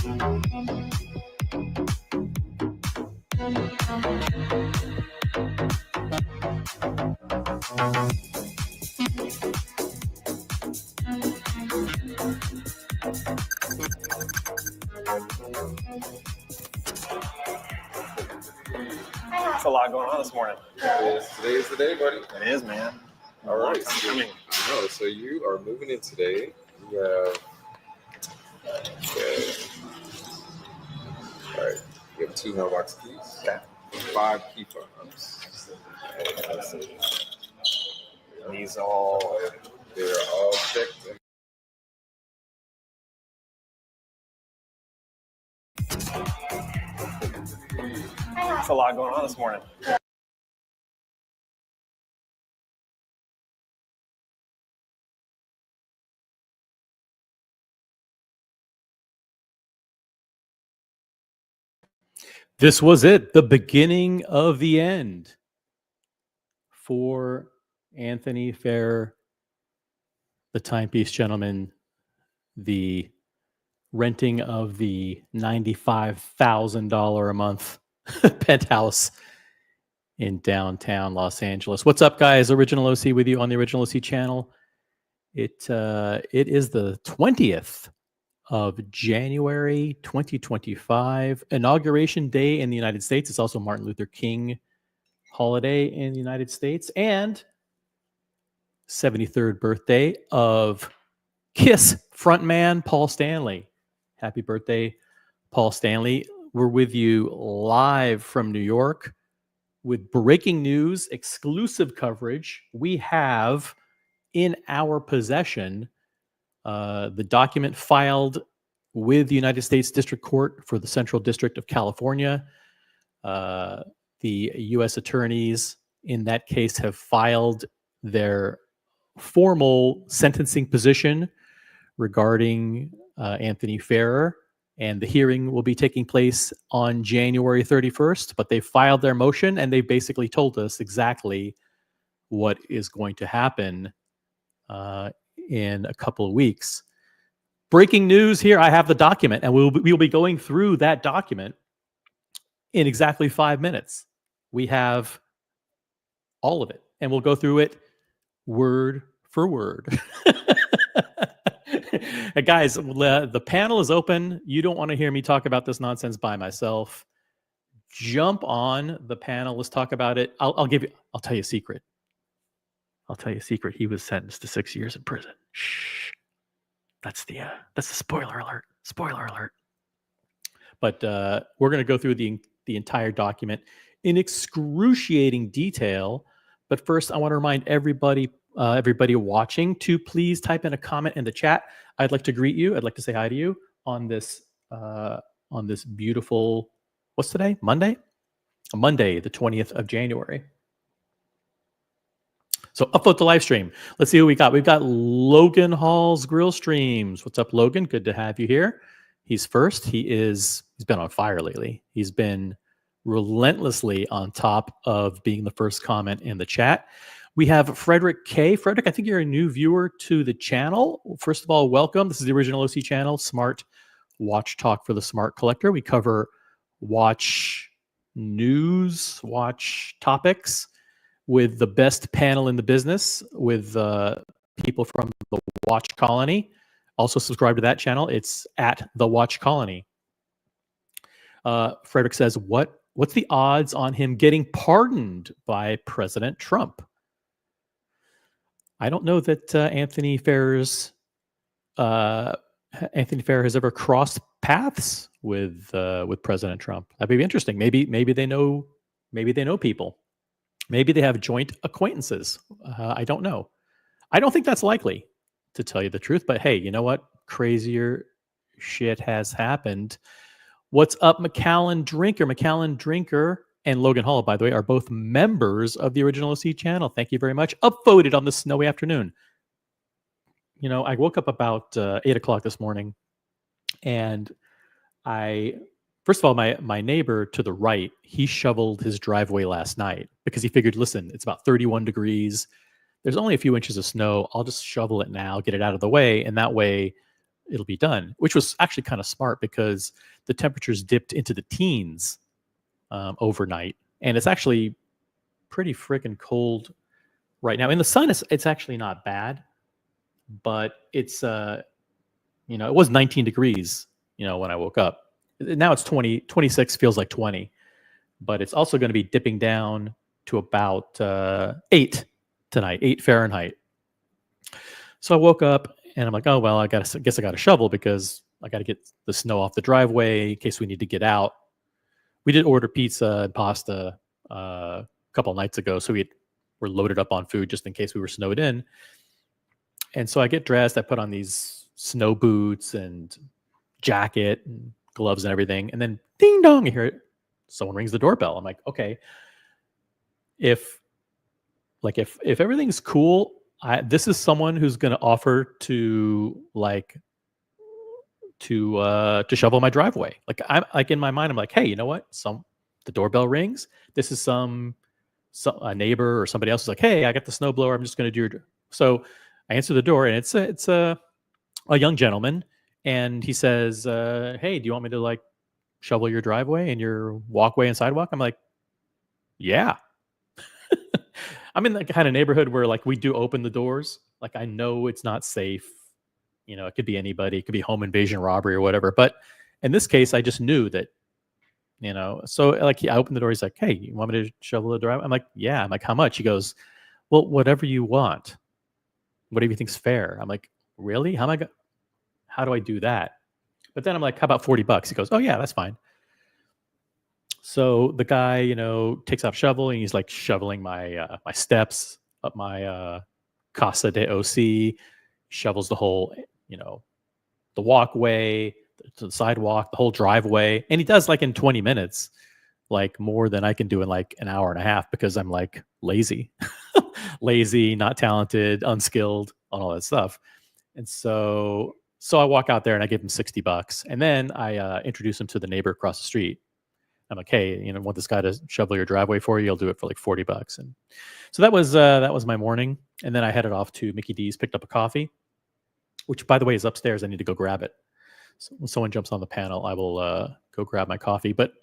There's a lot going on this morning. Today is the day, buddy. It is, man. All right. So, I know. So you are moving in today. You have. All right. You have 2 mailbox keys. Okay. 5 key fobs. These all. They're all checked. There's a lot going on this morning. This was it, the beginning of the end for Anthony Fair, the Timepiece gentleman, the renting of the $95,000 a month penthouse in downtown Los Angeles. What's up, guys? Original OC with you on the Original OC channel. It is the 20th of January 2025, inauguration day in the United States. It's also Martin Luther King holiday in the United States, and 73rd birthday of KISS frontman Paul Stanley. Happy birthday, Paul Stanley. We're with you live from New York with breaking news, exclusive coverage. We have in our possession the document filed with the United States District Court for the Central District of California. The U.S. attorneys in that case have filed their formal sentencing position regarding Anthony Farrer, and the hearing will be taking place on January 31st, but they filed their motion and they basically told us exactly what is going to happen in a couple of weeks. Breaking news here, I have the document, and we'll be going through that document in exactly 5 minutes. We have all of it, and we'll go through it word for word. Guys, the panel is open. You don't want to hear me talk about this nonsense by myself. Jump on the panel. Let's talk about it. I'll tell you a secret. He was sentenced to 6 years in prison. Shh. That's the spoiler alert. Spoiler alert. But we're going to go through the entire document in excruciating detail. But first, I want to remind everybody watching to please type in a comment in the chat. I'd like to greet you. I'd like to say hi to you on this beautiful, what's today? Monday, the 20th of January. So upvote the live stream. Let's see who we got. We've got Logan Hall's Grill Streams. What's up, Logan? Good to have you here. He's first. He's been on fire lately. He's been relentlessly on top of being the first comment in the chat. We have Frederick K. Frederick, I think you're a new viewer to the channel. First of all, welcome. This is the Original OC channel, Smart Watch Talk for the Smart Collector. We cover watch news, watch topics with the best panel in the business, with people from the Watch Colony. Also subscribe to that channel. It's at the Watch Colony. Frederick says, what's the odds on him getting pardoned by President Trump? I don't know that Anthony Farrer has ever crossed paths with President Trump. That'd be interesting. Maybe they know people. Maybe they have joint acquaintances. I don't know. I don't think that's likely, to tell you the truth. But hey, you know what? Crazier shit has happened. What's up, McAllen Drinker? McAllen Drinker and Logan Hall, by the way, are both members of the Original OC channel. Thank you very much. Upvoted on this snowy afternoon. You know, I woke up about 8 o'clock this morning, and first of all, my neighbor to the right, he shoveled his driveway last night because he figured, listen, it's about 31 degrees. There's only a few inches of snow. I'll just shovel it now, get it out of the way. And that way it'll be done, which was actually kind of smart because the temperatures dipped into the teens overnight, and it's actually pretty freaking cold right now. In the sun, it's actually not bad, but it's it was 19 degrees, when I woke up. Now it's 20, 26 feels like 20, but it's also going to be dipping down to about 8 tonight, 8 Fahrenheit. So I woke up and I'm like, oh, well, guess I got to shovel because I got to get the snow off the driveway in case we need to get out. We did order pizza and pasta a couple of nights ago, so we're loaded up on food just in case we were snowed in. And so I get dressed, I put on these snow boots and jacket and gloves and everything, and then ding dong, you hear it. Someone rings the doorbell. I'm like, okay, if everything's cool, this is someone who's going to offer to shovel my driveway. Like I'm like in my mind, I'm like, hey, you know what? The doorbell rings. This is a neighbor or somebody else is like, hey, I got the snowblower. I'm just going to do your. So I answer the door, and it's a young gentleman, and he says, hey, do you want me to shovel your driveway and your walkway and sidewalk? I'm like, yeah. I'm in the kind of neighborhood where we do open the doors. I know it's not safe. It could be anybody. It could be home invasion, robbery, or whatever. But in this case, I just knew that, so I opened the door. He's like, hey, you want me to shovel the driveway? I'm like, yeah. I'm like, how much? He goes, well, whatever you want. Whatever you think's fair. I'm like, really? How do I do that? But then I'm like, how about $40? He goes, oh yeah, that's fine. So the guy, takes out shovel and he's shoveling my steps up my Casa de OC, shovels the whole, the walkway, the sidewalk, the whole driveway, and he does in 20 minutes, more than I can do in an hour and a half because I'm lazy, lazy, not talented, unskilled on all that stuff. And so I walk out there and I give him $60, and then I introduce him to the neighbor across the street. I'm like, hey, want this guy to shovel your driveway for you? I'll do it for $40. And so that was my morning. And then I headed off to Mickey D's, picked up a coffee, which by the way is upstairs. I need to go grab it. So when someone jumps on the panel, I will go grab my coffee. But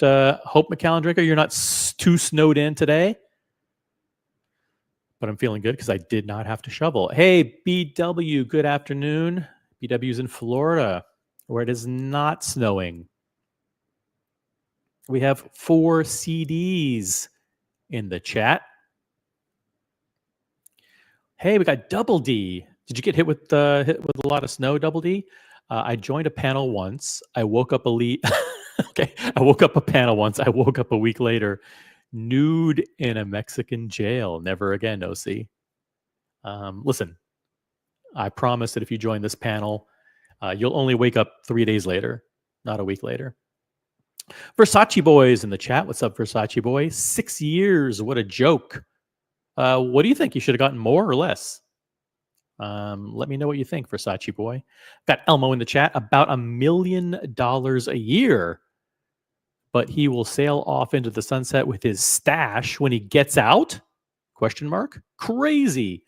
Hope McAllen Drinker, you're not too snowed in today. But I'm feeling good because I did not have to shovel. Hey, BW, good afternoon. BW's in Florida, where it is not snowing. We have 4 CDs in the chat. Hey, we got Double D. Did you get hit with a lot of snow, Double D? I joined a panel once. I woke up okay, I woke up a panel once. I woke up a week later, nude in a Mexican jail. Never again, OC. Listen, I promise that if you join this panel, you'll only wake up 3 days later, not a week later. Versace Boys in the chat. What's up, Versace Boy? 6 years. What a joke. What do you think? You should have gotten more or less? Let me know what you think, Versace Boy. Got Elmo in the chat. About $1 million a year. But he will sail off into the sunset with his stash when he gets out? Question mark. Crazy.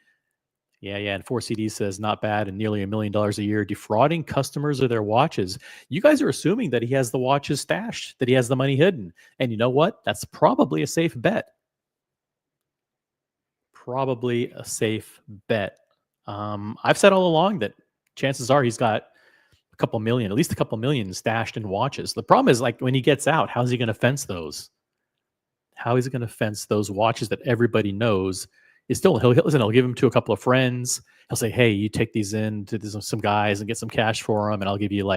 Yeah. And 4CD says not bad and nearly $1 million a year, defrauding customers of their watches. You guys are assuming that he has the watches stashed, that he has the money hidden. And you know what? That's probably a safe bet. Probably a safe bet. I've said all along that chances are he's got a couple million, at least a couple million stashed in watches. The problem is when he gets out, how's he going to fence those? How is he going to fence those watches that everybody knows? He'll give them to a couple of friends. He'll say, hey, you take these in to some guys and get some cash for them, and I'll give you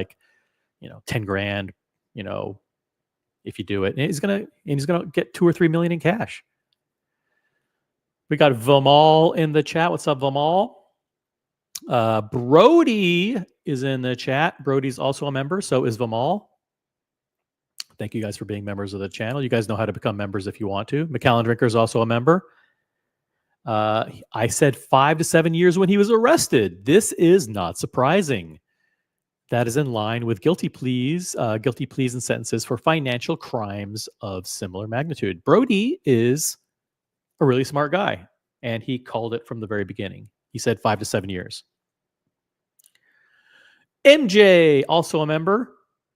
10 grand, if you do it. And he's gonna get 2 or 3 million in cash. We got Vamal in the chat. What's up, Vamal? Brody is in the chat. Brody's also a member, so is Vamal. Thank you guys for being members of the channel. You guys know how to become members if you want to. McAllen Drinker is also a member. I said 5 to 7 years when he was arrested. This is not surprising. That is in line with guilty pleas and sentences for financial crimes of similar magnitude. Brody is a really smart guy, and he called it from the very beginning. He said 5 to 7 years. MJ, also a member.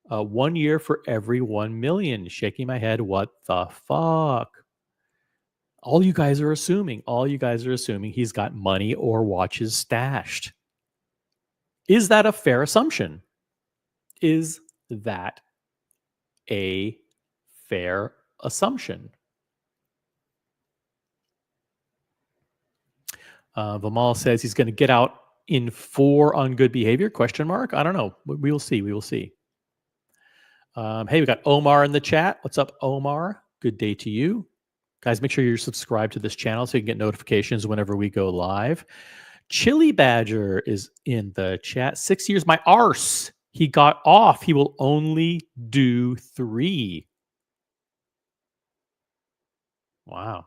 1 year for every 1 million. Shaking my head. What the fuck? All you guys are assuming he's got money or watches stashed. Is that a fair assumption? Is that a fair assumption? Vimal says he's going to get out in 4 on good behavior? Question mark. I don't know. We will see. We will see. Hey, we got Omar in the chat. What's up, Omar? Good day to you. Guys, make sure you're subscribed to this channel so you can get notifications whenever we go live. Chili Badger is in the chat. 6 years, my arse. He got off. He will only do 3. Wow.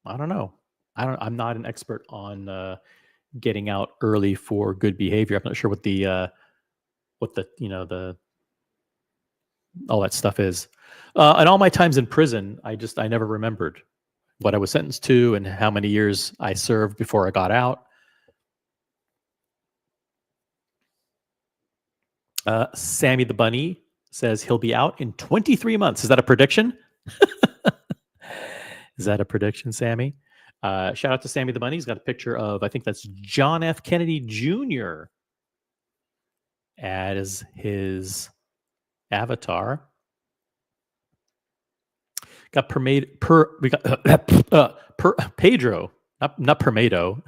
I don't know. I'm not an expert on getting out early for good behavior. I'm not sure what the all that stuff is. And all my times in prison, I never remembered what I was sentenced to and how many years I served before I got out. Sammy the Bunny says he'll be out in 23 months. Is that a prediction? Is that a prediction, Sammy? Shout out to Sammy the Bunny. He's got a picture of, I think that's John F. Kennedy Jr. as his avatar. Got Pedro, not Permedo.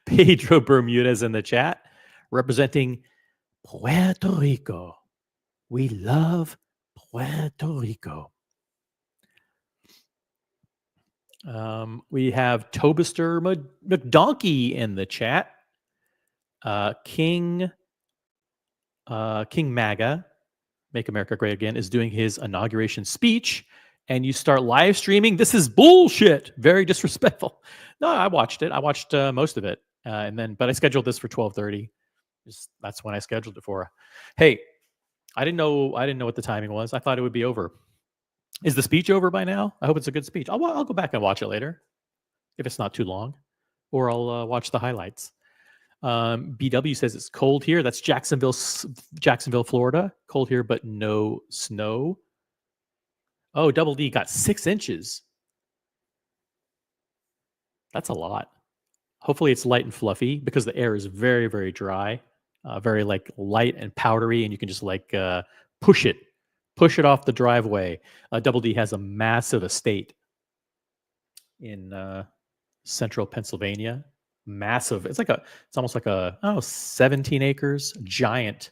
Pedro Bermudez in the chat, representing Puerto Rico. We love Puerto Rico. We have Tobister McDonkey in the chat. King MAGA, Make America Great Again, is doing his inauguration speech, and you start live streaming. This is bullshit. Very disrespectful. No, I watched it. I watched most of it, but I scheduled this for 12:30. That's when I scheduled it for. Hey, I didn't know what the timing was. I thought it would be over. Is the speech over by now? I hope it's a good speech. I'll go back and watch it later, if it's not too long, or I'll watch the highlights. BW says it's cold here. That's Jacksonville, Florida. Cold here, but no snow. Oh, Double D got 6 inches. That's a lot. Hopefully it's light and fluffy because the air is very, very dry, very like light and powdery, and you can just like push it off the driveway. Double D has a massive estate in central Pennsylvania. Massive. It's almost like a 17 acres, giant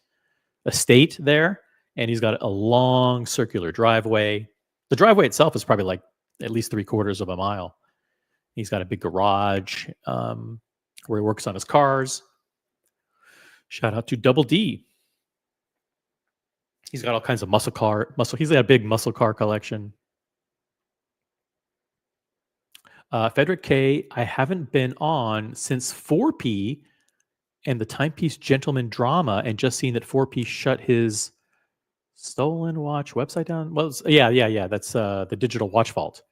estate there, and he's got a long circular driveway. The driveway itself is probably like at least 3/4 of a mile. He's got a big garage where he works on his cars. Shout out to Double D. He's got all kinds of He's got a big muscle car collection. Frederick K, I haven't been on since 4P and the Timepiece Gentleman drama, and just seen that 4P shut his stolen watch website down. Well, yeah. That's the Digital Watch Vault.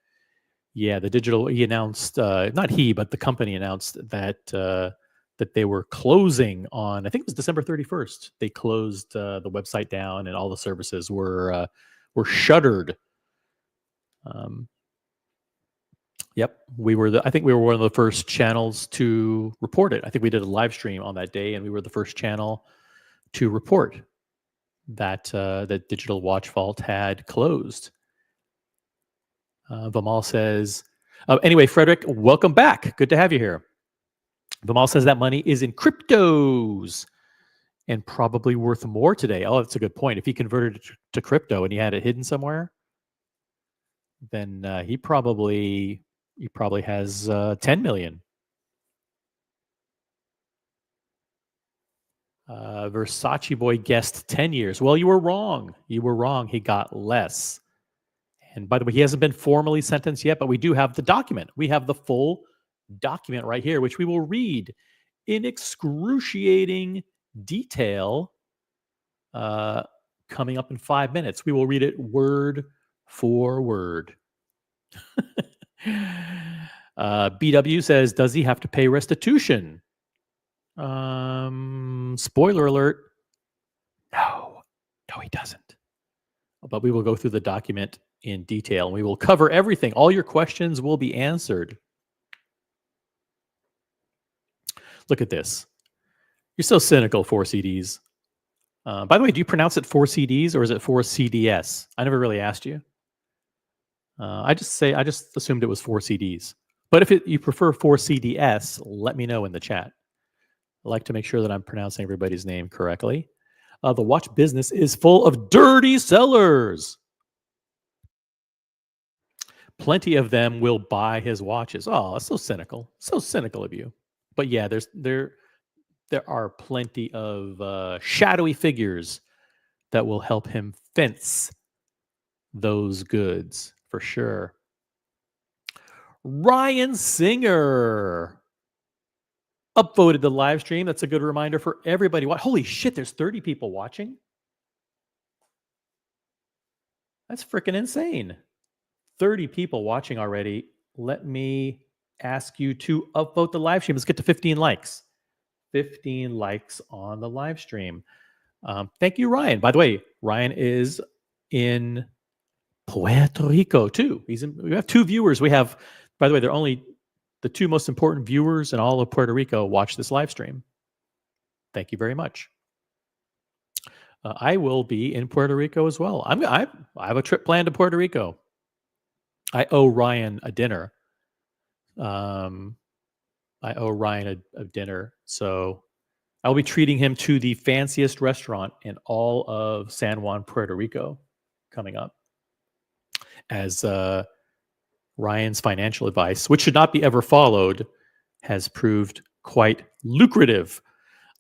Yeah, he announced, not he, but the company announced that that they were closing on, I think it was December 31st. They closed the website down, and all the services were shuttered. Yep, I think we were one of the first channels to report it. I think we did a live stream on that day, and we were the first channel to report that that Digital Watch Vault had closed. Vimal says, anyway, Frederick, welcome back. Good to have you here. Vimal says that money is in cryptos and probably worth more today. Oh, that's a good point. If he converted it to crypto and he had it hidden somewhere, then he probably has 10 million. Versace boy guessed 10 years. Well, you were wrong. He got less. And by the way, he hasn't been formally sentenced yet, but we do have the document. We have the full document right here, which we will read in excruciating detail coming up in 5 minutes. We will read it word for word. BW says, does he have to pay restitution? Spoiler alert, No, he doesn't. But we will go through the document in detail and we will cover everything. All your questions will be answered. Look at this. You're so cynical, 4CDs. By the way, do you pronounce it 4CDs or is it 4CDS? I never really asked you. I just assumed it was 4CDs. But if you prefer 4CDS, let me know in the chat. I like to make sure that I'm pronouncing everybody's name correctly. The watch business is full of dirty sellers. Plenty of them will buy his watches. Oh, that's so cynical. So cynical of you. But yeah, there are plenty of shadowy figures that will help him fence those goods for sure. Ryan Singer upvoted the live stream. That's a good reminder for everybody. Holy shit, there's 30 people watching. That's freaking insane. 30 people watching already. Let me ask you to upvote the live stream. Let's get to 15 likes. 15 likes on the live stream. Thank you, Ryan. By the way, Ryan is in Puerto Rico too. We have 2 viewers. We have, by the way, they're only the 2 most important viewers in all of Puerto Rico watch this live stream. Thank you very much. I will be in Puerto Rico as well. I have a trip planned to Puerto Rico. I owe Ryan a dinner. I owe Ryan a dinner. So I'll be treating him to the fanciest restaurant in all of San Juan, Puerto Rico coming up. As Ryan's financial advice, which should not be ever followed, has proved quite lucrative.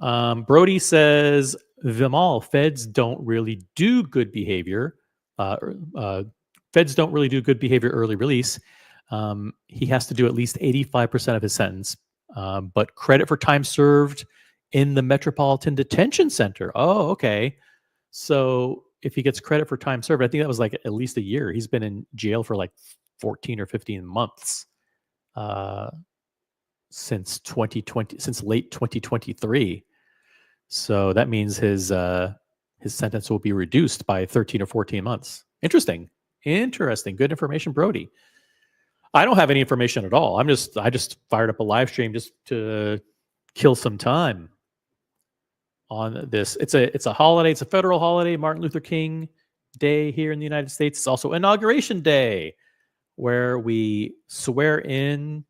Brody says, Vimal, feds don't really do good behavior. Feds don't really do good behavior early release. He has to do at least 85% of his sentence, but credit for time served in the Metropolitan Detention Center. Oh, okay. So if he gets credit for time served, I think that was like at least a year. He's been in jail for like 14 or 15 months since late 2023. So that means his sentence will be reduced by 13 or 14 months. Interesting. Good information, Brody. I don't have any information at all. I just fired up a live stream just to kill some time on this. It's a holiday. It's a federal holiday, Martin Luther King Day here in the United States. It's also Inauguration Day, where we swear in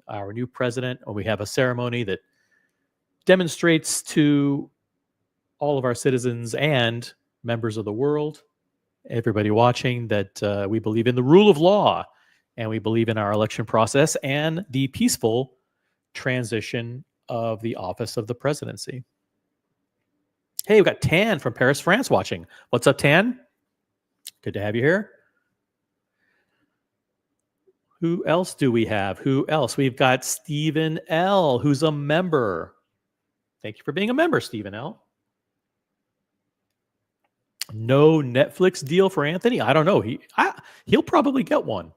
our new president, or we have a ceremony that demonstrates to all of our citizens and members of the world, everybody watching, that we believe in the rule of law and we believe in our election process and the peaceful transition of the office of the presidency. Hey, we've got Tan from Paris, France watching. What's up, Tan? Good to have you here. Who else do we have? We've got Stephen L., who's a member. Thank you for being a member, Stephen L. No Netflix deal for Anthony? I don't know. He'll probably get one.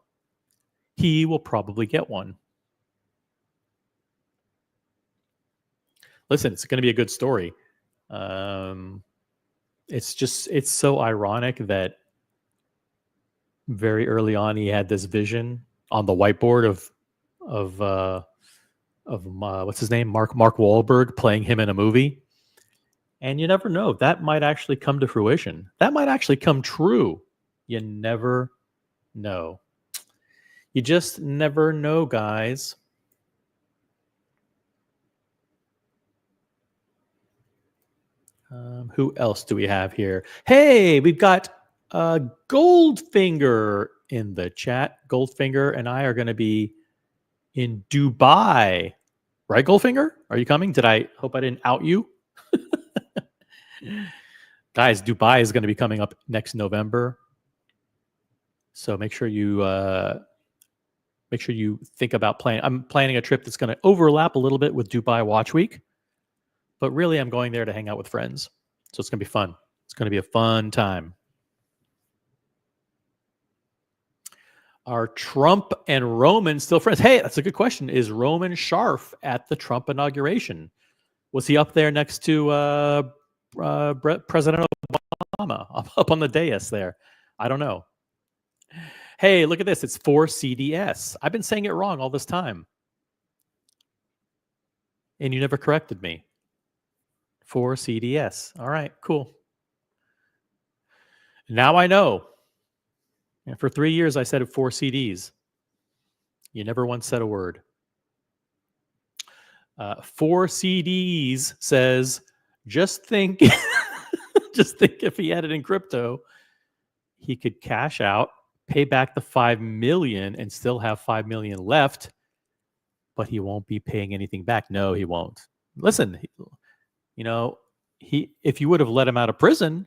He will probably get one. Listen, it's going to be a good story. It's so ironic that very early on he had this vision on the whiteboard of what's his name, Mark Wahlberg, playing him in a movie. And you never know, that might actually come to fruition. That might actually come true. You never know. You just never know, guys. Who else do we have here? Hey, we've got Goldfinger in the chat. Goldfinger and I are going to be in Dubai. Right, Goldfinger? Are you coming? Hope I didn't out you? Guys, Dubai is going to be coming up next November. So make sure you think about planning. I'm planning a trip that's going to overlap a little bit with Dubai Watch Week. But really, I'm going there to hang out with friends. So it's going to be fun. It's going to be a fun time. Are Trump and Roman still friends? Hey, that's a good question. Is Roman Scharf at the Trump inauguration? Was he up there next to President Obama? Obama up on the dais there. I don't know. Hey, look at this. It's 4CDS. I've been saying it wrong all this time. And you never corrected me. 4CDS. All right, cool. Now I know. And for 3 years, I said it 4 CDs. You never once said a word. 4 CDs says, just think, just think if he had it in crypto, he could cash out, pay back the 5 million and still have 5 million left, but he won't be paying anything back. No, he won't. Listen, if you would have let him out of prison,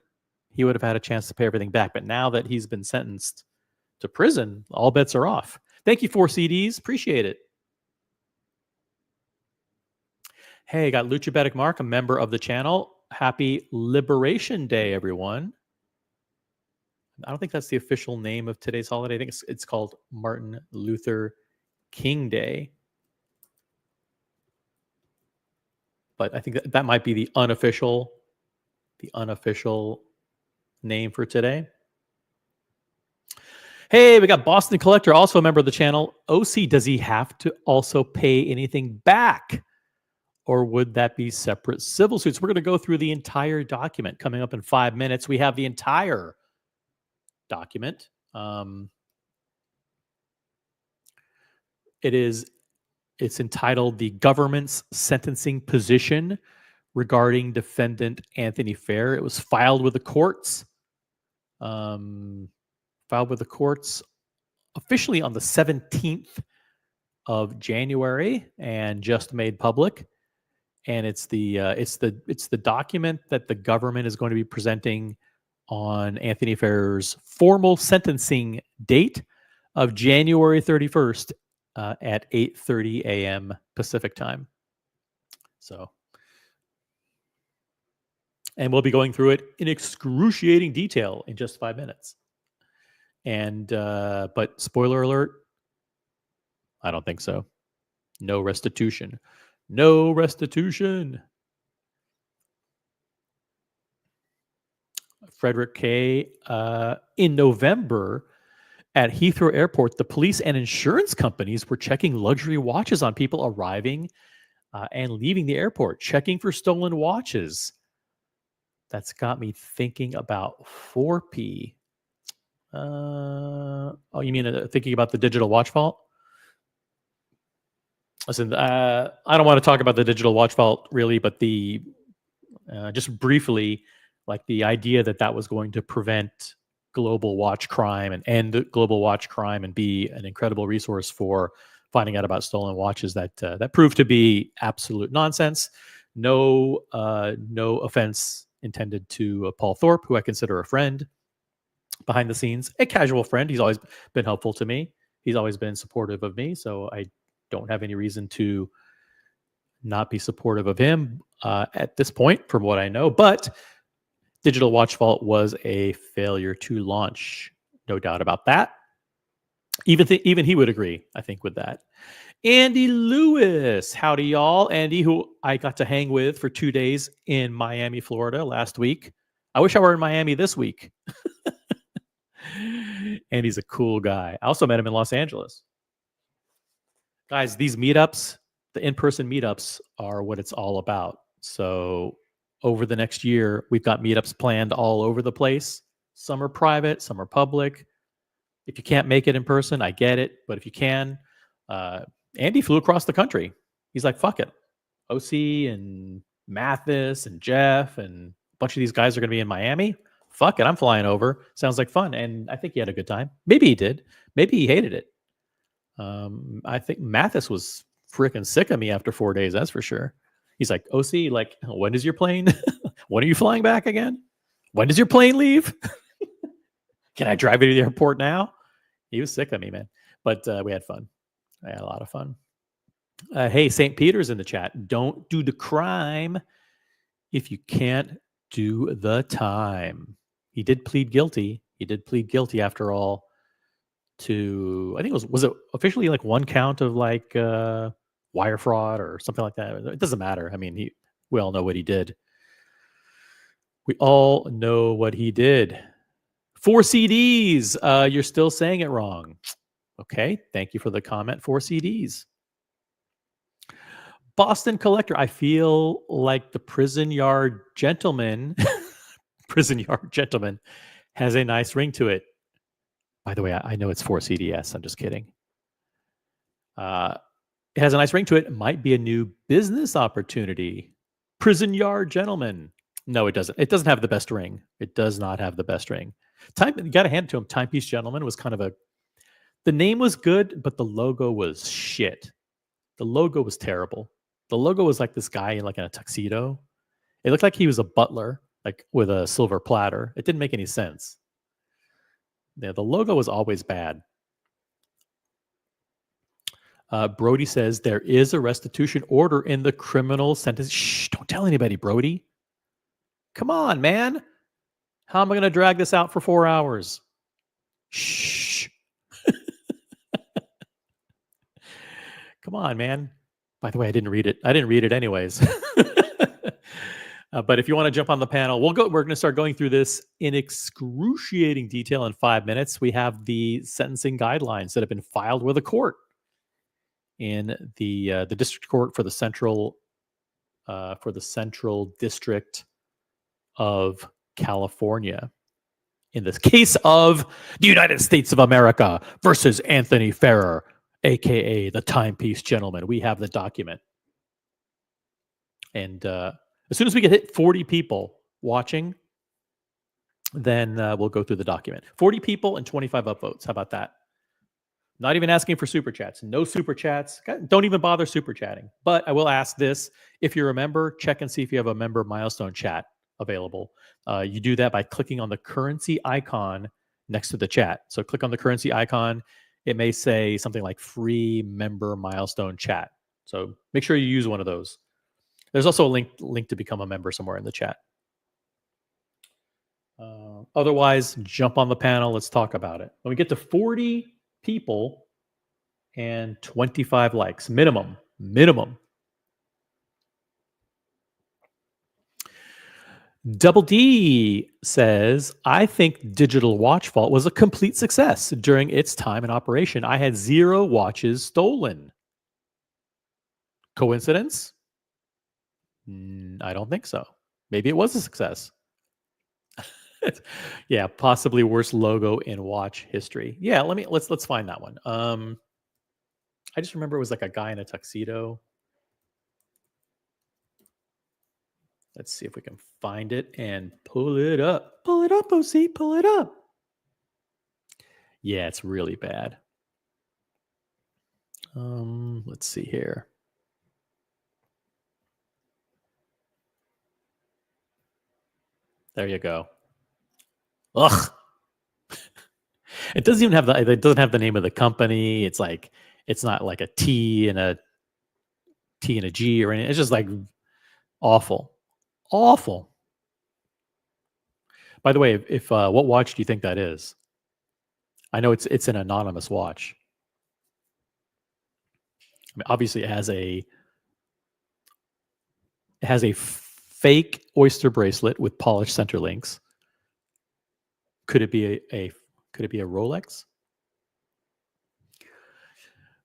he would have had a chance to pay everything back. But now that he's been sentenced to prison, all bets are off. Thank you, 4 CDs. Appreciate it. Hey, got Luchabetic Mark, a member of the channel. Happy Liberation Day, everyone. I don't think that's the official name of today's holiday. I think it's called Martin Luther King Day. But I think that might be the unofficial name for today. Hey, we got Boston Collector, also a member of the channel. OC, does he have to also pay anything back? Or would that be separate civil suits? We're going to go through the entire document coming up in 5 minutes. We have the entire document. It's entitled The Government's Sentencing Position Regarding Defendant Anthony Fair. It was filed with the courts. Officially on the 17th of January and just made public. And it's the document that the government is going to be presenting on Anthony Fair's formal sentencing date of January 31st at 8:30 a.m. Pacific time. And we'll be going through it in excruciating detail in just 5 minutes. And but spoiler alert, I don't think so. No restitution. No restitution. Frederick K. In November at Heathrow Airport, the police and insurance companies were checking luxury watches on people arriving and leaving the airport, checking for stolen watches. That's got me thinking about 4P. You mean thinking about the digital watch vault? Listen, I don't want to talk about the digital watch vault really, but just briefly, like the idea that was going to prevent global watch crime and end global watch crime and be an incredible resource for finding out about stolen watches that proved to be absolute nonsense. No offense intended to Paul Thorpe, who I consider a friend behind the scenes, a casual friend. He's always been helpful to me. He's always been supportive of me. So I don't have any reason to not be supportive of him at this point, from what I know. But Digital Watch Vault was a failure to launch. No doubt about that. Even he would agree, I think, with that. Andy Lewis. Howdy, y'all. Andy, who I got to hang with for 2 days in Miami, Florida last week. I wish I were in Miami this week. Andy's a cool guy. I also met him in Los Angeles. Guys, these meetups, the in-person meetups, are what it's all about. So over the next year, we've got meetups planned all over the place. Some are private, some are public. If you can't make it in person, I get it. But if you can, Andy flew across the country. He's like, fuck it. OC and Mathis and Jeff and a bunch of these guys are going to be in Miami. Fuck it, I'm flying over. Sounds like fun. And I think he had a good time. Maybe he did. Maybe he hated it. I think Mathis was freaking sick of me after 4 days, that's for sure. He's like, OC, like, when is your plane? When are you flying back again? When does your plane leave? Can I drive you to the airport now? He was sick of me, man. But we had fun. I had a lot of fun. Hey, St. Peter's in the chat. Don't do the crime if you can't do the time. He did plead guilty. He did plead guilty after all to, I think was it officially like one count of like wire fraud or something like that? It doesn't matter. I mean, we all know what he did. We all know what he did. 4 CDs. You're still saying it wrong. Okay. Thank you for the comment. 4 CDs. Boston Collector. I feel like the prison yard gentleman, prison yard gentleman, has a nice ring to it. By the way, I know it's 4 CDS. I'm just kidding. It has a nice ring to it. It might be a new business opportunity. Prison yard gentleman. No, it doesn't. It doesn't have the best ring. It does not have the best ring. You got to hand it to him. Timepiece Gentleman was kind of the name was good, but the logo was shit. The logo was terrible. The logo was like this guy in a tuxedo. It looked like he was a butler, like with a silver platter. It didn't make any sense. Yeah, the logo was always bad. Brody says there is a restitution order in the criminal sentence. Shh, don't tell anybody, Brody. Come on, man. How am I going to drag this out for 4 hours? Shh. Come on, man. By the way, I didn't read it. I didn't read it anyways. But if you want to jump on the panel, we're going to start going through this in excruciating detail in 5 minutes. We have the sentencing guidelines that have been filed with a court in the district court for the central district of California. In this case of the United States of America versus Anthony Ferrer, aka the Timepiece Gentleman. We have the document. And as soon as we get hit 40 people watching, then we'll go through the document. 40 people and 25 upvotes. How about that? Not even asking for super chats. No super chats. Don't even bother super chatting. But I will ask this. If you're a member, check and see if you have a member milestone chat available. You do that by clicking on the currency icon next to the chat. So click on the currency icon. It may say something like free member milestone chat. So make sure you use one of those. There's also a link to become a member somewhere in the chat. Otherwise, jump on the panel. Let's talk about it. When we get to 40 people and 25 likes, minimum. Double D says, I think Digital Watch Vault was a complete success during its time in operation. I had 0 watches stolen. Coincidence? I don't think so. Maybe it was a success. Yeah, possibly worst logo in watch history. Yeah, let's find that one. I just remember it was like a guy in a tuxedo. Let's see if we can find it and pull it up. Pull it up, OC, pull it up. Yeah, it's really bad. Let's see here. There you go. Ugh. It doesn't even have the name of the company. It's not like a T and a G or anything. It's just like awful. Awful. By the way, if what watch do you think that is? I know it's an anonymous watch. I mean, obviously, it has a fake oyster bracelet with polished center links. Could it be a Rolex?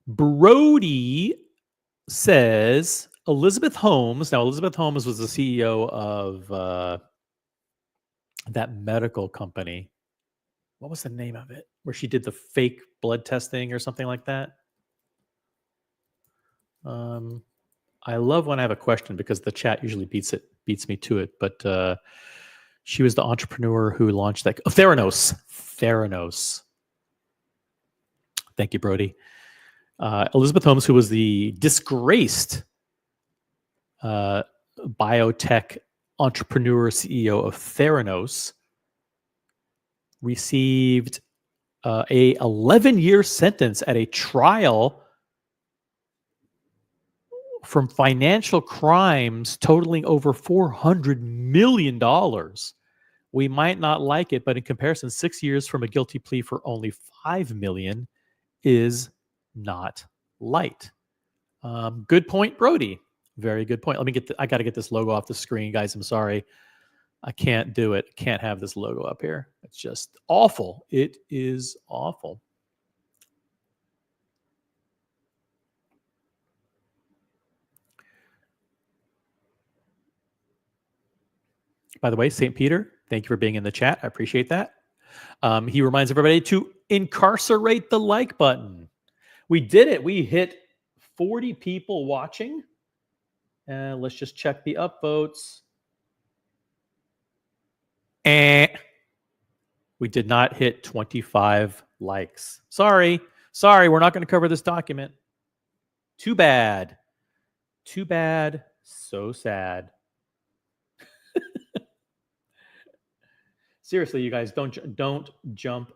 Brody says Elizabeth Holmes. Now, Elizabeth Holmes was the CEO of that medical company. What was the name of it? Where she did the fake blood testing or something like that. I love when I have a question because the chat usually beats me to it. But she was the entrepreneur who launched that. Oh, Theranos. Thank you, Brody. Elizabeth Holmes, who was the disgraced biotech entrepreneur CEO of Theranos, received a 11-year sentence at a trial from financial crimes totaling over $400 million. We might not like it, but in comparison, 6 years from a guilty plea for only $5 million is not light. Good point, Brody. Very good point. I got to get this logo off the screen, guys. I'm sorry. I can't do it. Can't have this logo up here. It's just awful. It is awful. By the way, St. Peter, thank you for being in the chat. I appreciate that. He reminds everybody to incarcerate the like button. We did it. We hit 40 people watching. Let's just check the upvotes. We did not hit 25 likes. Sorry, we're not going to cover this document. Too bad. Too bad. So sad. Seriously, you guys, don't jump.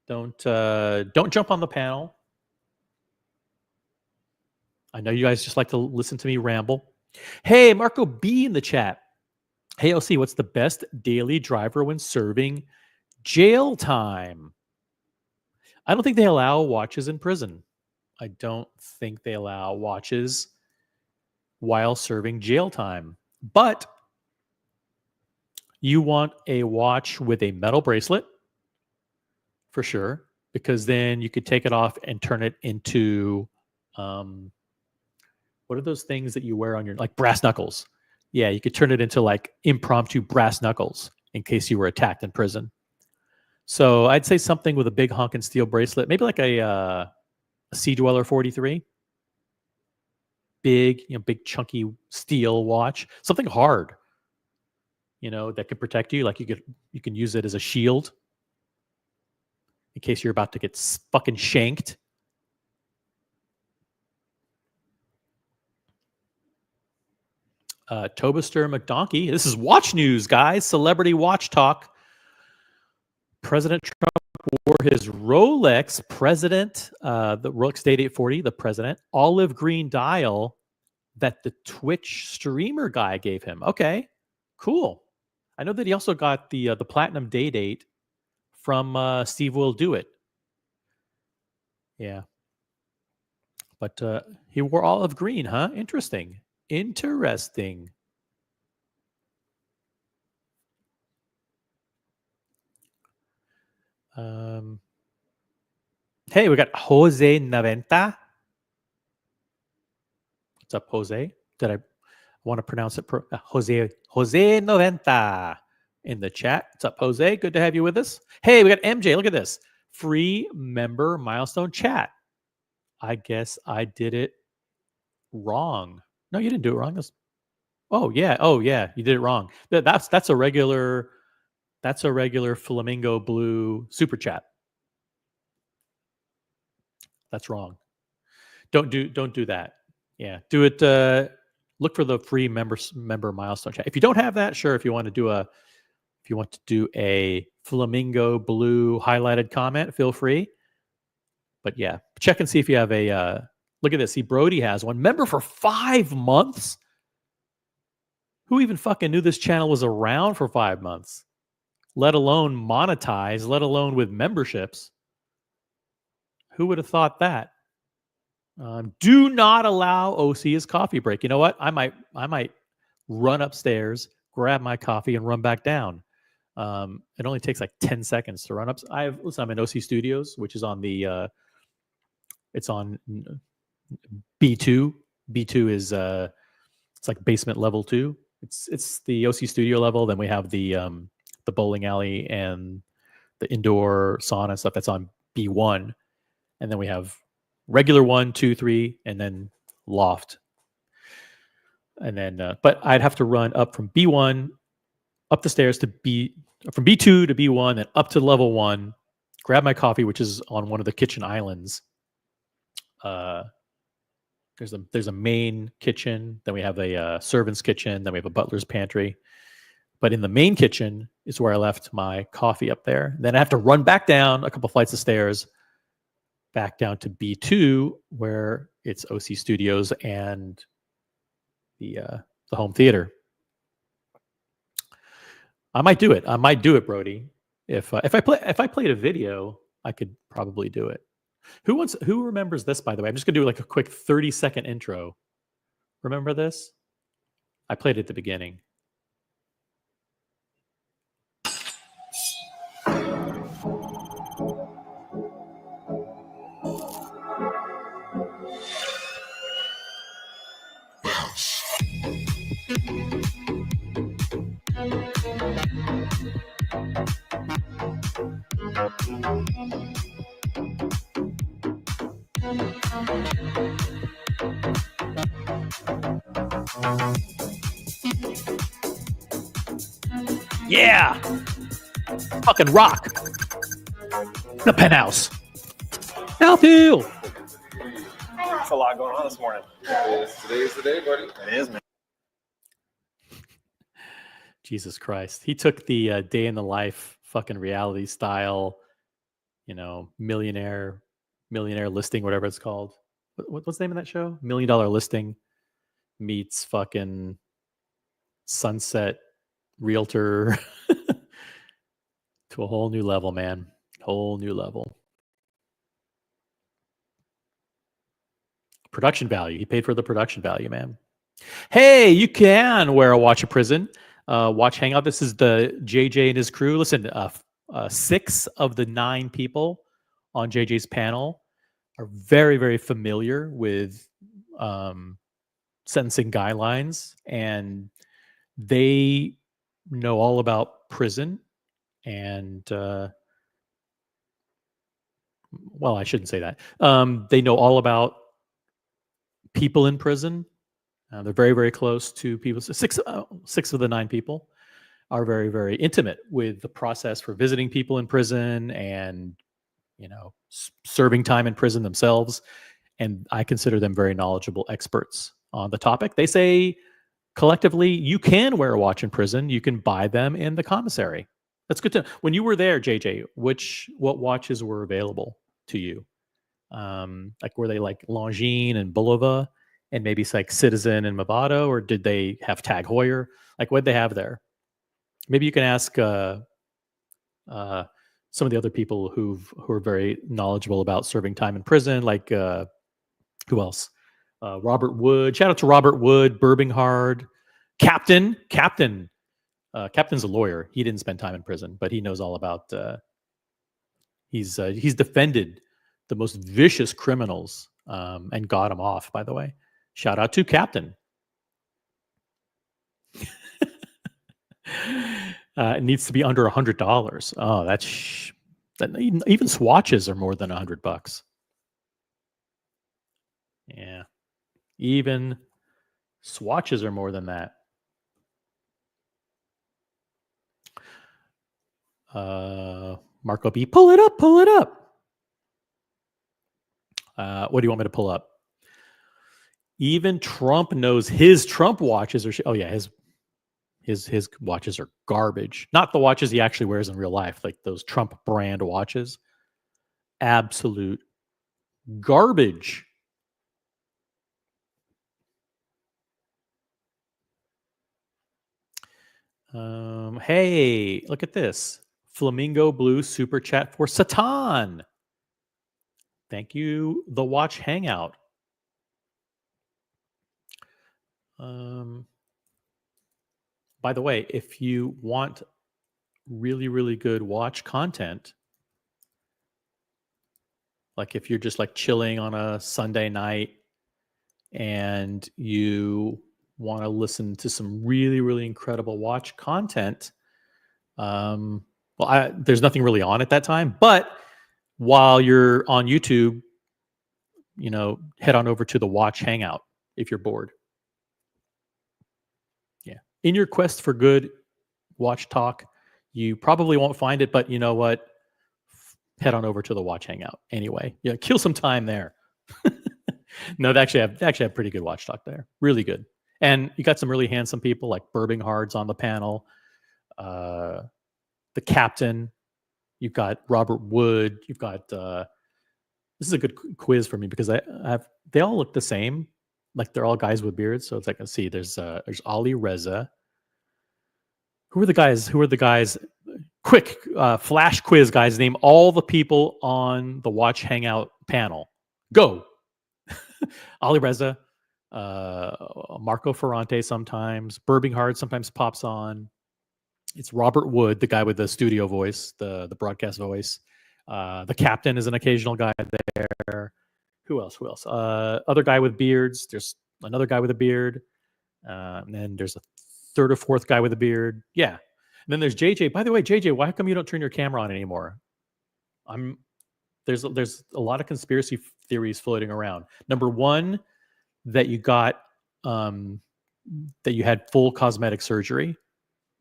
Don't jump on the panel. I know you guys just like to listen to me ramble. Hey, Marco B in the chat. Hey, OC, what's the best daily driver when serving jail time? I don't think they allow watches in prison. I don't think they allow watches while serving jail time. But you want a watch with a metal bracelet for sure, because then you could take it off and turn it into what are those things that you wear on your, like brass knuckles? Yeah, you could turn it into like impromptu brass knuckles in case you were attacked in prison. So I'd say something with a big honkin' steel bracelet, maybe like a Sea Dweller 43. Big, big chunky steel watch, something hard, that could protect you. Like you can use it as a shield in case you're about to get fucking shanked. Tobister McDonkey. This is watch news, guys. Celebrity watch talk. President Trump wore his Rolex President, the Rolex Date 840, the President, olive green dial that the Twitch streamer guy gave him. Okay, cool. I know that he also got the Platinum Day Date from Steve Will Do It. Yeah. But he wore olive green, huh? Interesting. Hey, we got Jose Naventa. What's up, Jose? Did I want to pronounce it? Jose Noventa in the chat. What's up, Jose? Good to have you with us. Hey, we got MJ. Look at this. Free member milestone chat. I guess I did it wrong. No, you didn't do it wrong. Oh yeah, you did it wrong. That's a regular flamingo blue super chat. That's wrong. Don't do that. Yeah, do it. Look for the free member milestone chat. If you don't have that, sure. If you want to do a flamingo blue highlighted comment, feel free. But yeah, check and see if you have a. Look at this. See, Brody has one. Member for 5 months. Who even fucking knew this channel was around for 5 months? Let alone monetize, let alone with memberships. Who would have thought that? Do not allow OC his coffee break. You know what? I might run upstairs, grab my coffee, and run back down. It only takes like 10 seconds to run up. I'm in OC Studios, which is on the. It's on B2. B2 is it's like basement level 2. It's the OC Studio level. Then we have the bowling alley and the indoor sauna stuff that's on B1, and then we have regular 1, 2, 3, and then loft. And then, but I'd have to run up from B1, up the stairs from B2 to B1, and up to level 1, grab my coffee, which is on one of the kitchen islands. There's a main kitchen, then we have a servant's kitchen, then we have a butler's pantry. But in the main kitchen is where I left my coffee up there. Then I have to run back down a couple flights of stairs, back down to B2, where it's OC Studios and the home theater. I might do it, Brody. If I played a video, I could probably do it. Who remembers this, by the way? I'm just gonna do like a quick 30-second intro. Remember this? I played it at the beginning. Yeah. Fucking rock. The penthouse. Alphill. It's a lot going on this morning. Today's the day, buddy. It is, man. Jesus Christ. He took the day in the life fucking reality style, you know, millionaire listing, whatever it's called. What's the name of that show? $1 Million Listing meets fucking Sunset Realtor to a whole new level, man. Whole new level. Production value. He paid for the production value, man. Hey, you can wear a watch at prison. Watch Hangout. This is the JJ and his crew. Listen, 6 of the 9 people on JJ's panel are very, very familiar with sentencing guidelines, and they know all about prison. And well, I shouldn't say that. They know all about people in prison. They're very, very close to people. So 6 of the 9 people are very, very intimate with the process for visiting people in prison and, you know, serving time in prison themselves. And I consider them very knowledgeable experts on the topic. They say collectively, you can wear a watch in prison. You can buy them in the commissary. That's good to know. When you were there, JJ, what watches were available to you? Like, were they like Longines and Bulova and maybe it's like Citizen and Movado, or did they have Tag Heuer? Like, what did they have there? Maybe you can ask some of the other people who are very knowledgeable about serving time in prison, like who else? Robert Wood. Shout out to Robert Wood, Birbinghard, Captain. Captain's a lawyer. He didn't spend time in prison, but he knows all about. He's defended the most vicious criminals and got them off. By the way, shout out to Captain. It needs to be under $100. Oh, that even swatches are more than $100. Yeah, even swatches are more than that. Marco B, pull it up, pull it up. What do you want me to pull up? Even Trump knows his Trump watches are. Oh yeah, his watches are garbage. Not the watches he actually wears in real life, like those Trump brand watches. Absolute garbage. Hey, look at this. Flamingo Blue Super Chat for Satan. Thank you, The Watch Hangout. By the way, if you want really, really good watch content, like if you're just like chilling on a Sunday night and you want to listen to some really, really incredible watch content, there's nothing really on at that time, but while you're on YouTube, you know, head on over to the Watch Hangout if you're bored. Yeah. In your quest for good watch talk, you probably won't find it, but you know what? Head on over to the Watch Hangout anyway. Yeah, kill some time there. No, they actually have pretty good watch talk there. Really good. And you got some really handsome people like Birbinghard's on the panel. The Captain. You've got Robert Wood. You've got this is a good quiz for me because they all look the same. Like they're all guys with beards. So it's like, let's see, there's Ali Reza. Who are the guys? Quick flash quiz, guys. Name all the people on the Watch Hangout panel. Go. Ali Reza, Marco Ferrante sometimes, Birbinghard sometimes pops on. It's Robert Wood, the guy with the studio voice, the broadcast voice. The Captain is an occasional guy there. Who else? Other guy with beards. There's another guy with a beard. And then there's a third or fourth guy with a beard. Yeah. And then there's JJ. By the way, JJ, why come you don't turn your camera on anymore? There's a lot of conspiracy theories floating around. Number one, that you got that you had full cosmetic surgery.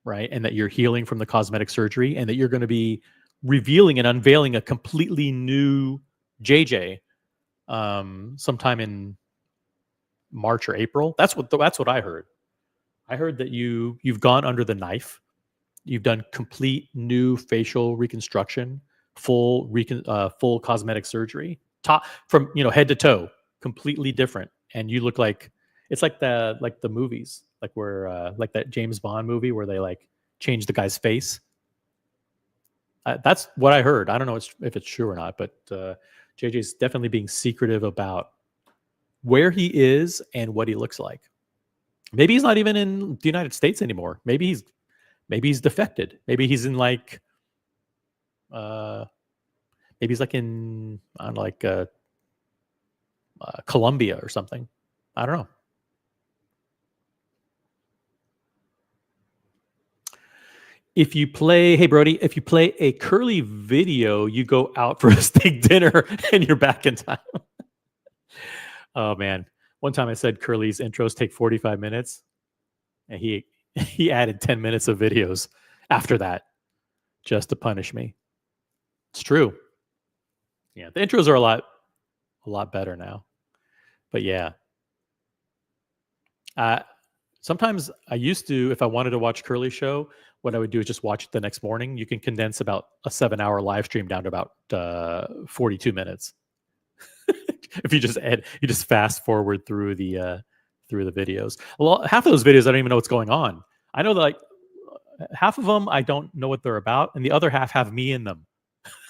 right? And that you're healing from the cosmetic surgery, and that you're going to be revealing and unveiling a completely new JJ sometime in March or April. That's what I heard. I heard that you've gone under the knife. You've done complete new facial reconstruction, full cosmetic surgery, top from head to toe, completely different, and you look like it's like the movies, like where like that James Bond movie where they like change the guy's face. That's what I heard. I don't know if it's true or not, but JJ's definitely being secretive about where he is and what he looks like. Maybe he's not even in the United States anymore. Maybe he's defected. Maybe he's in like maybe he's like in on like Colombia or something. I don't know. Hey Brody, if you play a Curly video, you go out for a steak dinner and you're back in time. Oh man. One time I said Curly's intros take 45 minutes and he added 10 minutes of videos after that just to punish me. It's true. Yeah, the intros are a lot better now. But yeah. Sometimes I used to, if I wanted to watch Curly's show, what I would do is just watch it the next morning. You can condense about a 7-hour live stream down to about 42 minutes. If you just fast forward through the videos. Well, half of those videos I don't even know what's going on. I know that like half of them I don't know what they're about, and the other half have me in them.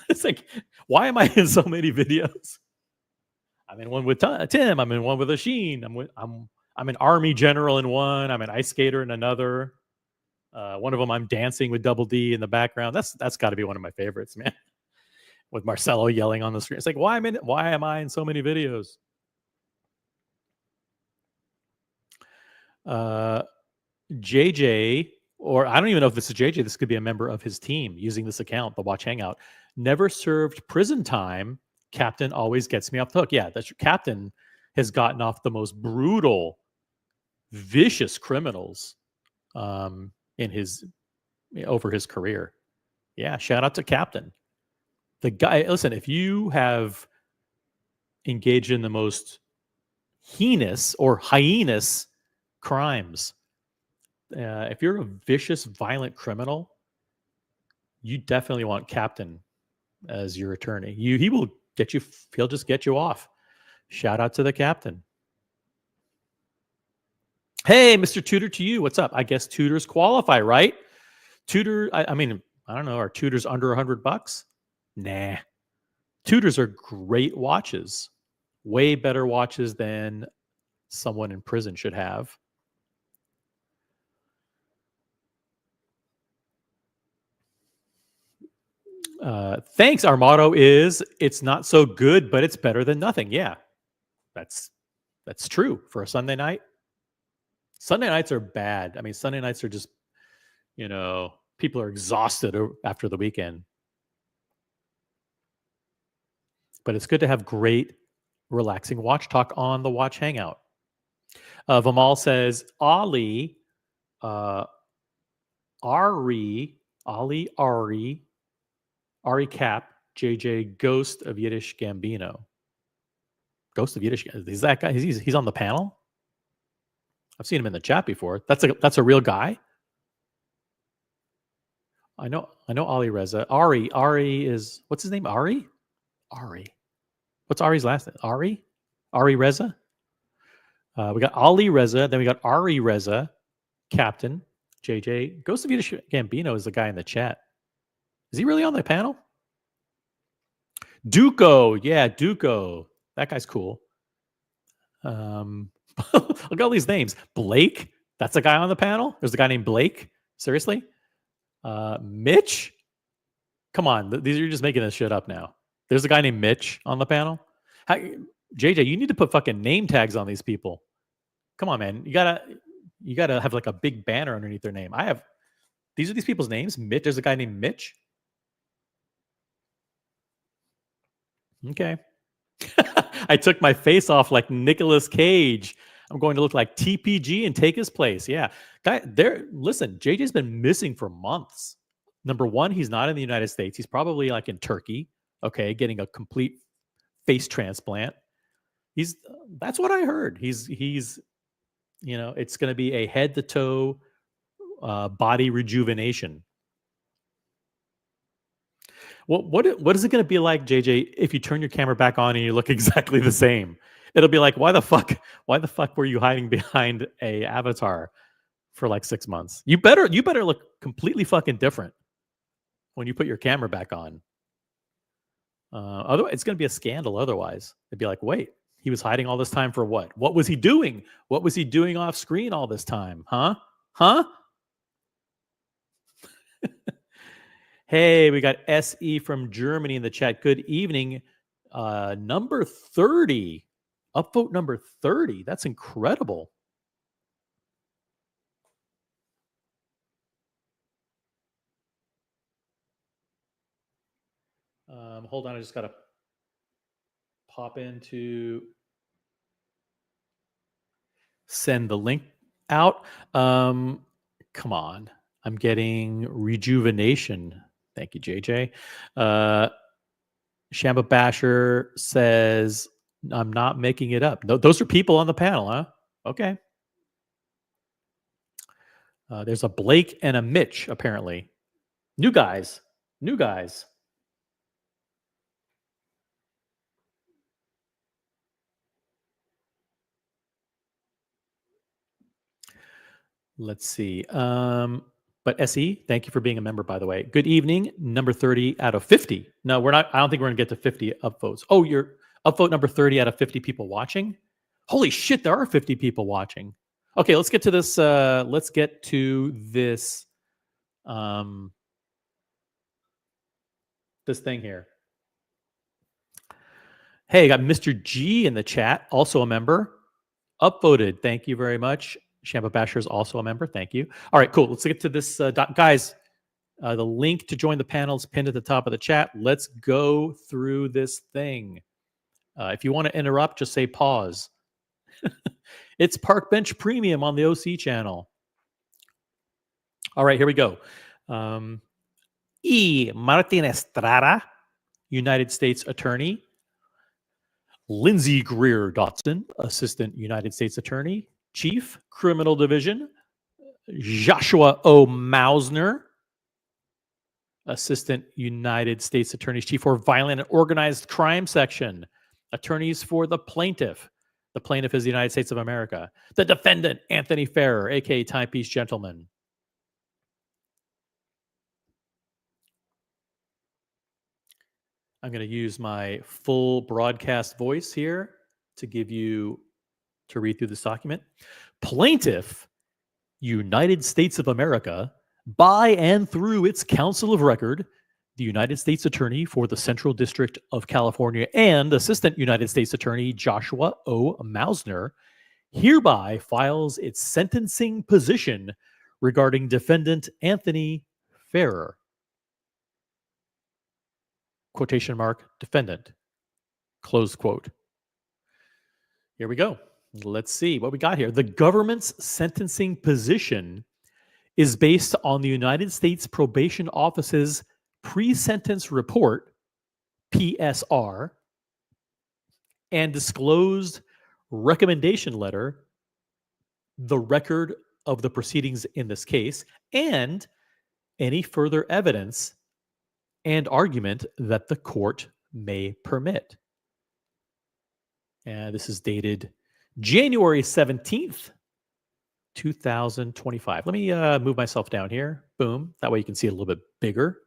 It's like, why am I in so many videos? I'm in one with Tim. I'm in one with Asheen. I'm an army general in one. I'm an ice skater in another. One of them I'm dancing with Double D in the background. That's got to be one of my favorites, man. With Marcelo yelling on the screen. It's like, why am I in so many videos? JJ, or I don't even know if this is JJ. This could be a member of his team using this account, the Watch Hangout. Never served prison time. Captain always gets me off the hook. Yeah, that's Captain has gotten off the most brutal, vicious criminals in his over his career. Yeah, shout out to Captain. The guy, listen, if you have engaged in the most heinous or heinous crimes, if you're a vicious, violent criminal, you definitely want Captain as your attorney. He'll just get you off. Shout out to the Captain. Hey, Mr. Tutor to you. What's up? I guess tutors qualify, right? Tutor, I mean, I don't know. Are tutors under $100? Nah. Tutors are great watches. Way better watches than someone in prison should have. Thanks. Our motto is, it's not so good, but it's better than nothing. Yeah, that's true for a Sunday night. Sunday nights are bad. I mean, Sunday nights are just, people are exhausted after the weekend. But it's good to have great, relaxing watch talk on the Watch Hangout. Vimal says, Ari, Cap, JJ, Ghost of Yiddish Gambino. Ghost of Yiddish. Is that guy? He's on the panel? I've seen him in the chat before. That's a real guy. I know Ali Reza. Ari is, what's his name? Ari. What's Ari's last name? Ari Reza. We got Ali Reza. Then we got Ari Reza, Captain, JJ. Ghost of Yiddish Gambino is the guy in the chat. Is he really on the panel? Duco. Yeah, Duco. That guy's cool. Look at all these names. Blake. That's a guy on the panel. There's a guy named Blake. Seriously? Mitch? Come on. You're just making this shit up now. There's a guy named Mitch on the panel. JJ, you need to put fucking name tags on these people. Come on, man. You gotta have like a big banner underneath their name. These are these people's names. Mitch. There's a guy named Mitch. Okay. I took my face off like Nicolas Cage. I'm going to look like TPG and take his place. Yeah. Listen, JJ's been missing for months. Number one, he's not in the United States. He's probably like in Turkey, okay, getting a complete face transplant. That's what I heard. He's it's going to be a head to toe body rejuvenation. What is it going to be like, JJ, if you turn your camera back on and you look exactly the same? It'll be like, why the fuck were you hiding behind a avatar for like 6 months? You better look completely fucking different when you put your camera back on. Otherwise, it's going to be a scandal. Otherwise, it'd be like, wait, he was hiding all this time for what? What was he doing? What was he doing off screen all this time? Huh? Hey, we got SE from Germany in the chat. Good evening. Number 30. Upvote number 30. That's incredible. Hold on. I just got to pop into send the link out. Come on. I'm getting rejuvenation. Thank you, JJ. Shamba Basher says, I'm not making it up. No, those are people on the panel, huh? Okay. There's a Blake and a Mitch, apparently. New guys. Let's see. But SE, thank you for being a member, by the way. Good evening. Number 30 out of 50. No, we're not. I don't think we're going to get to 50 upvotes. Oh, you're upvote number 30 out of 50 people watching? Holy shit, there are 50 people watching. Okay, let's get to this. This thing here. Hey, got Mr. G in the chat, also a member. Upvoted. Thank you very much. Shamba Basher is also a member. Thank you. All right, cool. Let's get to this. Guys, the link to join the panel is pinned at the top of the chat. Let's go through this thing. If you want to interrupt, just say pause. It's Park Bench Premium on the OC channel. All right, here we go. E. Martin Estrada, United States Attorney. Lindsay Greer Dotson, Assistant United States Attorney. Chief, Criminal Division. Joshua O. Mausner, Assistant United States Attorney's Chief for Violent and Organized Crime Section. Attorneys for the plaintiff. The plaintiff is the United States of America. The defendant, Anthony Ferrer, aka Timepiece Gentleman. I'm going to use my full broadcast voice here to read through this document. Plaintiff, United States of America, by and through its Counsel of Record, the United States Attorney for the Central District of California and Assistant United States Attorney Joshua O. Mausner, hereby files its sentencing position regarding defendant Anthony Ferrer. Quotation mark, defendant. Close quote. Here we go. Let's see what we got here. The government's sentencing position is based on the United States Probation Office's pre-sentence report, PSR, and disclosed recommendation letter, the record of the proceedings in this case, and any further evidence and argument that the court may permit. And this is dated January 17th, 2025. Let me move myself down here. Boom. That way you can see it a little bit bigger.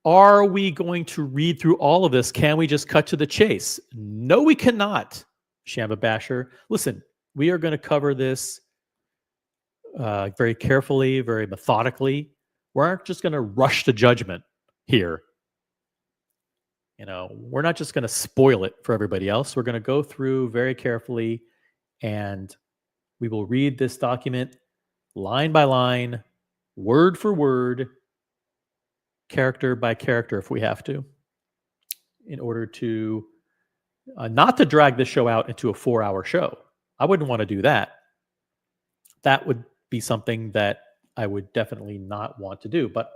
Are we going to read through all of this? Can we just cut to the chase? No, we cannot, Shamba Basher. Listen, we are going to cover this very carefully, very methodically. We aren't just going to rush to judgment here. We're not just going to spoil it for everybody else. We're going to go through very carefully, and we will read this document line by line, word for word, character by character if we have to, in order to not to drag this show out into a 4-hour show. I wouldn't want to do that. That would be something that I would definitely not want to do. But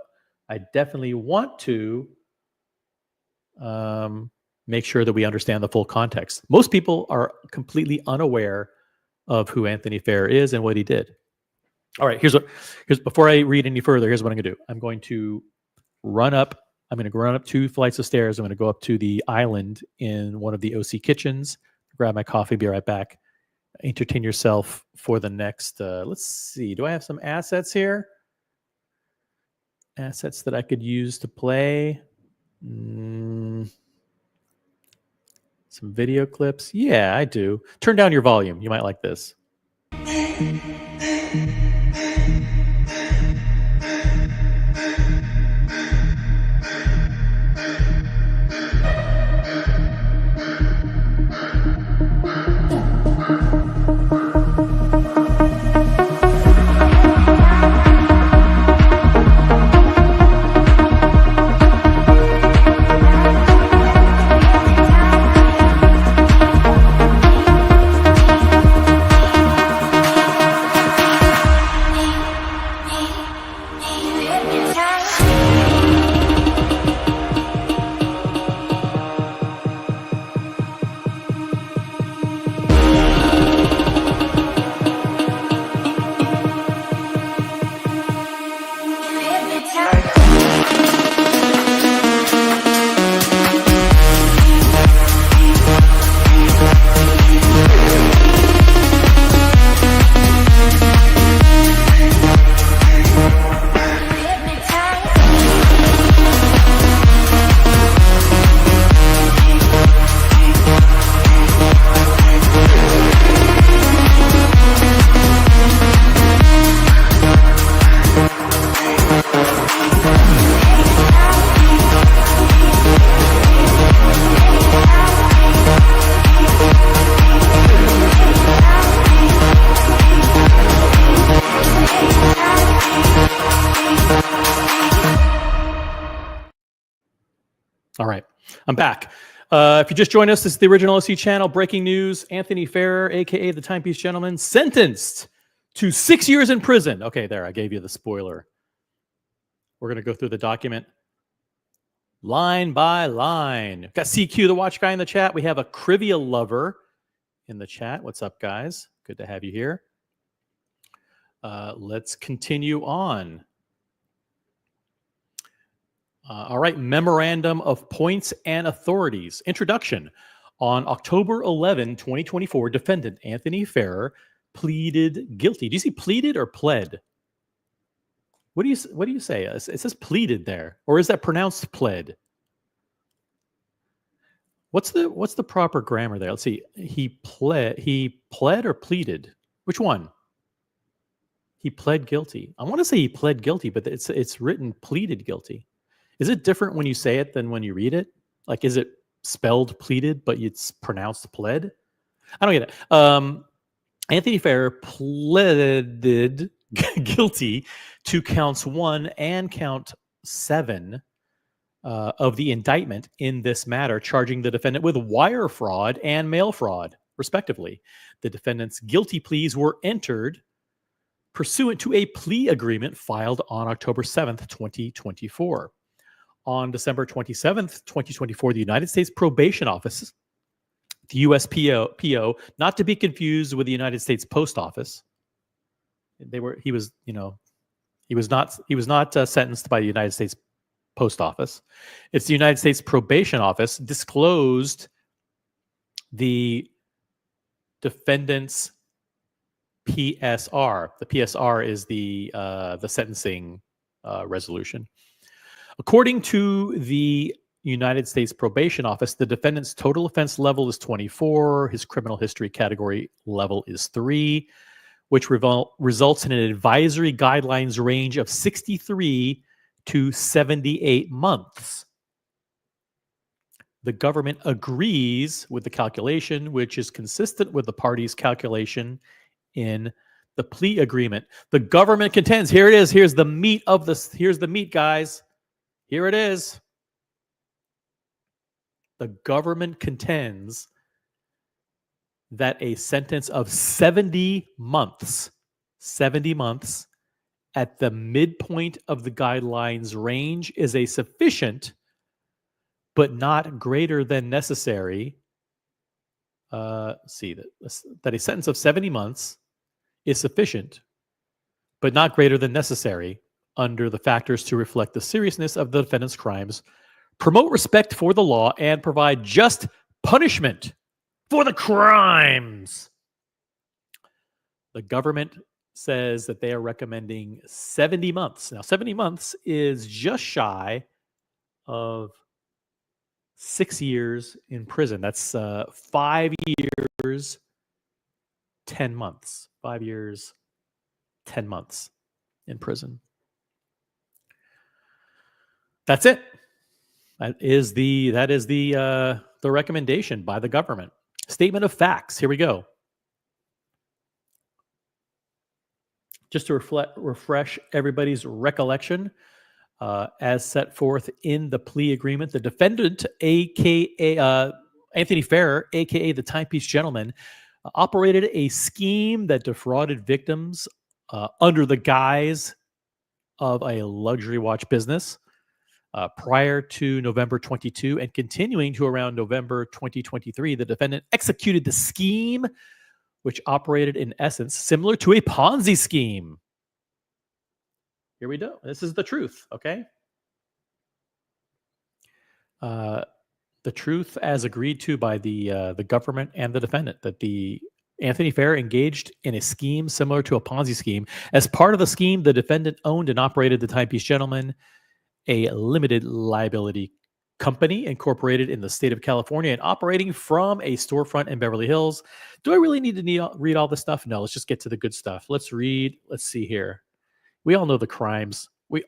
I definitely want to make sure that we understand the full context. Most people are completely unaware of who Anthony Fair is and what he did. All right, here's before I read any further, here's what I'm going to do. I'm going to run up 2 flights of stairs. I'm going to go up to the island in one of the OC kitchens, grab my coffee, be right back. Entertain yourself for the next, let's see, do I have some assets here? Assets that I could use to play. Some video clips. Yeah, I do. Turn down your volume. You might like this. All right, I'm back. If you just joined us, this is the original OC channel. Breaking news: Anthony Fair, aka the Timepiece Gentleman, sentenced to 6 years in prison. Okay, there, I gave you the spoiler. We're going to go through the document line by line. Got CQ, the watch guy, in the chat. We have a trivia lover in the chat. What's up, guys? Good to have you here. Let's continue on. All right, Memorandum of Points and Authorities. Introduction. On October 11, 2024, defendant Anthony Fair pleaded guilty. Do you see pleaded or pled? What do you say? It says pleaded there, or is that pronounced pled? What's the proper grammar there? Let's see. He pled or pleaded? Which one? He pled guilty. I want to say he pled guilty, but it's written pleaded guilty. Is it different when you say it than when you read it? Like, is it spelled pleaded, but it's pronounced pled? I don't get it. Anthony Fair pleaded guilty to counts 1 and count 7 of the indictment in this matter, charging the defendant with wire fraud and mail fraud, respectively. The defendant's guilty pleas were entered pursuant to a plea agreement filed on October 7th, 2024. On December 27th, 2024, the United States Probation Office, the USPO, not to be confused with the United States Post Office. He was not sentenced by the United States Post Office. It's the United States Probation Office disclosed the defendant's PSR. The PSR is the sentencing resolution. According to the United States Probation Office, the defendant's total offense level is 24. His criminal history category level is 3, which results in an advisory guidelines range of 63 to 78 months. The government agrees with the calculation, which is consistent with the parties' calculation in the plea agreement. The government contends, here it is, here's the meat of this, here's the meat, guys. Here it is. The government contends that a sentence of 70 months at the midpoint of the guidelines range is a sufficient but not greater than necessary. That a sentence of 70 months is sufficient but not greater than necessary under the factors to reflect the seriousness of the defendant's crimes, promote respect for the law, and provide just punishment for the crimes. The government says that they are recommending 70 months. Now, 70 months is just shy of 6 years in prison. That's 5 years, 10 months. 5 years, 10 months in prison. That's it. That is the recommendation by the government. Statement of facts. Here we go. Just to refresh everybody's recollection, as set forth in the plea agreement, the defendant, aka Anthony Ferrer, aka the Timepiece gentleman, operated a scheme that defrauded victims under the guise of a luxury watch business. Prior to November 22 and continuing to around November 2023, the defendant executed the scheme, which operated in essence similar to a Ponzi scheme. Here we go. This is the truth, okay? The truth as agreed to by the government and the defendant, that the Anthony Ferrer engaged in a scheme similar to a Ponzi scheme. As part of the scheme, the defendant owned and operated the Timepiece Gentleman, a limited liability company incorporated in the state of California and operating from a storefront in Beverly Hills. Do I really need to read all this stuff? No, let's just get to the good stuff. Let's see here. We all know the crimes. He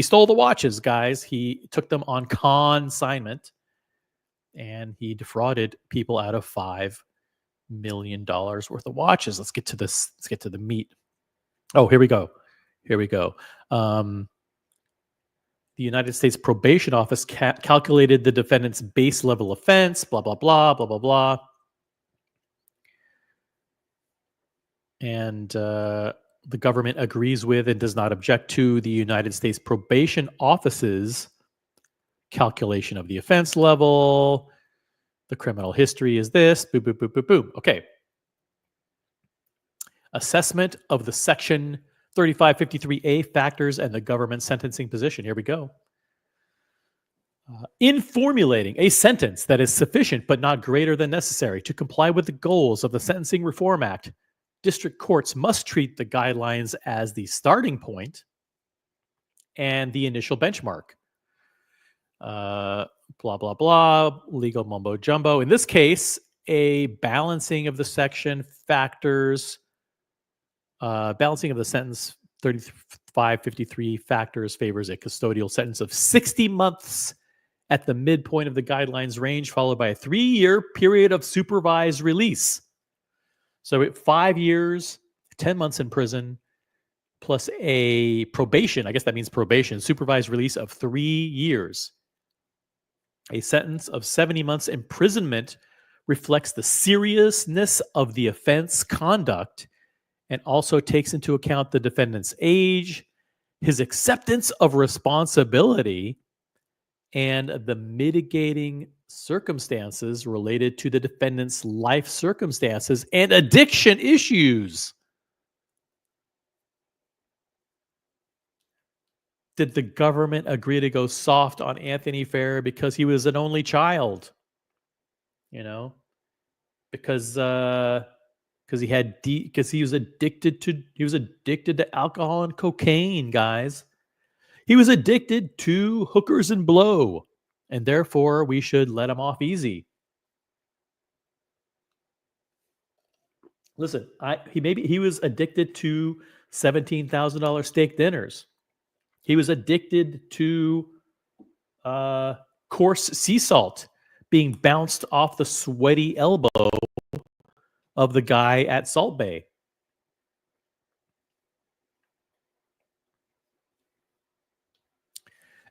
stole the watches, guys. He took them on consignment and he defrauded people out of $5 million worth of watches. Let's get to this. Let's get to the meat. Oh, here we go. The United States Probation Office calculated the defendant's base level offense, blah, blah, blah, blah, blah, blah. And the government agrees with and does not object to the United States Probation Office's calculation of the offense level. The criminal history is this. Boom, boom, boom, boom, boom. Okay. Assessment of the Section 3553A factors and the government sentencing position. Here we go. In formulating a sentence that is sufficient but not greater than necessary to comply with the goals of the Sentencing Reform Act, district courts must treat the guidelines as the starting point and the initial benchmark. Blah, blah, blah, legal mumbo jumbo. In this case, a balancing of the section factors, balancing of the sentence 3553 factors favors a custodial sentence of 60 months at the midpoint of the guidelines range, followed by a 3-year period of supervised release. So 5 years, 10 months in prison, plus a probation, I guess that means probation, supervised release of 3 years. A sentence of 70 months imprisonment reflects the seriousness of the offense conduct and also takes into account the defendant's age, his acceptance of responsibility, and the mitigating circumstances related to the defendant's life circumstances and addiction issues. Did the government agree to go soft on Anthony Ferrer because he was an only child? Because he was addicted to alcohol and cocaine, guys. He was addicted to hookers and blow, and therefore we should let him off easy. Listen, he was addicted to $17,000 steak dinners. He was addicted to coarse sea salt being bounced off the sweaty elbow of the guy at Salt Bay.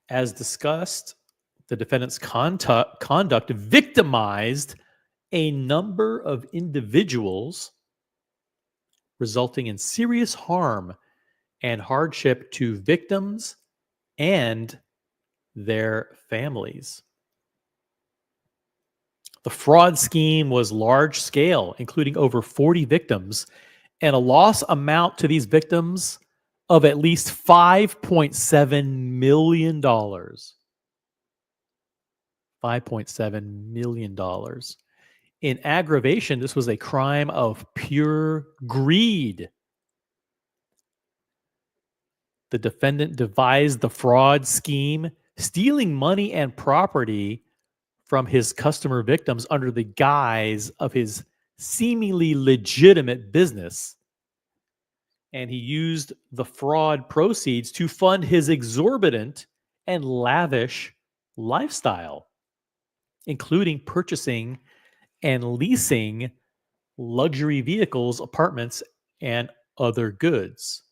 As discussed, the defendant's conduct victimized a number of individuals, resulting in serious harm and hardship to victims and their families. The fraud scheme was large scale, including over 40 victims, and a loss amount to these victims of at least $5.7 million. $5.7 million. In aggravation, this was a crime of pure greed. The defendant devised the fraud scheme, stealing money and property from his customer victims under the guise of his seemingly legitimate business. And he used the fraud proceeds to fund his exorbitant and lavish lifestyle, including purchasing and leasing luxury vehicles, apartments, and other goods.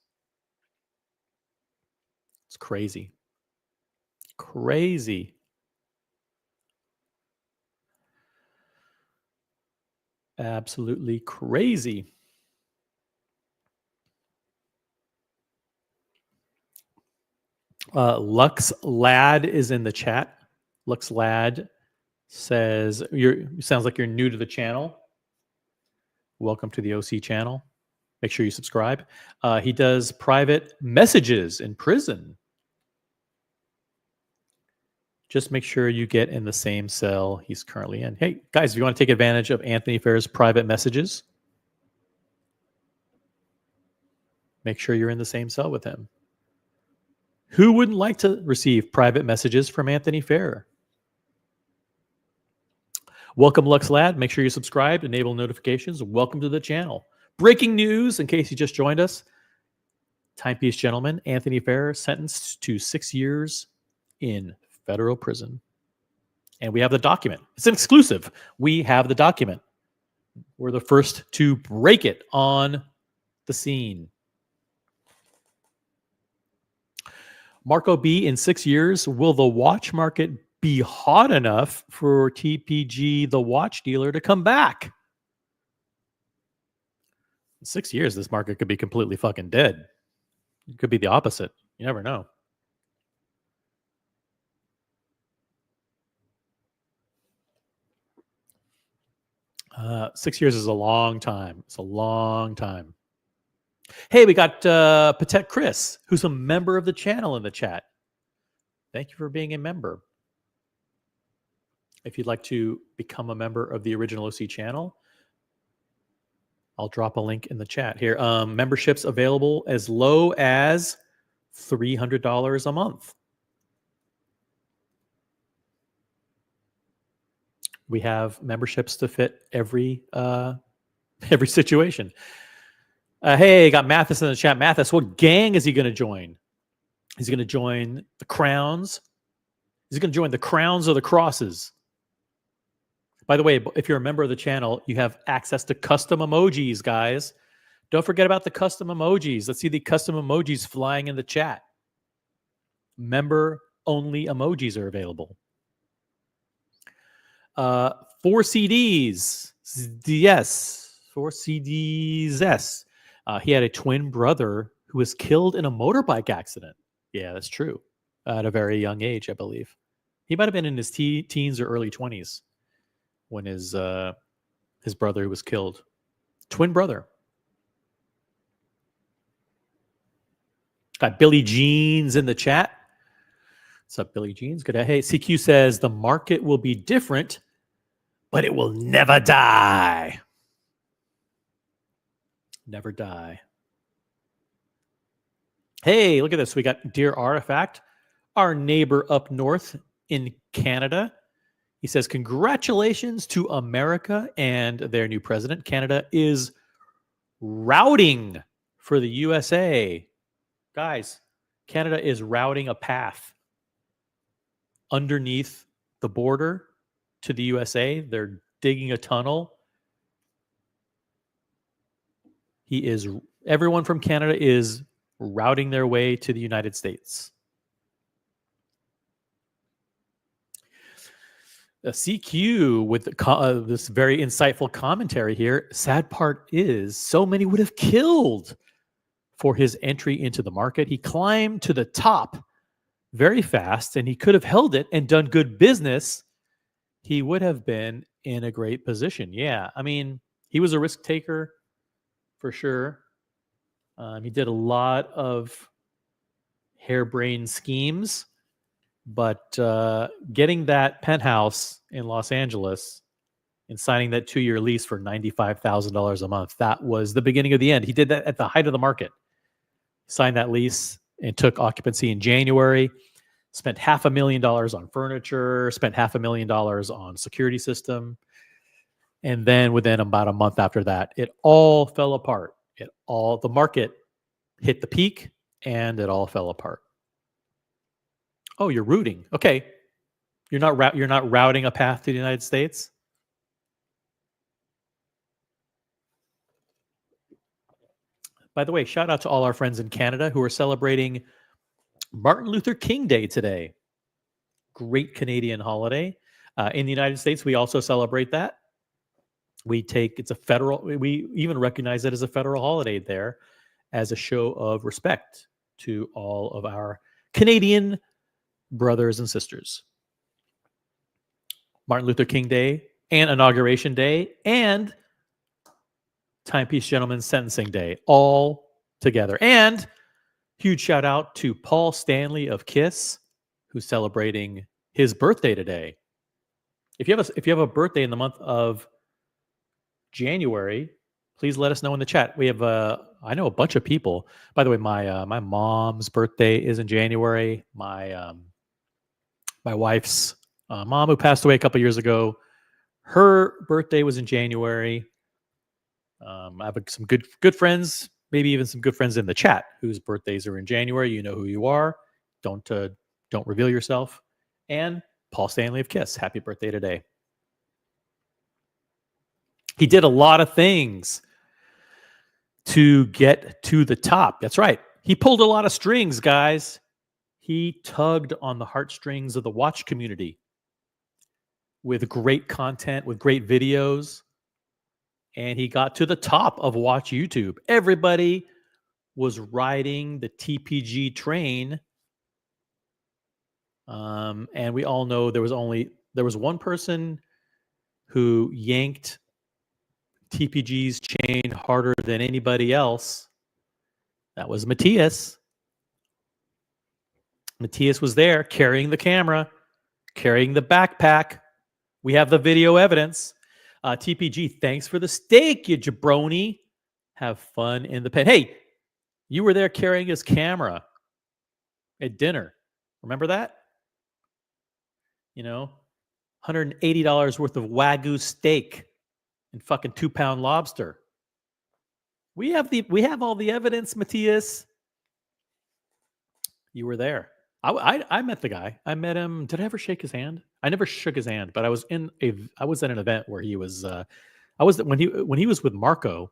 It's crazy. Crazy. Absolutely crazy. Lux Lad is in the chat. Lux Lad says, sounds like you're new to the channel. Welcome to the OC channel. Make sure you subscribe. He does private messages in prison. Just make sure you get in the same cell he's currently in. Hey, guys, if you want to take advantage of Anthony Fair's private messages, make sure you're in the same cell with him. Who wouldn't like to receive private messages from Anthony Fair? Welcome, Lux Lad. Make sure you subscribe, enable notifications. Welcome to the channel. Breaking news, in case you just joined us. Timepiece gentleman, Anthony Fair, sentenced to 6 years in federal prison. And we have the document. It's an exclusive. We have the document. We're the first to break it on the scene. Marco B, in 6 years, will the watch market be hot enough for TPG, the watch dealer, to come back? In 6 years, this market could be completely fucking dead. It could be the opposite. You never know. Uh, 6 years is a long time. It's a long time. Hey, we got Patek Chris, who's a member of the channel, in the chat. Thank you for being a member. If you'd like to become a member of the original OC channel, I'll drop a link in the chat here. Memberships available as low as $300 a month. We have memberships to fit every situation. Hey, got Mathis in the chat. Mathis, what gang is he going to join? He's going to join the Crowns. He's going to join the Crowns or the Crosses. By the way, if you're a member of the channel, you have access to custom emojis, guys. Don't forget about the custom emojis. Let's see the custom emojis flying in the chat. Member-only emojis are available. 4 CDs. Yes. 4 CDs. Yes. He had a twin brother who was killed in a motorbike accident. Yeah, that's true. At a very young age, I believe. He might have been in his teens or early 20s when his brother was killed. Twin brother. Got Billy Jeans in the chat. What's up, Billy Jeans? Good. Hey, CQ says the market will be different, but it will never die. Never die. Hey, look at this. We got Dear Artifact, our neighbor up north in Canada. He says, congratulations to America and their new president. Canada is routing for the USA. Guys, Canada is routing a path underneath the border to the USA. They're digging a tunnel. Everyone from Canada is routing their way to the United States. CQ with this very insightful commentary here. Sad part is, so many would have killed for his entry into the market. He climbed to the top very fast, and he could have held it and done good business. He would have been in a great position. Yeah, I mean, he was a risk taker for sure. He did a lot of harebrained schemes, but getting that penthouse in Los Angeles and signing that 2-year lease for $95,000 a month, that was the beginning of the end. He did that at the height of the market. Signed that lease and took occupancy in January. Spent $500,000 on furniture, spent $500,000 on security system. And then within about a month after that, it all fell apart. The market hit the peak and it all fell apart. Oh, you're rooting. Okay. You're not routing a path to the United States? By the way, shout out to all our friends in Canada who are celebrating Martin Luther King Day today. Great Canadian holiday. In the United States, we also celebrate that. We even recognize it as a federal holiday there as a show of respect to all of our Canadian brothers and sisters. Martin Luther King Day and Inauguration Day and Timepiece Gentleman's Sentencing Day all together. And huge shout out to Paul Stanley of KISS, who's celebrating his birthday today. If you have a birthday in the month of January, please let us know in the chat. We have I know a bunch of people. By the way, my mom's birthday is in January. My wife's mom, who passed away a couple years ago, her birthday was in January. I have some good friends, maybe even some good friends in the chat whose birthdays are in January. You know who you are. Don't reveal yourself. And Paul Stanley of KISS, happy birthday today. He did a lot of things to get to the top. That's right. He pulled a lot of strings, guys. He tugged on the heartstrings of the watch community with great content, with great videos. And he got to the top of Watch YouTube. Everybody was riding the TPG train. And we all know there was one person who yanked TPG's chain harder than anybody else. That was Matthias. Matthias was there carrying the camera, carrying the backpack. We have the video evidence. TPG, thanks for the steak, you jabroni. Have fun in the pen. Hey, you were there carrying his camera at dinner. Remember that? You know, $180 worth of Wagyu steak and fucking 2-pound lobster. We have all the evidence, Matthias. You were there. I met the guy. I met him. Did I ever shake his hand? I never shook his hand, but I was at an event where he was. When he was with Marco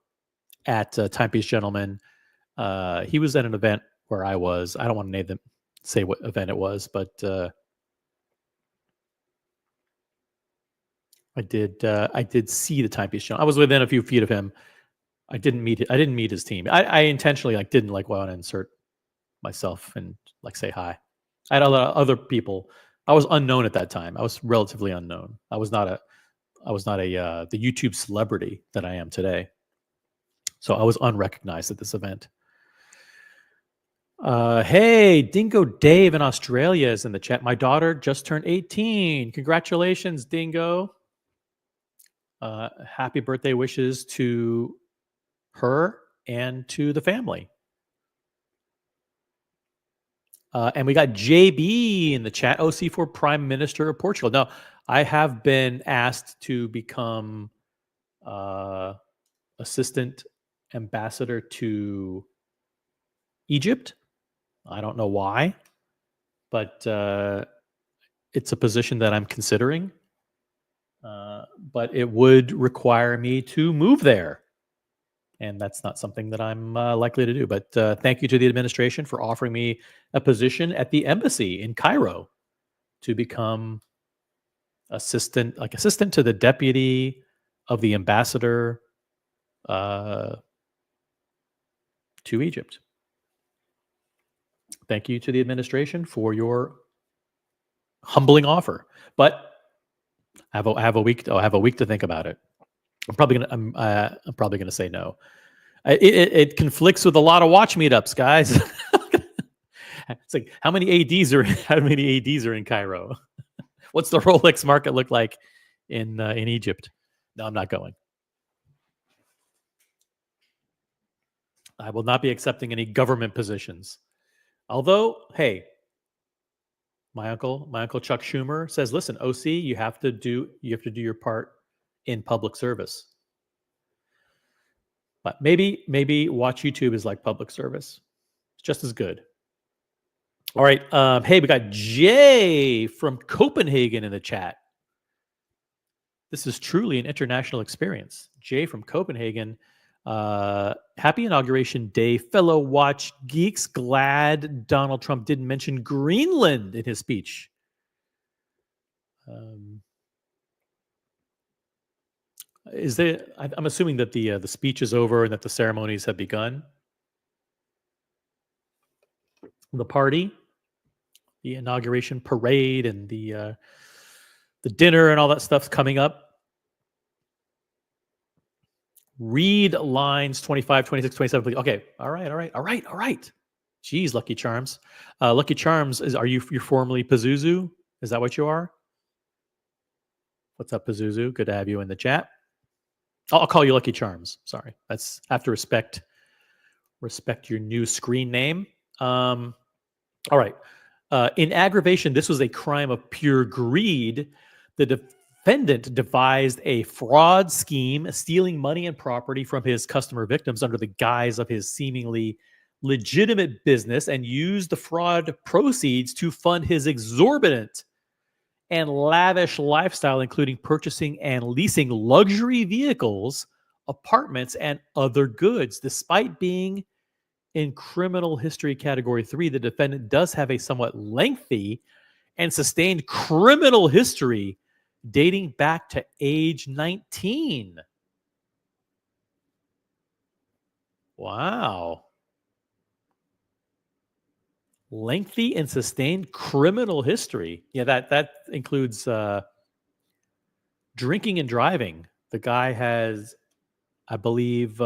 at Timepiece Gentleman. He was at an event where I was. I don't want to say what event it was, but I did see the Timepiece Gentleman. I was within a few feet of him. I didn't meet his team. I intentionally didn't want to insert myself and say hi. I had a lot of other people. I was unknown at that time. I was relatively unknown. I was not the YouTube celebrity that I am today. So I was unrecognized at this event. Hey, Dingo Dave in Australia is in the chat. My daughter just turned 18. Congratulations, Dingo. Happy birthday wishes to her and to the family. And we got JB in the chat. OC for Prime Minister of Portugal. Now, I have been asked to become assistant ambassador to Egypt. I don't know why, but it's a position that I'm considering. But it would require me to move there. And that's not something that I'm likely to do. But thank you to the administration for offering me a position at the embassy in Cairo to become assistant to the deputy of the ambassador to Egypt. Thank you to the administration for your humbling offer, but I have a week to think about it. I'm probably gonna say no. It conflicts with a lot of watch meetups, guys. It's like how many ads are in Cairo? What's the Rolex market look like in Egypt? No, I'm not going. I will not be accepting any government positions. Although, hey, my uncle Chuck Schumer says, listen, OC, you have to do your part in public service. But maybe watch YouTube is like public service. It's just as good. All right. Hey, we got Jay from Copenhagen in the chat. This is truly an international experience. Jay from Copenhagen. Happy Inauguration Day, fellow Watch geeks. Glad Donald Trump didn't mention Greenland in his speech. I'm assuming that the speech is over and that the ceremonies have begun. The party, the inauguration parade, and the dinner and all that stuff's coming up. Read lines 25, 26, 27, please. Okay. All right. Jeez, Lucky Charms. Lucky Charms, you're formerly Pazuzu? Is that what you are? What's up, Pazuzu? Good to have you in the chat. I'll call you Lucky Charms. Sorry. That's have to respect your new screen name. All right. In aggravation, this was a crime of pure greed. The defendant devised a fraud scheme, stealing money and property from his customer victims under the guise of his seemingly legitimate business, and used the fraud proceeds to fund his exorbitant and lavish lifestyle, including purchasing and leasing luxury vehicles, apartments, and other goods. Despite being in criminal history category 3, the defendant does have a somewhat lengthy and sustained criminal history dating back to age 19. Wow. Lengthy and sustained criminal history. Yeah, that includes drinking and driving. The guy has, I believe,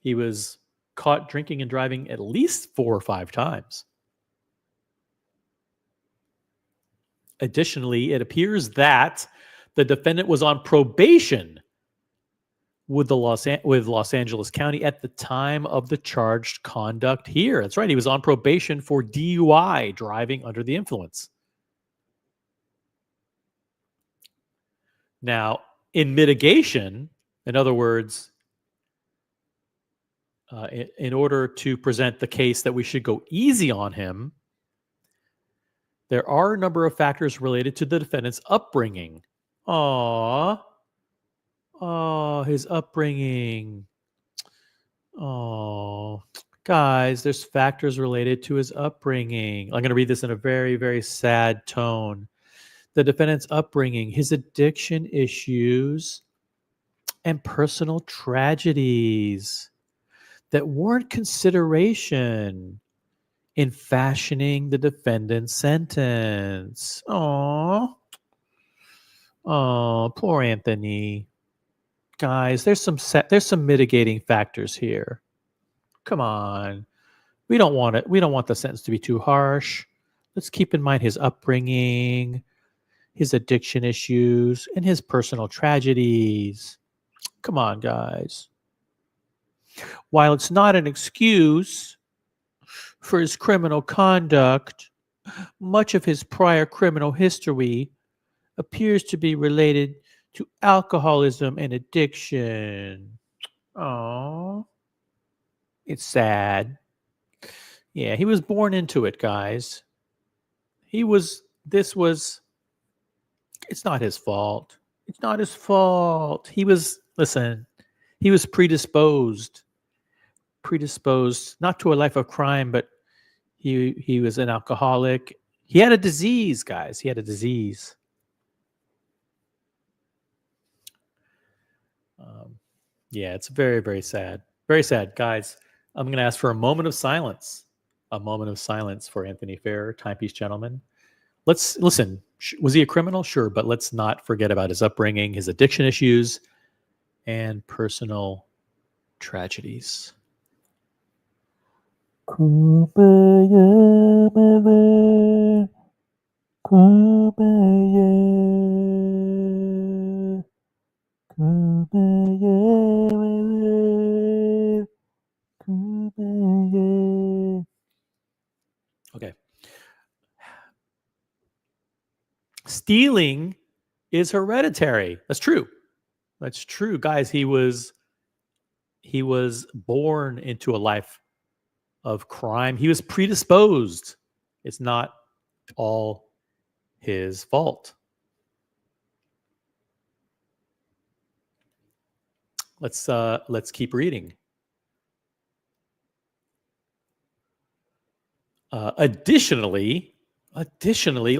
he was caught drinking and driving at least 4 or 5 times. Additionally, it appears that the defendant was on probation with Los Angeles County at the time of the charged conduct here. That's right. He was on probation for DUI, driving under the influence. Now, in mitigation, in other words, in order to present the case that we should go easy on him, there are a number of factors related to the defendant's upbringing. His upbringing. Guys, there's factors related to his upbringing. I'm going to read this in a very, very sad tone. The defendant's upbringing, his addiction issues, and personal tragedies that warrant consideration in fashioning the defendant's sentence. Oh, poor Anthony. Guys, there's some mitigating factors here. Come on. We don't want the sentence to be too harsh. Let's keep in mind his upbringing, his addiction issues, and his personal tragedies. Come on, guys. While it's not an excuse for his criminal conduct, much of his prior criminal history appears to be related to alcoholism and addiction. Oh, it's sad. Yeah, he was born into it, guys. It's not his fault. It's not his fault. He was predisposed not to a life of crime, but he was an alcoholic. He had a disease, guys. He had a disease. Yeah, it's very, very sad. Very sad. Guys, I'm going to ask for a moment of silence. A moment of silence for Anthony Fair, Timepiece gentleman. Let's listen. Was he a criminal? Sure, but let's not forget about his upbringing, his addiction issues, and personal tragedies. Kumbaya, mother. Kumbaya. Kumbaya, mother. Kumbaya. Okay. Stealing is hereditary. That's true. That's true, guys. He was born into a life of crime. He was predisposed. It's not all his fault. Let's keep reading. Additionally,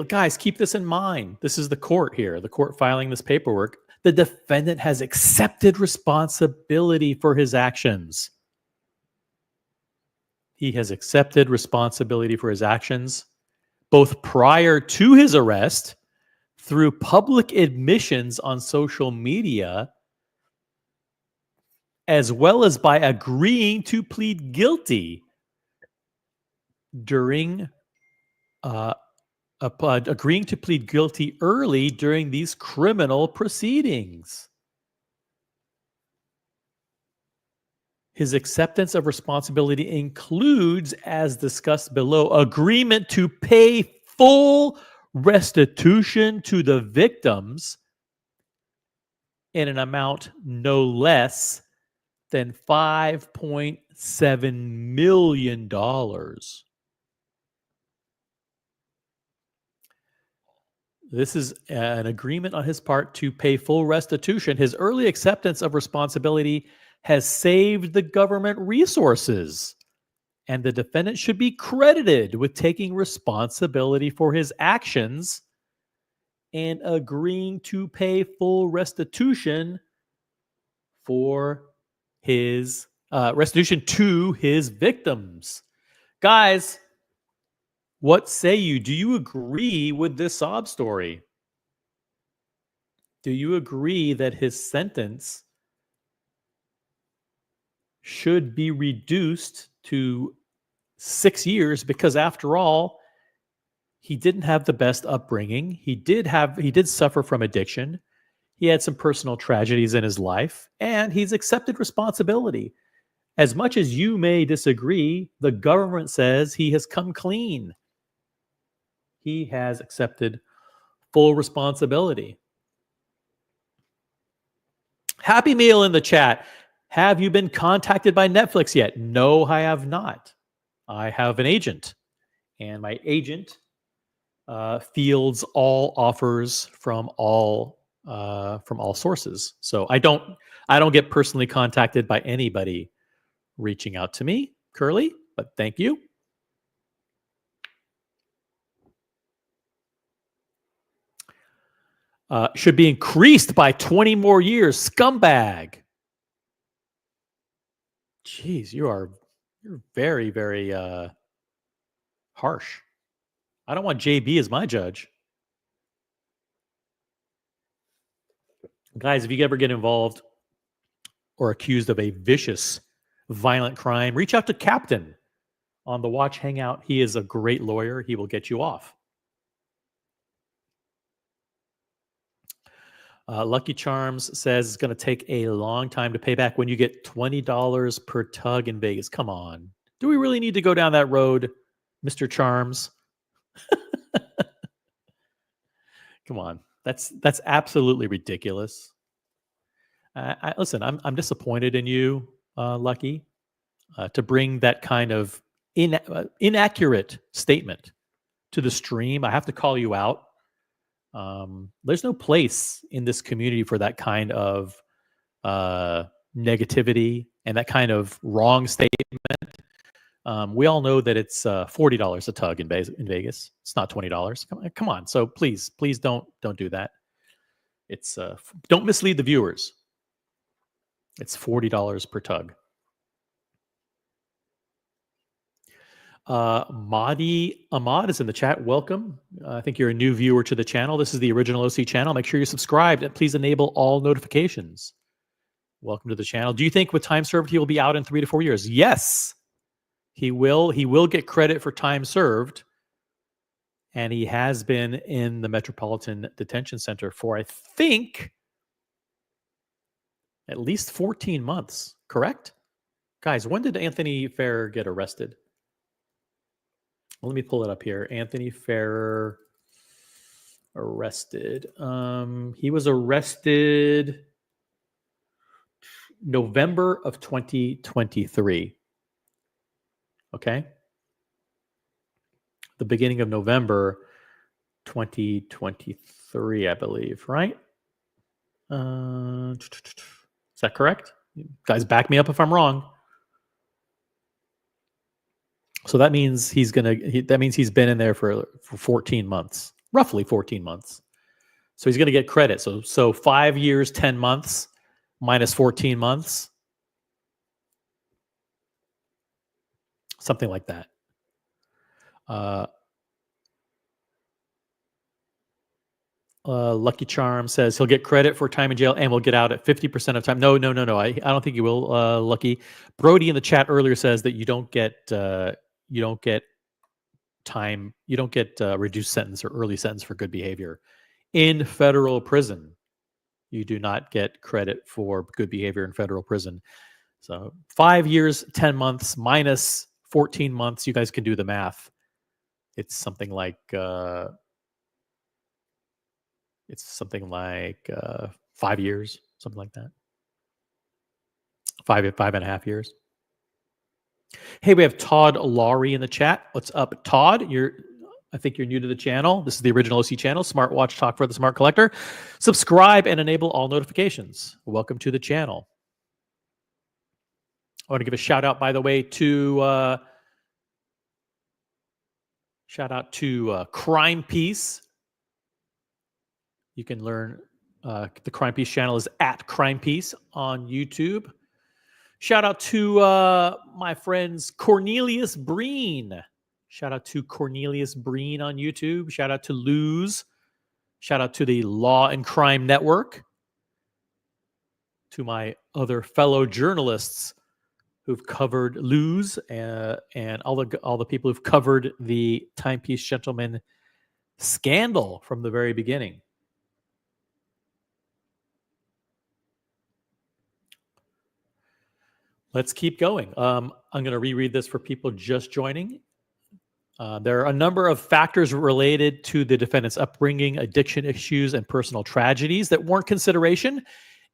guys, keep this in mind. This is the court here, the court filing this paperwork. The defendant has accepted responsibility for his actions. He has accepted responsibility for his actions, both prior to his arrest, through public admissions on social media, as well as by agreeing to plead guilty during agreeing to plead guilty early during these criminal proceedings. His acceptance of responsibility includes, as discussed below, agreement to pay full restitution to the victims in an amount no less than $5.7 million. This is an agreement on his part to pay full restitution. His early acceptance of responsibility has saved the government resources, and the defendant should be credited with taking responsibility for his actions and agreeing to pay full restitution for his restitution to his victims. Guys, what say you? Do you agree with this sob story? Do you agree that his sentence should be reduced to 6 years? Because after all, he didn't have the best upbringing. He did suffer from addiction. He had some personal tragedies in his life, and he's accepted responsibility. As much as you may disagree, the government says he has come clean. He has accepted full responsibility. Happy Meal in the chat. Have you been contacted by Netflix yet? No, I have not. I have an agent, and my agent fields all offers from all sources. So I don't get personally contacted by anybody reaching out to me, Curly, but thank you. Should be increased by 20 more years. Scumbag. Jeez, you're very, very harsh. I don't want JB as my judge. Guys, if you ever get involved or accused of a vicious, violent crime, reach out to Captain on the Watch Hangout. He is a great lawyer. He will get you off. Lucky Charms says it's going to take a long time to pay back when you get $20 per tug in Vegas. Come on. Do we really need to go down that road, Mr. Charms? Come on. That's absolutely ridiculous. Listen, I'm disappointed in you, Lucky, to bring that kind of inaccurate statement to the stream. I have to call you out. There's no place in this community for that kind of negativity and that kind of wrong statement. We all know that it's $40 a tug in Vegas. It's not $20. Come on. So please don't do that. It's don't mislead the viewers. It's $40 per tug. Mahdi Ahmad is in the chat. Welcome. I think you're a new viewer to the channel. This is the original OC channel. Make sure you're subscribed and please enable all notifications. Welcome to the channel. Do you think with time served he will be out in 3 to 4 years? Yes, he will. He will get credit for time served. And he has been in the Metropolitan Detention Center for, I think, at least 14 months. Correct? Guys, when did Anthony Ferrer get arrested? Well, let me pull it up here. Anthony Ferrer arrested. He was arrested November of 2023. Okay. The beginning of November 2023, I believe, right? Is that correct? You guys, back me up if I'm wrong. So that means he's been in there for 14 months, roughly 14 months. So he's gonna get credit. So 5 years, 10 months minus 14 months, something like that. Lucky Charm says he'll get credit for time in jail and will get out at 50% of time. No. I don't think he will. Lucky Brody in the chat earlier says that you don't get time. You don't get reduced sentence or early sentence for good behavior in federal prison. You do not get credit for good behavior in federal prison. So 5 years, 10 months minus 14 months. You guys can do the math. It's something like 5 years, something like that. 5.5 years. Hey, we have Todd Laurie in the chat. What's up, Todd? I think you're new to the channel. This is the original OC channel, Smartwatch Talk for the Smart Collector. Subscribe and enable all notifications. Welcome to the channel. I want to give a shout out, by the way, to Timepiece. You can learn the Timepiece channel is at Timepiece on YouTube. Shout out to my friends Cornelius Breen. Shout out to Cornelius Breen on YouTube. Shout out to Luz. Shout out to the Law and Crime Network. To my other fellow journalists who've covered Luz and all the people who've covered the Timepiece Gentleman scandal from the very beginning. Let's keep going. I'm going to reread this for people just joining. There are a number of factors related to the defendant's upbringing, addiction issues, and personal tragedies that warrant consideration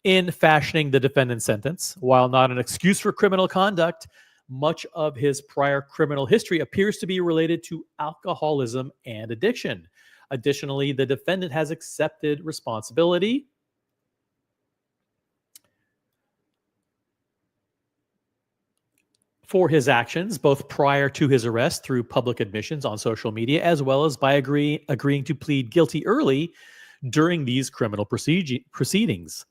in fashioning the defendant's sentence. While not an excuse for criminal conduct, much of his prior criminal history appears to be related to alcoholism and addiction. Additionally, the defendant has accepted responsibility for his actions, both prior to his arrest through public admissions on social media, as well as by agreeing to plead guilty early during these criminal proceedings.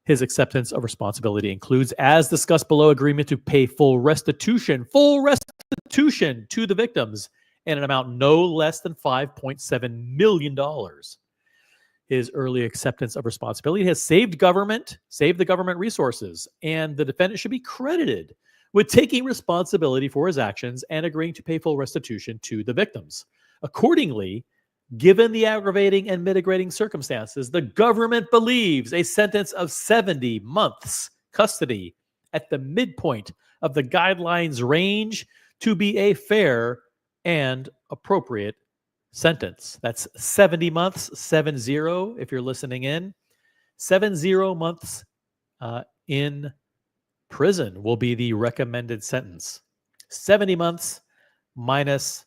His acceptance of responsibility includes, as discussed below, agreement to pay full restitution to the victims in an amount no less than $5.7 million. His early acceptance of responsibility has saved the government resources, and the defendant should be credited with taking responsibility for his actions and agreeing to pay full restitution to the victims. Accordingly, given the aggravating and mitigating circumstances, the government believes a sentence of 70 months custody at the midpoint of the guidelines range to be a fair and appropriate sentence. That's 70 months, 70, if you're listening in. 70 months in prison will be the recommended sentence. 70 months minus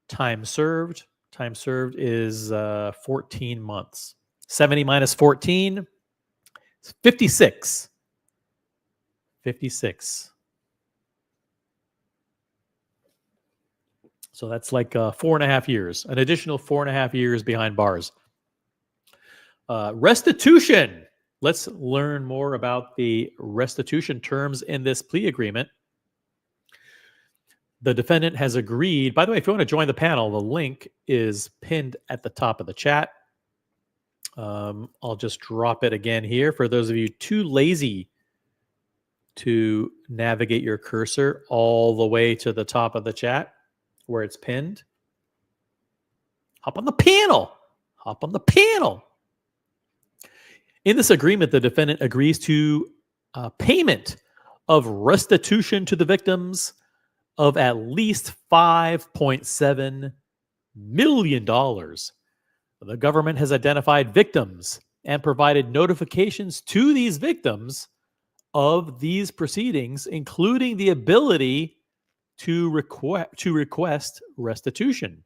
time served. Time served is 14 months. 70 minus 14 is 56. 56. So that's like 4.5 years, an additional 4.5 years behind bars. Restitution. let's learn more about the restitution terms in this plea agreement. The defendant has agreed. By the way, if you want to join the panel, the link is pinned at the top of the chat. I'll just drop it again here for those of you too lazy to navigate your cursor all the way to the top of the chat where it's pinned. Hop on the panel. Hop on the panel. In this agreement, the defendant agrees to payment of restitution to the victims of at least $5.7 million. The government has identified victims and provided notifications to these victims of these proceedings, including the ability to request restitution.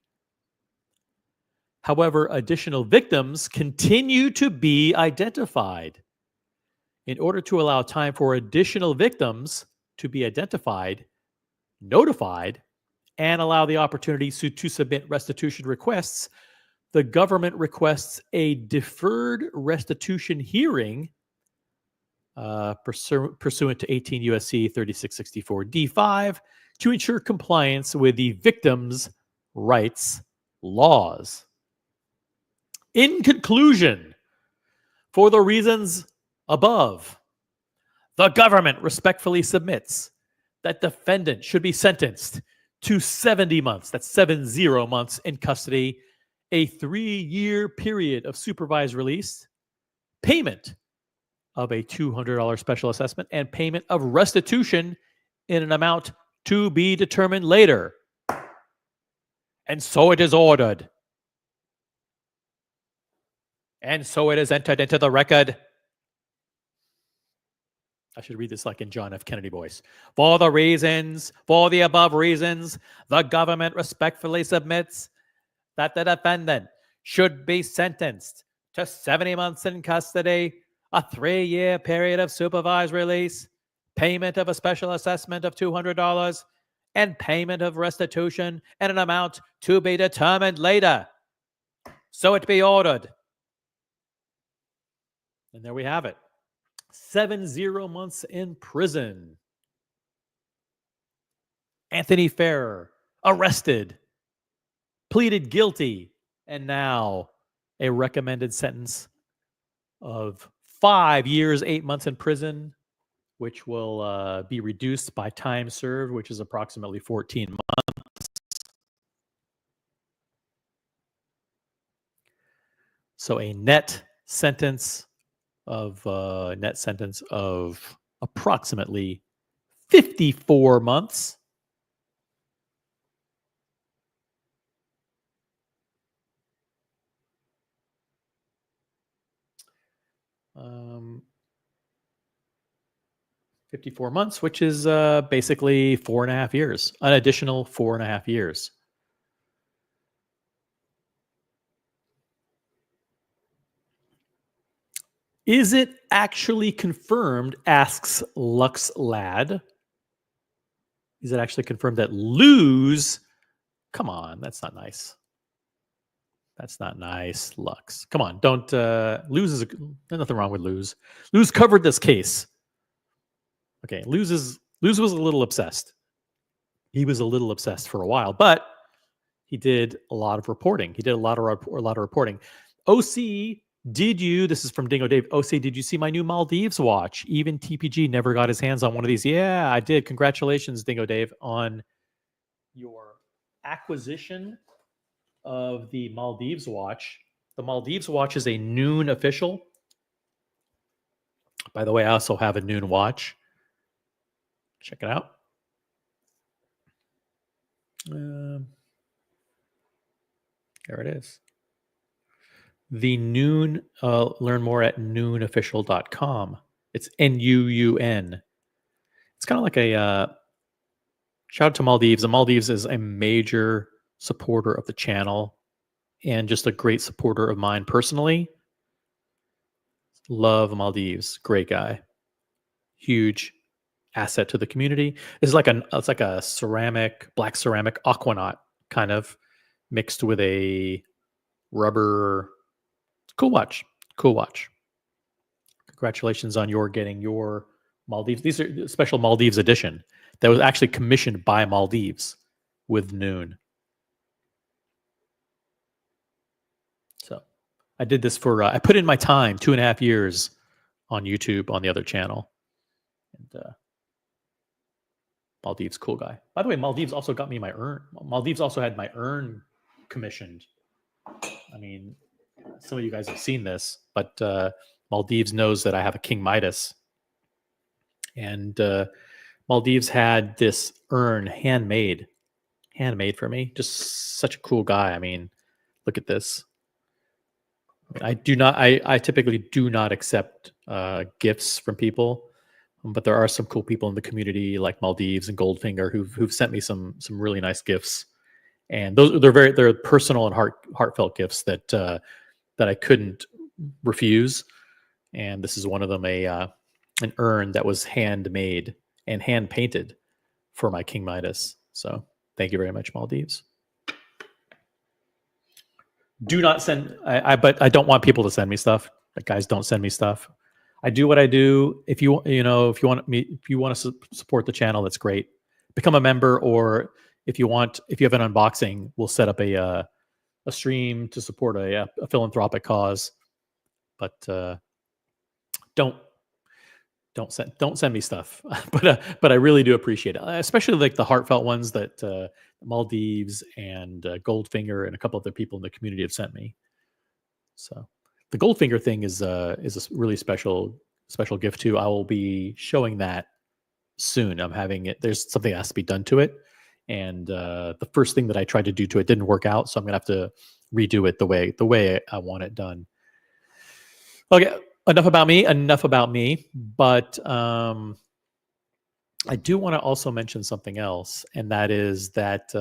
However, additional victims continue to be identified. In order to allow time for additional victims to be identified, notified, and allow the opportunity to submit restitution requests, the government requests a deferred restitution hearing pursuant to 18 U.S.C. 3664 D5 to ensure compliance with the victims' rights laws. In conclusion, for the reasons above, the government respectfully submits that defendant should be sentenced to 70 months, that's 70 months in custody, a 3-year period of supervised release, payment of a $200 special assessment, and payment of restitution in an amount to be determined later. And so it is ordered. And so it is entered into the record. I should read this like in John F. Kennedy voice. For the above reasons, the government respectfully submits that the defendant should be sentenced to 70 months in custody, a 3-year period of supervised release, payment of a special assessment of $200, and payment of restitution in an amount to be determined later. So it be ordered. And there we have it. 70 months in prison. Anthony Ferrer, arrested, pleaded guilty, and now a recommended sentence of 5 years, 8 months in prison, which will be reduced by time served, which is approximately 14 months. So a net sentence of approximately 54 months. Um, 54 months, which is basically 4.5 years, an additional 4.5 years. Is it actually confirmed, asks Lux Lad. Is it actually confirmed that Luz, come on, that's not nice. That's not nice, Lux. Come on, don't, Luz is, there's nothing wrong with Luz. Luz covered this case. Okay, Luz was a little obsessed. He was a little obsessed for a while, but he did a lot of reporting. He did a lot of reporting. OC, this is from Dingo Dave. OC, did you see my new Maldives watch? Even TPG never got his hands on one of these. Yeah, I did. Congratulations, Dingo Dave, on your acquisition of the Maldives watch. The Maldives watch is a Noon official. By the way, I also have a Noon watch. Check it out. There it is. The Noon, learn more at noonofficial.com. It's Nuun. It's kind of like a shout out to Maldives. The Maldives is a major supporter of the channel and just a great supporter of mine personally. Love Maldives. Great guy. Huge asset to the community. It's like a ceramic, black ceramic aquanaut kind of mixed with a rubber. Cool watch. Congratulations on your getting your Maldives. These are special Maldives edition that was actually commissioned by Maldives with Noon. So I did this for, I put in my time, 2.5 years on YouTube on the other channel. And Maldives, cool guy. By the way, Maldives also got me my urn. Maldives also had my urn commissioned. I mean, some of you guys have seen this, but Maldives knows that I have a King Midas. And Maldives had this urn handmade for me. Just such a cool guy. I mean, look at this. I typically do not accept gifts from people, but there are some cool people in the community like Maldives and Goldfinger who've sent me some really nice gifts, and they're personal and heartfelt gifts that I couldn't refuse. And this is one of them, an urn that was handmade and hand painted for my King Midas. So thank you very much, Maldives. Do not send. But I don't want people to send me stuff. Guys, don't send me stuff. I do what I do. If you want to support the channel, that's great. Become a member, or if you have an unboxing, we'll set up a stream to support a philanthropic cause. But don't send me stuff. But I really do appreciate it, especially like the heartfelt ones that Maldives and Goldfinger and a couple other people in the community have sent me. So the Goldfinger thing is a really special gift too. I will be showing that soon. I'm having it. There's something that has to be done to it, and the first thing that I tried to do to it didn't work out, so I'm gonna have to redo it the way I want it done. Okay. Enough about me. But I do want to also mention something else, and that is that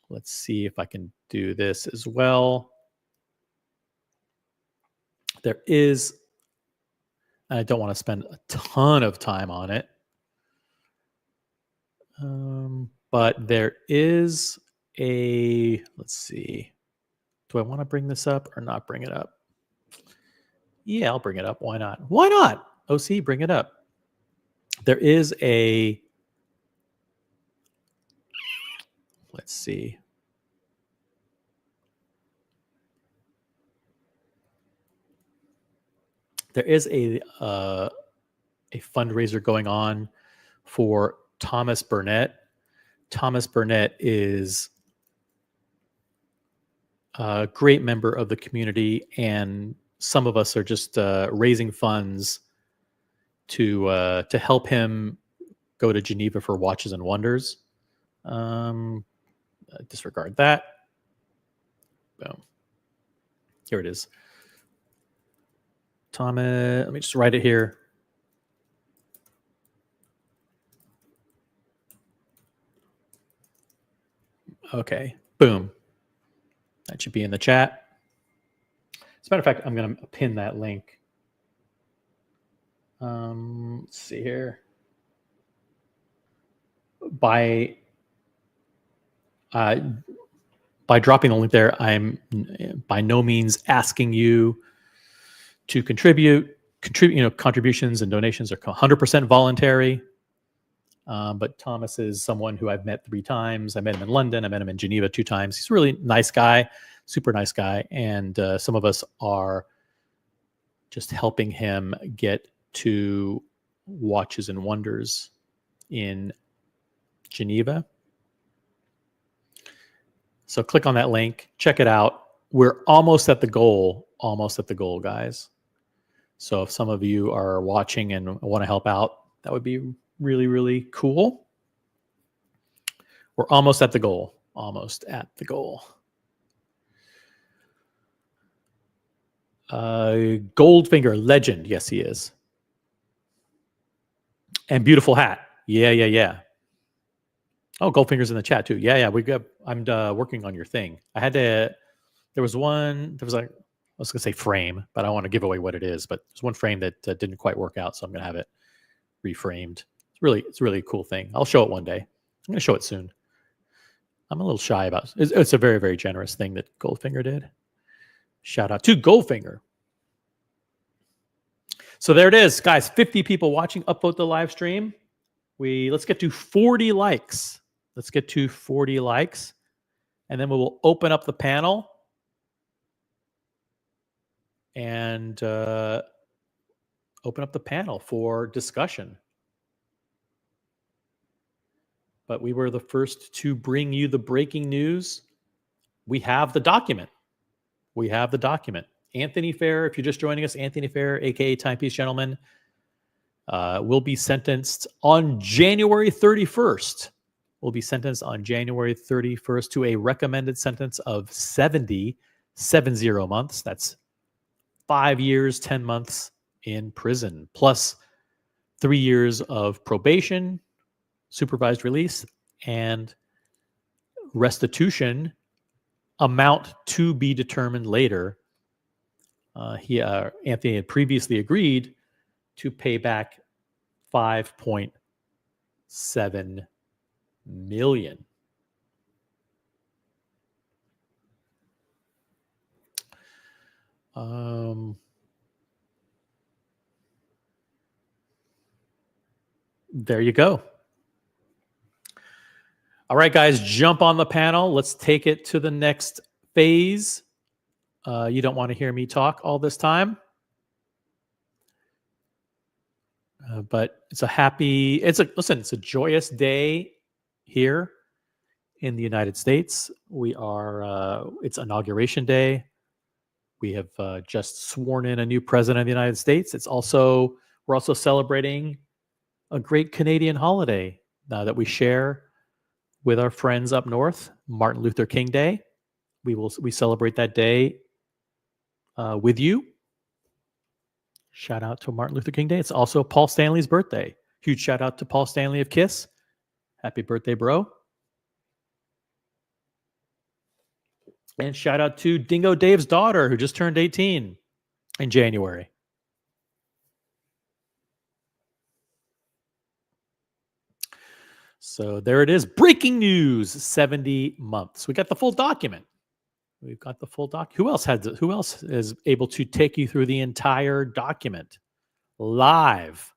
let's see if I can do this as well. There is, I don't want to spend a ton of time on it, but there is let's see. Do I want to bring this up or not bring it up? Yeah, I'll bring it up. Why not? Why not? OC, bring it up. There is let's see. There is a fundraiser going on for Thomas Bernett. Thomas Bernett is a great member of the community, and some of us are just raising funds to help him go to Geneva for Watches and Wonders. Disregard that. Boom. Here it is. Thomas, let me just write it here. Okay, boom. That should be in the chat. As a matter of fact, I'm going to pin that link. Let's see here. By dropping the link there, I'm by no means asking you to contribute. Contributions and donations are 100% voluntary. But Thomas is someone who I've met 3 times. I met him in London. I met him in Geneva 2 times. He's a really nice guy, super nice guy. And some of us are just helping him get to Watches and Wonders in Geneva. So click on that link, check it out. We're almost at the goal, guys. So if some of you are watching and want to help out, that would be really, really cool. We're almost at the goal. Goldfinger, legend. Yes, he is. And beautiful hat. Yeah. Oh, Goldfinger's in the chat too. Yeah. I'm working on your thing. There was like, I was going to say frame, but I don't want to give away what it is. But there's one frame that didn't quite work out, so I'm going to have it reframed. It's really a cool thing. I'll show it one day. I'm going to show it soon. I'm a little shy about it. It's a very, very generous thing that Goldfinger did. Shout out to Goldfinger. So there it is, guys. 50 people watching. Upvote the live stream. Let's get to 40 likes. Let's get to 40 likes, and then we will open up the panel and open up the panel for discussion. But we were the first to bring you the breaking news. We have the document. We have the document. Anthony Fair, if you're just joining us, Anthony Fair, aka Timepiece Gentleman, will be sentenced on January 31st. Will be sentenced on January 31st to a recommended sentence of 70 months. That's 5 years, 10 months in prison, plus 3 years of probation, supervised release, and restitution, amount to be determined later. Anthony had previously agreed to pay back $5.7 million. There you go. All right, guys, jump on the panel. Let's take it to the next phase. You don't want to hear me talk all this time. But it's a joyous day here in the United States. It's Inauguration Day. We have just sworn in a new president of the United States. We're also celebrating a great Canadian holiday that we share with our friends up north, Martin Luther King Day. We celebrate that day with you. Shout out to Martin Luther King Day. It's also Paul Stanley's birthday. Huge shout out to Paul Stanley of KISS. Happy birthday, bro. And shout out to Dingo Dave's daughter, who just turned 18 in January. So there it is. Breaking news, 70 months. We got the full document. We've got the full doc. Who else is able to take you through the entire document live?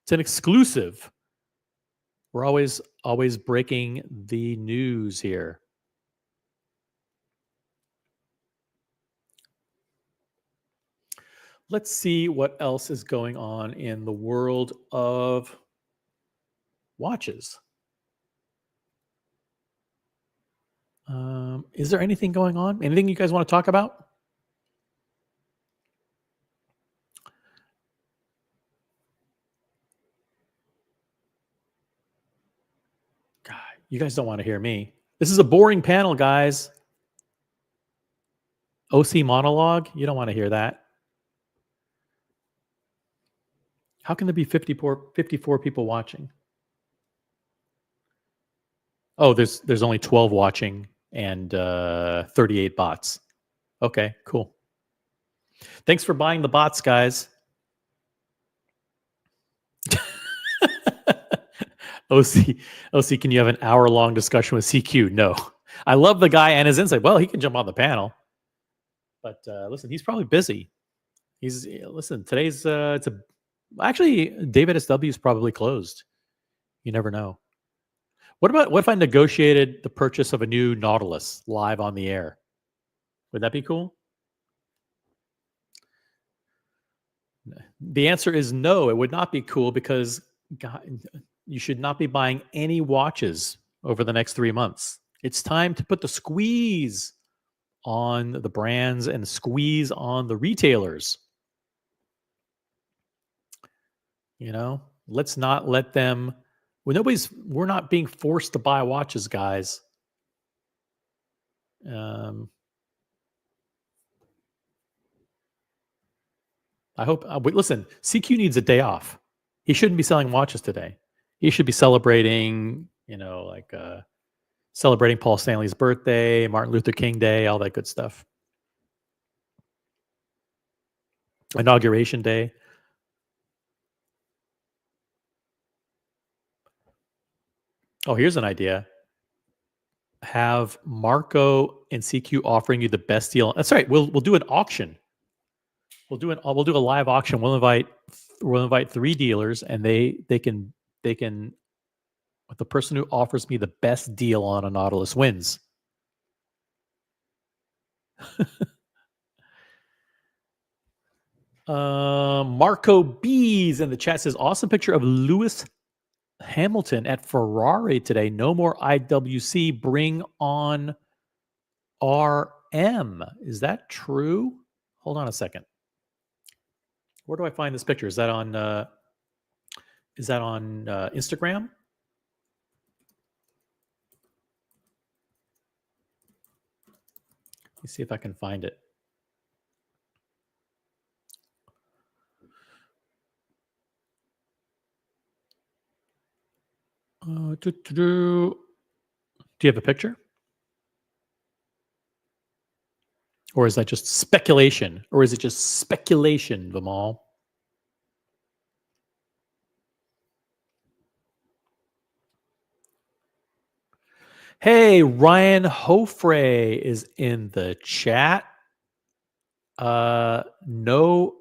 It's an exclusive. We're always breaking the news here. Let's see what else is going on in the world of watches. Is there anything going on? Anything you guys want to talk about? God, you guys don't want to hear me. This is a boring panel, guys. OC monologue? You don't want to hear that. How can there be 54 people watching? Oh, there's only 12 watching and 38 bots. Okay, cool. Thanks for buying the bots, guys. OC, can you have an hour-long discussion with CQ? No. I love the guy and his insight. Well, he can jump on the panel. But listen, he's probably busy. Today's actually David SW is probably closed. You never know. What if I negotiated the purchase of a new Nautilus live on the air? Would that be cool? The answer is no, it would not be cool because you should not be buying any watches over the next 3 months. It's time to put the squeeze on the brands and squeeze on the retailers. Let's not let them. We're not being forced to buy watches, guys. I hope. Listen, CQ needs a day off. He shouldn't be selling watches today. He should be celebrating, celebrating Paul Stanley's birthday, Martin Luther King Day, all that good stuff. Inauguration Day. Oh, here's an idea. Have Marco and CQ offering you the best deal. That's right. We'll do an auction. we'll do a live auction. We'll invite 3 dealers, and they can the person who offers me the best deal on a Nautilus wins. Marco B's in the chat says, awesome picture of Lewis Hamilton at Ferrari today. No more IWC. Bring on RM. Is that true? Hold on a second. Where do I find this picture? Is that on Instagram? Let me see if I can find it. Do you have a picture? Or is that just speculation? Or is it just speculation, Vimal? Hey, Ryan Hofre is in the chat. No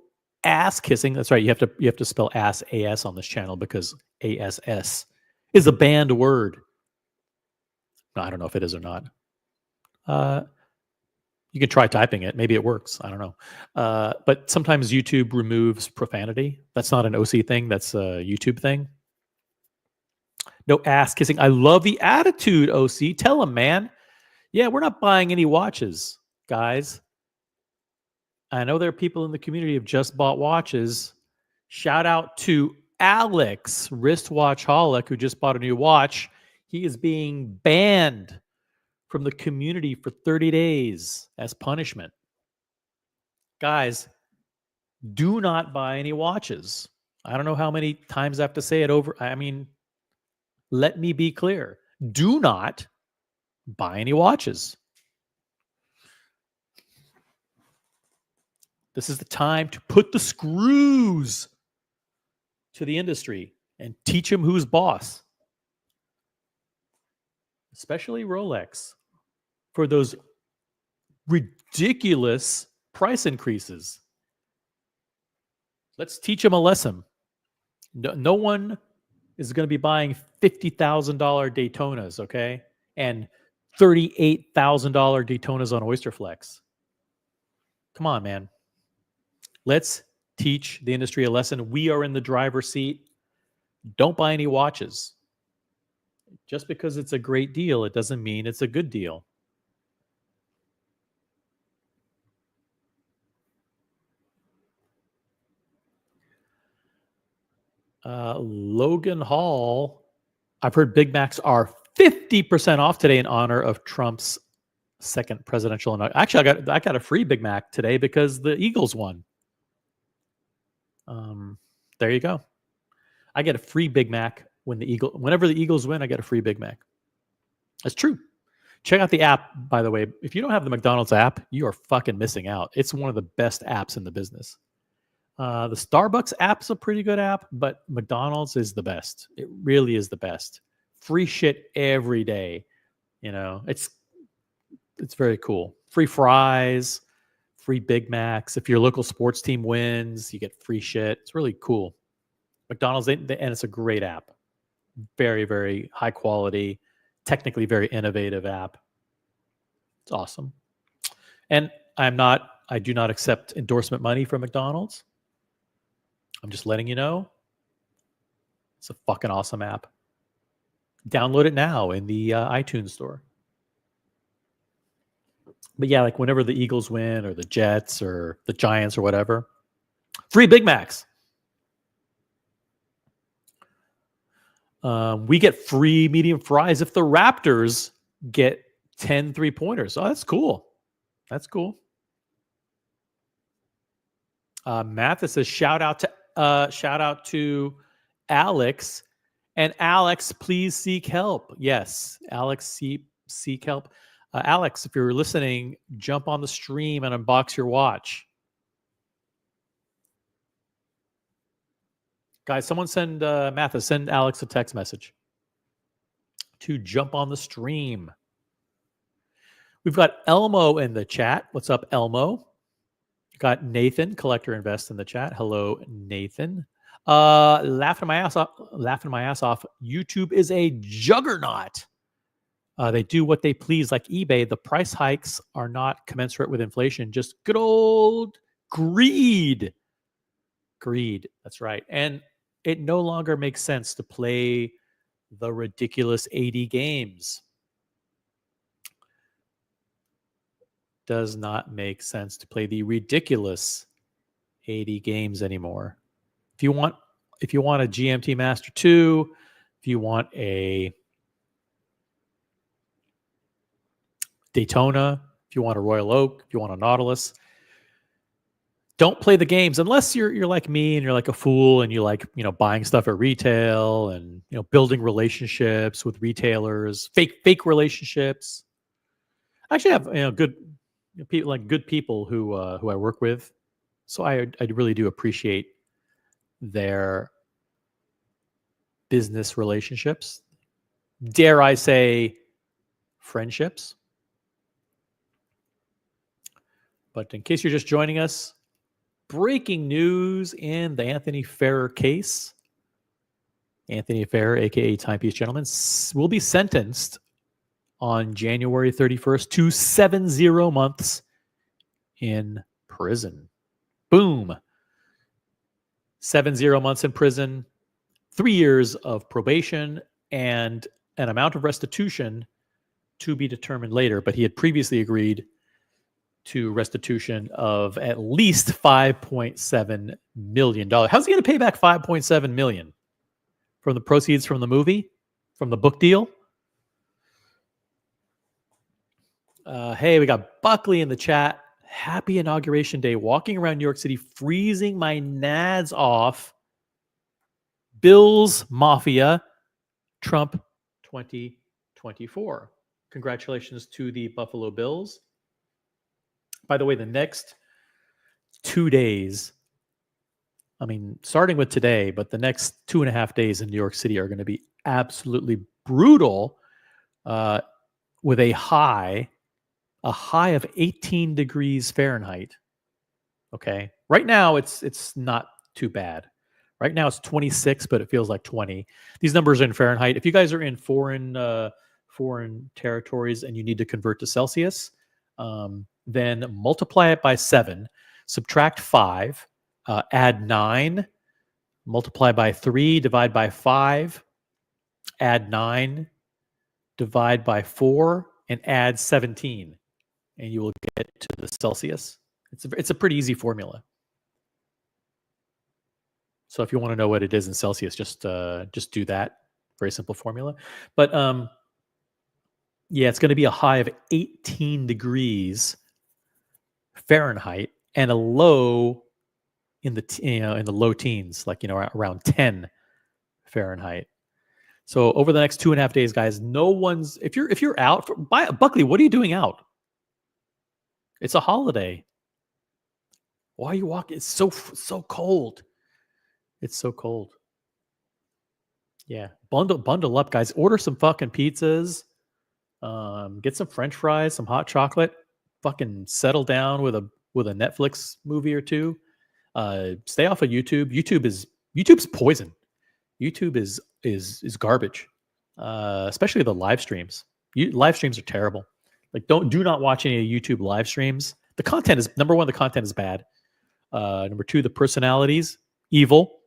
ass kissing. That's right. You have to spell ass AS on this channel because ASS is a banned word. No, I don't know if it is or not. You can try typing it. Maybe it works. I don't know. But sometimes YouTube removes profanity. That's not an OC thing. That's a YouTube thing. No ass kissing. I love the attitude, OC. Tell him, man. Yeah, we're not buying any watches, guys. I know there are people in the community who have just bought watches. Shout out to Alex, wristwatchholic, who just bought a new watch. He is being banned from the community for 30 days as punishment. Guys, do not buy any watches. I don't know how many times I have to say it over. I mean, let me be clear. Do not buy any watches. This is the time to put the screws to the industry and teach them who's boss. Especially Rolex for those ridiculous price increases. Let's teach them a lesson. No one is going to be buying $50,000 Daytonas, okay? And $38,000 Daytonas on Oysterflex. Come on, man. Let's teach the industry a lesson. We are in the driver's seat. Don't buy any watches. Just because it's a great deal, it doesn't mean it's a good deal. Logan Hall, I've heard Big Macs are 50% off today in honor of Trump's second presidential. Actually, I got a free Big Mac today because the Eagles won. There you go. I get a free Big Mac whenever the Eagles win. I get a free Big Mac. That's true. Check out the app, by the way. If you don't have the McDonald's app, you are fucking missing out. It's one of the best apps in the business. The Starbucks app's a pretty good app, but McDonald's is the best. It really is the best. Free shit every day. You know, it's very cool. Free fries, free Big Macs. If your local sports team wins, you get free shit. It's really cool. McDonald's, and it's a great app. Very, very high quality, technically very innovative app. It's awesome. And I do not accept endorsement money from McDonald's. I'm just letting you know. It's a fucking awesome app. Download it now in the iTunes store. But yeah, like whenever the Eagles win or the Jets or the Giants or whatever, free Big Macs. We get free medium fries if the Raptors get 10 3-pointers. Oh, that's cool. That's cool. Mathis says, shout out to Alex. And Alex, please seek help. Yes, Alex, seek help. Alex, if you're listening, jump on the stream and unbox your watch. Guys, someone send Mathis, send Alex a text message to jump on the stream. We've got Elmo in the chat. What's up, Elmo? Got Nathan, Collector Invest in the chat. Hello, Nathan. Laughing my ass off. YouTube is a juggernaut. They do what they please, like eBay. The price hikes are not commensurate with inflation. Just good old greed. Greed. That's right. And it no longer makes sense to play the ridiculous 80 games. Does not make sense to play the ridiculous 80 games anymore. If you want a GMT Master 2, if you want a Daytona, if you want a Royal Oak, if you want a Nautilus, don't play the games unless you're like me and you're like a fool and you like, buying stuff at retail and, building relationships with retailers, fake relationships. I actually have, good people who I work with. So I really do appreciate their business relationships. Dare I say friendships? But in case you're just joining us, breaking news in the Anthony Ferrer case. Anthony Ferrer, aka Timepiece Gentleman, will be sentenced on January 31st to 70 months in prison. Boom. 70 months in prison, 3 years of probation, and an amount of restitution to be determined later. But he had previously agreed to restitution of at least $5.7 million. How's he going to pay back $5.7 million? From the proceeds from the movie? From the book deal? Hey, we got Buckley in the chat. Happy Inauguration Day. Walking around New York City, freezing my nads off. Bills Mafia, Trump 2024. Congratulations to the Buffalo Bills. By the way, the next 2 days, starting with today, but the next 2.5 days in New York City are going to be absolutely brutal, with a high of 18 degrees Fahrenheit. Okay. Right now it's not too bad. Right now it's 26, but it feels like 20. These numbers are in Fahrenheit. If you guys are in foreign territories and you need to convert to Celsius, then multiply it by 7, subtract 5, add 9, multiply by 3, divide by 5, add 9, divide by 4, and add 17. And you will get to the Celsius. It's a pretty easy formula. So if you want to know what it is in Celsius, just do that. Very simple formula. But it's going to be a high of 18 degrees Fahrenheit and a low in the low teens, around 10 Fahrenheit. So over the next 2.5 days, guys, if you're out Buckley, what are you doing out? It's a holiday. Why are you walking? It's so cold. It's so cold. Yeah, bundle up, guys. Order some fucking pizzas. Get some French fries, some hot chocolate. Fucking settle down with a Netflix movie or two. Stay off of YouTube. YouTube's poison. YouTube is garbage. Especially the live streams. Live streams are terrible. Do not watch any YouTube live streams. The content is number one. The content is bad. Number two, the personalities evil.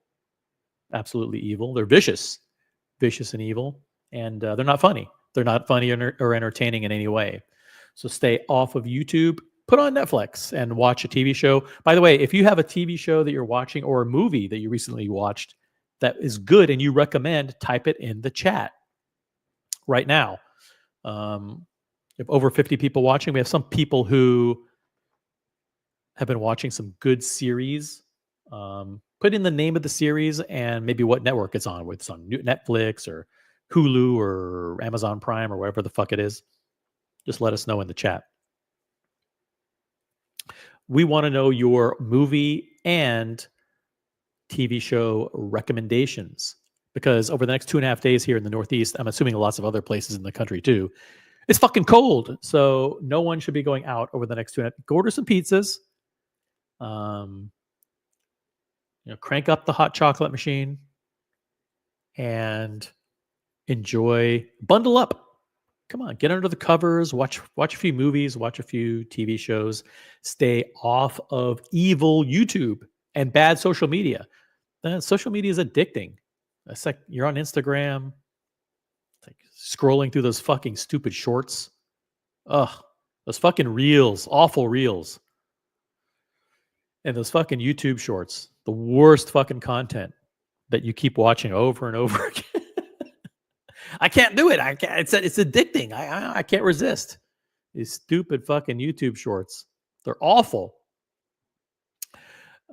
Absolutely evil. They're vicious and evil, and they're not funny. They're not funny or entertaining in any way. So stay off of YouTube. Put on Netflix and watch a TV show. By the way, if you have a TV show that you're watching or a movie that you recently watched that is good and you recommend, type it in the chat right now. We have over 50 people watching. We have some people who have been watching some good series. Put in the name of the series and maybe what network it's on. Whether it's on Netflix or Hulu or Amazon Prime or whatever the fuck it is. Just let us know in the chat. We want to know your movie and TV show recommendations, because over the next 2.5 days here in the Northeast, I'm assuming lots of other places in the country too, it's fucking cold. So no one should be going out over the next 2.5. Go order some pizzas. Crank up the hot chocolate machine and bundle up. Come on, get under the covers, watch a few movies, watch a few TV shows, stay off of evil YouTube and bad social media. Social media is addicting. It's like you're on Instagram, like scrolling through those fucking stupid shorts. Ugh, those fucking reels, awful reels. And those fucking YouTube shorts, the worst fucking content that you keep watching over and over again. I can't do it. I can't. It's addicting. I can't resist these stupid fucking YouTube shorts. They're awful.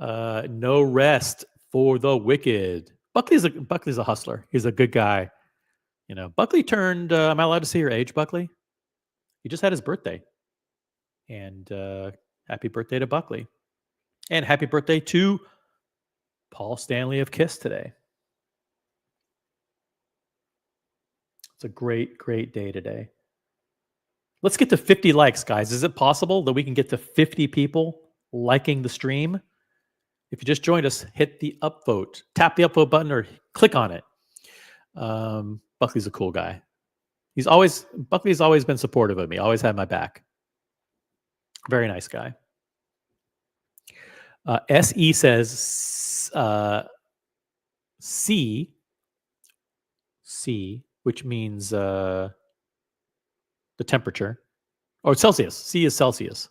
No rest for the wicked. Buckley's a hustler. He's a good guy. Buckley turned. Am I allowed to say your age, Buckley? He just had his birthday, and happy birthday to Buckley, and happy birthday to Paul Stanley of KISS today. It's a great, great day today. Let's get to 50 likes, guys. Is it possible that we can get to 50 people liking the stream? If you just joined us, hit the upvote, tap the upvote button, or click on it. Buckley's a cool guy. Buckley's always been supportive of me. Always had my back. Very nice guy. SE says C, which means the temperature. Or Celsius. C is Celsius.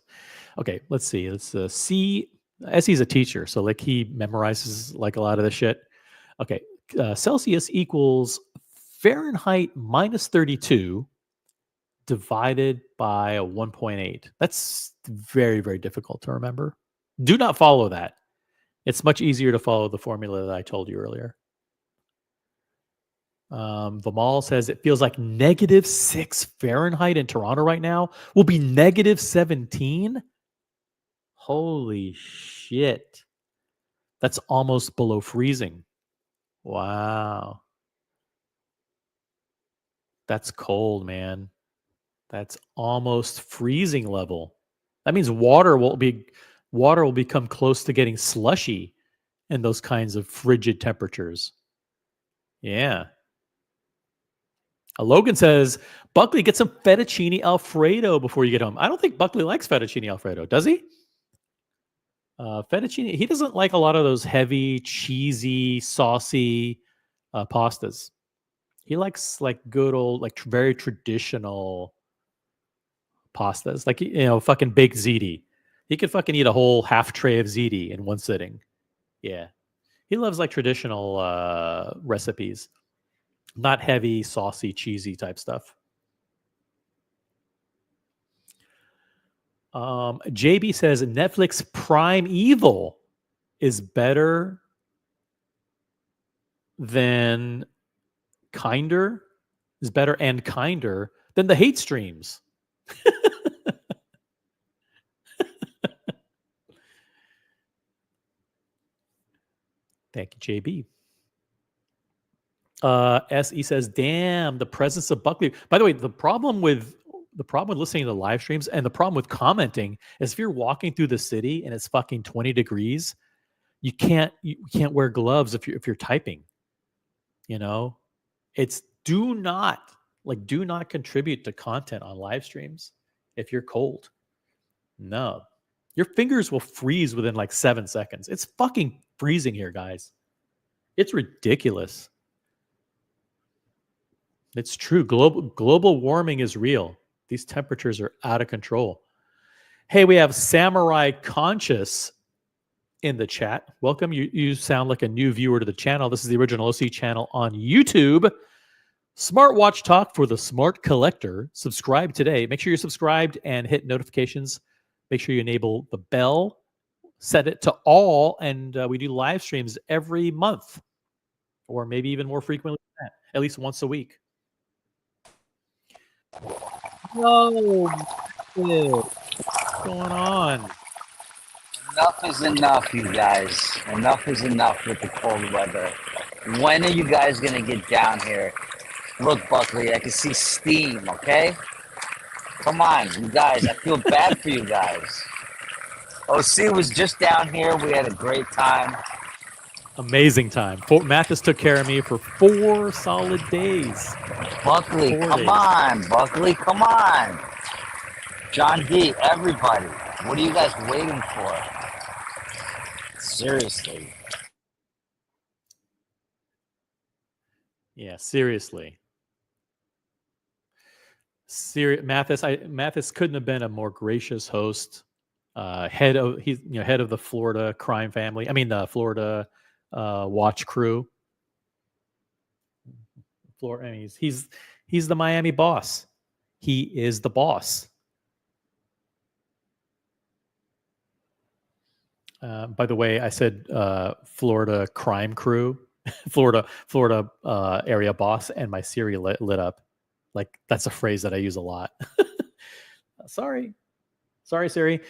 Okay, let's see. It's C. SE's a teacher, so like he memorizes like a lot of the shit. Okay, Celsius equals Fahrenheit minus 32 divided by 1.8. That's very, very difficult to remember. Do not follow that. It's much easier to follow the formula that I told you earlier. Vimal says it feels like -6 Fahrenheit in Toronto right now. Will be -17. Holy shit. That's almost below freezing. Wow. That's cold, man. That's almost freezing level. That means water will become close to getting slushy in those kinds of frigid temperatures. Yeah. Logan says, Buckley, get some fettuccine Alfredo before you get home. I don't think Buckley likes fettuccine Alfredo, does he? Fettuccine, he doesn't like a lot of those heavy, cheesy, saucy pastas. He likes like good old, like very traditional pastas, like, fucking baked ziti. He could fucking eat a whole half tray of ziti in one sitting. Yeah. He loves like traditional recipes, not heavy, saucy, cheesy type stuff. JB says Netflix Prime Evil is better and kinder than the hate streams. Thank you, JB. SE says, damn, the presence of Buckley. By the way, the problem with listening to live streams and the problem with commenting is if you're walking through the city and it's fucking 20 degrees, you can't wear gloves if you're typing. It's do not contribute to content on live streams if you're cold. No. Your fingers will freeze within like 7 seconds. It's fucking freezing here, guys. It's ridiculous. It's true. Global warming is real. These temperatures are out of control. Hey, we have Samurai Conscious in the chat. Welcome. You sound like a new viewer to the channel. This is the original OC channel on YouTube. Smartwatch Talk for the Smart Collector. Subscribe today. Make sure you're subscribed and hit notifications. Make sure you enable the bell. Set it to all. And we do live streams every month, or maybe even more frequently than that, at least once a week. Whoa, what's going on? Enough is enough, you guys. Enough is enough with the cold weather. When are you guys gonna get down here? Look, Buckley, I can see steam, okay? Come on, you guys. I feel bad for you guys. OC was just down here. We had a great time. Amazing time. Mathis took care of me for 4 solid days. Buckley, 4 come days. on. Buckley, come on. John D, everybody. What are you guys waiting for? Seriously. Yeah, seriously. Mathis couldn't have been a more gracious host. Head of the Florida crime family. I mean the Florida watch crew. Florida. I mean, he's the Miami boss. He is the boss. By the way, I said Florida crime crew, Florida area boss, and my Siri lit up. Like that's a phrase that I use a lot. Sorry, Siri.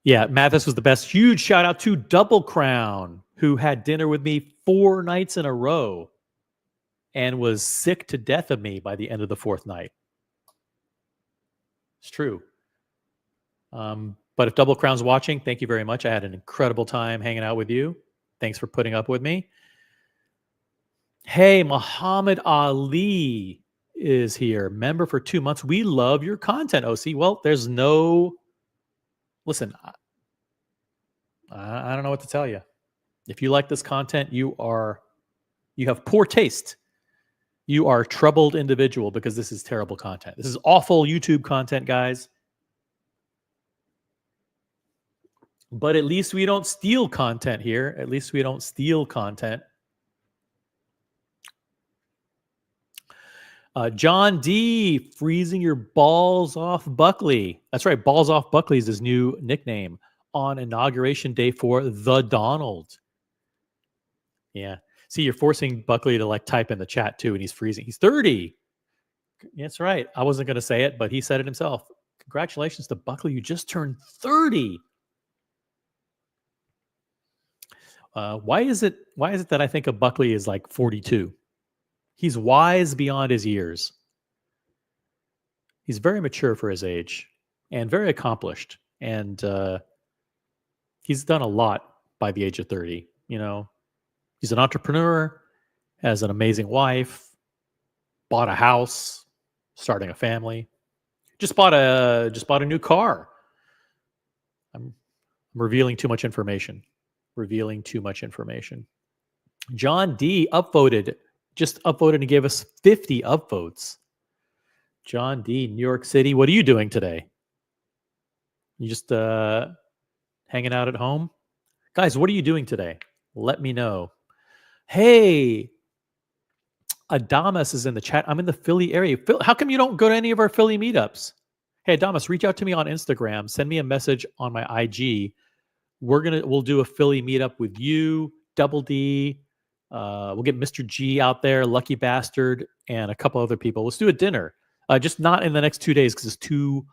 Yeah, Mathis was the best. Huge shout out to Double Crown, who had dinner with me 4 nights in a row and was sick to death of me by the end of the 4th night. It's true. But if Double Crown's watching, thank you very much. I had an incredible time hanging out with you. Thanks for putting up with me. Hey, Muhammad Ali is here. Member for 2 months. We love your content, OC. Well, there's no... Listen, I don't know what to tell you. If you like this content, you have poor taste. You are a troubled individual because this is terrible content. This is awful YouTube content, guys. But at least we don't steal content here. At least we don't steal content. John D, freezing your balls off Buckley. That's right. Balls off Buckley is his new nickname on inauguration day for the Donald. Yeah. See, you're forcing Buckley to like type in the chat too, and he's freezing. He's 30. That's right. I wasn't going to say it, but he said it himself. Congratulations to Buckley. You just turned 30. Why is it that I think of Buckley as like 42? He's wise beyond his years. He's very mature for his age and very accomplished. And he's done a lot by the age of 30. You know, he's an entrepreneur, has an amazing wife, bought a house, starting a family, just bought a new car. I'm revealing too much information. John D just upvoted and gave us 50 upvotes. John D, New York City. What are you doing today? You just hanging out at home? Guys, what are you doing today? Let me know. Hey, Adamas is in the chat. I'm in the Philly area. How come you don't go to any of our Philly meetups? Hey, Adamas, reach out to me on Instagram. Send me a message on my IG. We'll do a Philly meetup with you, Double D. We'll get Mr. G out there, Lucky Bastard, and a couple other people. Let's do a dinner. Just not in the next 2 days because it's too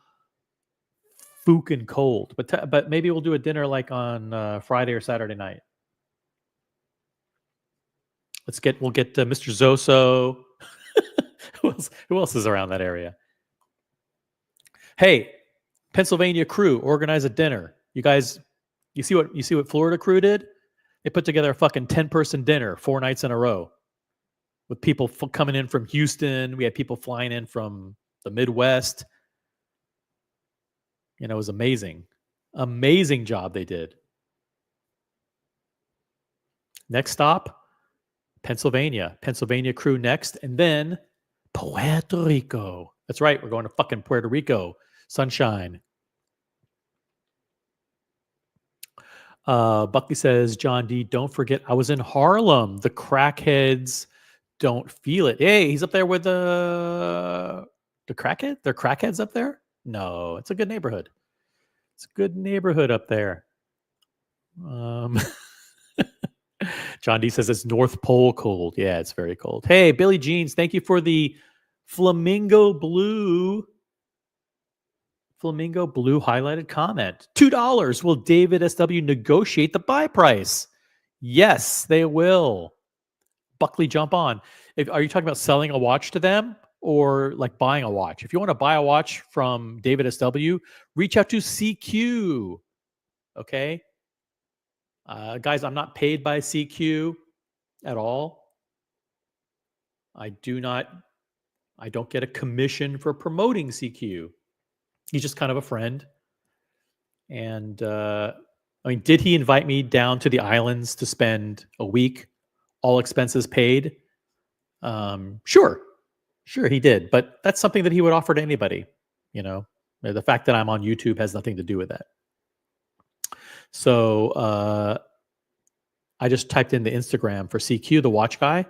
fucking cold. But maybe we'll do a dinner like on Friday or Saturday night. We'll get Mr. Zoso. Who else is around that area? Hey, Pennsylvania crew, organize a dinner. You guys, you see what Florida crew did? They put together a fucking 10-person dinner 4 nights in a row with people coming in from Houston. We had people flying in from the Midwest. You know, it was amazing. Amazing job they did. Next stop, Pennsylvania. Pennsylvania crew next. And then Puerto Rico. That's right. We're going to fucking Puerto Rico. Sunshine. Buckley says, John D, don't forget, I was in Harlem. The crackheads don't feel it. Hey, he's up there with the crackhead? They're crackheads up there? No, it's a good neighborhood. It's a good neighborhood up there. John D says it's North Pole cold. Yeah, it's very cold. Hey, Billy Jeans, thank you for the flamingo blue highlighted comment. $2. Will David SW negotiate the buy price? Yes, they will. Buckley, jump on. Are you talking about selling a watch to them? or like buying a watch. If you want to buy a watch from David SW, reach out to CQ. Okay. Guys, I'm not paid by CQ at all. I don't get a commission for promoting CQ. He's just kind of a friend. And I mean, did he invite me down to the islands to spend a week, all expenses paid? Sure, he did. But that's something that he would offer to anybody. You know, the fact that I'm on YouTube has nothing to do with that. So I just typed in the Instagram for CQ, the watch guy.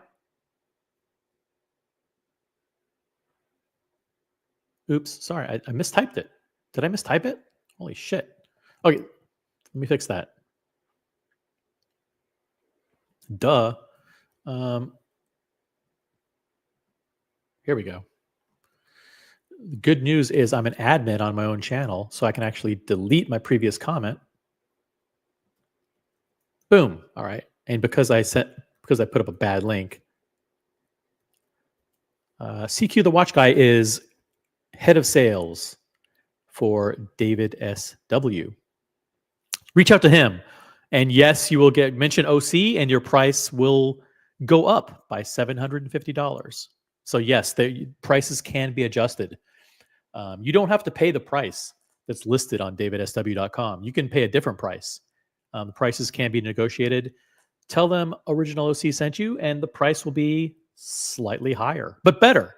Oops, sorry, I mistyped it. Did I mistype it? Holy shit. Okay, let me fix that. Duh. Here we go. The good news is I'm an admin on my own channel, so I can actually delete my previous comment. Boom. All right. And because I put up a bad link, CQ the watch guy is head of sales for David SW. Reach out to him. And yes, you will get mention OC and your price will go up by $750. So yes, the prices can be adjusted. You don't have to pay the price that's listed on davidsw.com. You can pay a different price. The prices can be negotiated. Tell them Original OC sent you and the price will be slightly higher, but better.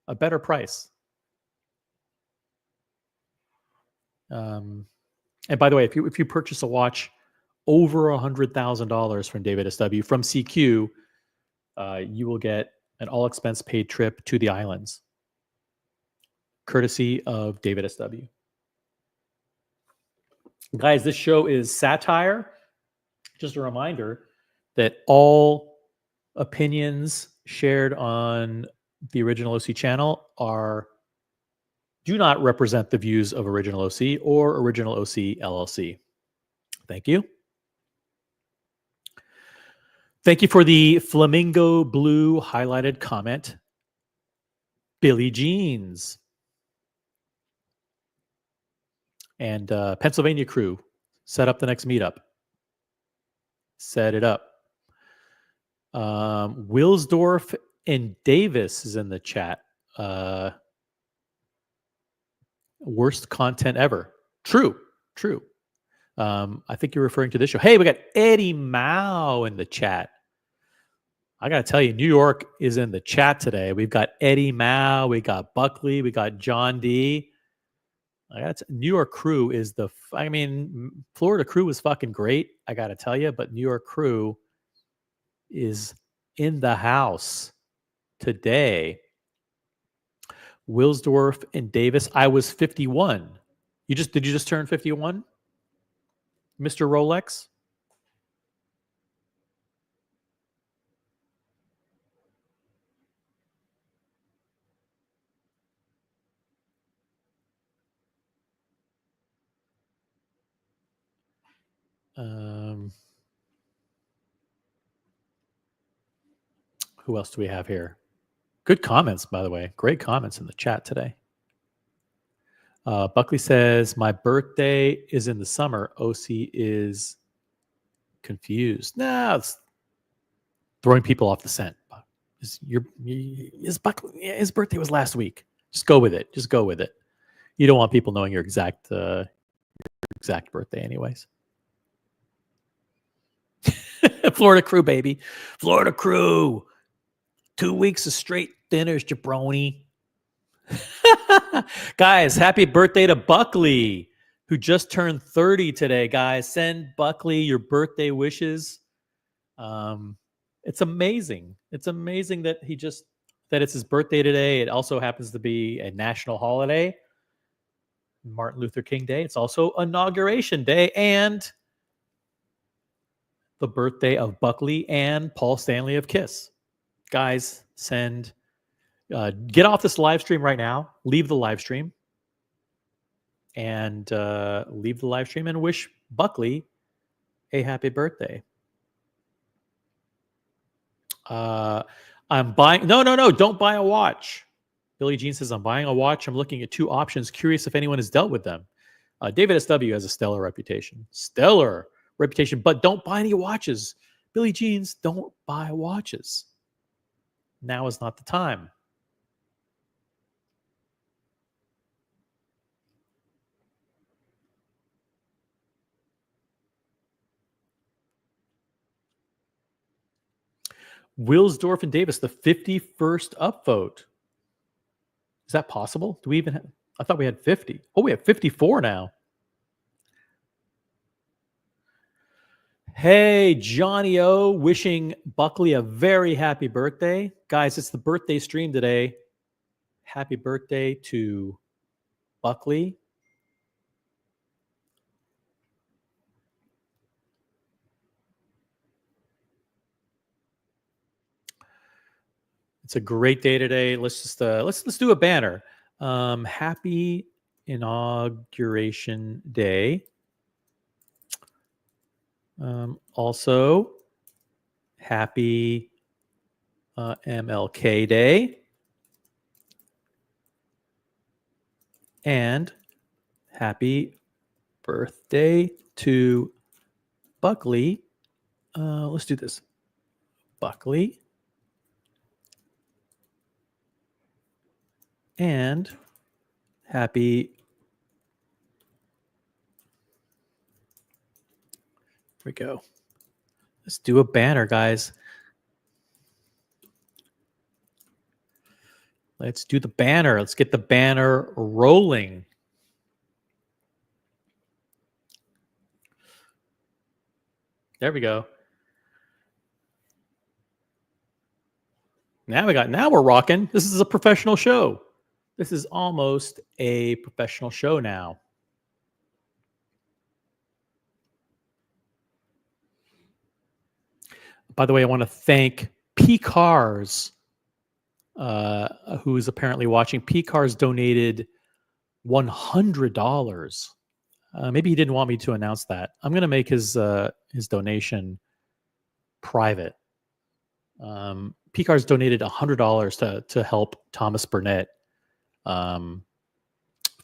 A better price. And by the way, if you purchase a watch over $100,000 from David SW from CQ, you will get an all expense paid trip to the islands, courtesy of David SW. Guys, this show is satire. Just a reminder that all opinions shared on the Original OC channel do not represent the views of Original OC or Original OC LLC. Thank you. Thank you for the flamingo blue highlighted comment. Billy Jeans. And Pennsylvania crew, set up the next meetup. Set it up. Wilsdorf and Davis is in the chat. Worst content ever. True. I think you're referring to this show. Hey, we got Eddie Mao in the chat. I got to tell you, New York is in the chat today. We've got Eddie Mao, we got Buckley, we got John D. New York crew is Florida crew was fucking great, I got to tell you, but New York crew is in the house today. Wilsdorf and Davis. I was 51. Did you just turn 51? Mr. Rolex? Who else do we have here? Good comments, by the way. Great comments in the chat today. Buckley says, my birthday is in the summer. OC is confused. No, it's throwing people off the scent. His birthday was last week. Just go with it. You don't want people knowing your exact birthday anyways. Florida crew, baby. Florida crew. 2 weeks of straight dinners, jabroni. Guys, happy birthday to Buckley, who just turned 30 today, guys. Send Buckley your birthday wishes. It's amazing. It's amazing that it's his birthday today. It also happens to be a national holiday, Martin Luther King Day. It's also Inauguration Day and the birthday of Buckley and Paul Stanley of KISS. Guys, get off this live stream right now. Leave the live stream. And wish Buckley a happy birthday. I'm buying. No. Don't buy a watch. Billie Jean says, I'm buying a watch. I'm looking at 2 options. Curious if anyone has dealt with them. David SW has a stellar reputation. Stellar reputation, but don't buy any watches. Billie Jeans, don't buy watches. Now is not the time. Wilsdorf and Davis, the 51st upvote. Is that possible? Do we even have? I thought we had 50. Oh, we have 54 now. Hey, Johnny O, wishing Buckley a very happy birthday. Guys, it's the birthday stream today. Happy birthday to Buckley. It's a great day today. Let's just let's do a banner. Happy inauguration day. Also, happy MLK Day. And happy birthday to Buckley. Let's do this. Buckley. And happy. Here we go. Let's do a banner, guys. Let's do the banner. Let's get the banner rolling. There we go. Now we're rocking. This is a professional show. This is almost a professional show now. By the way, I want to thank P-Cars, who is apparently watching. P-Cars donated $100. Maybe he didn't want me to announce that. I'm going to make his donation private. P-Cars donated $100 to help Thomas Bernett,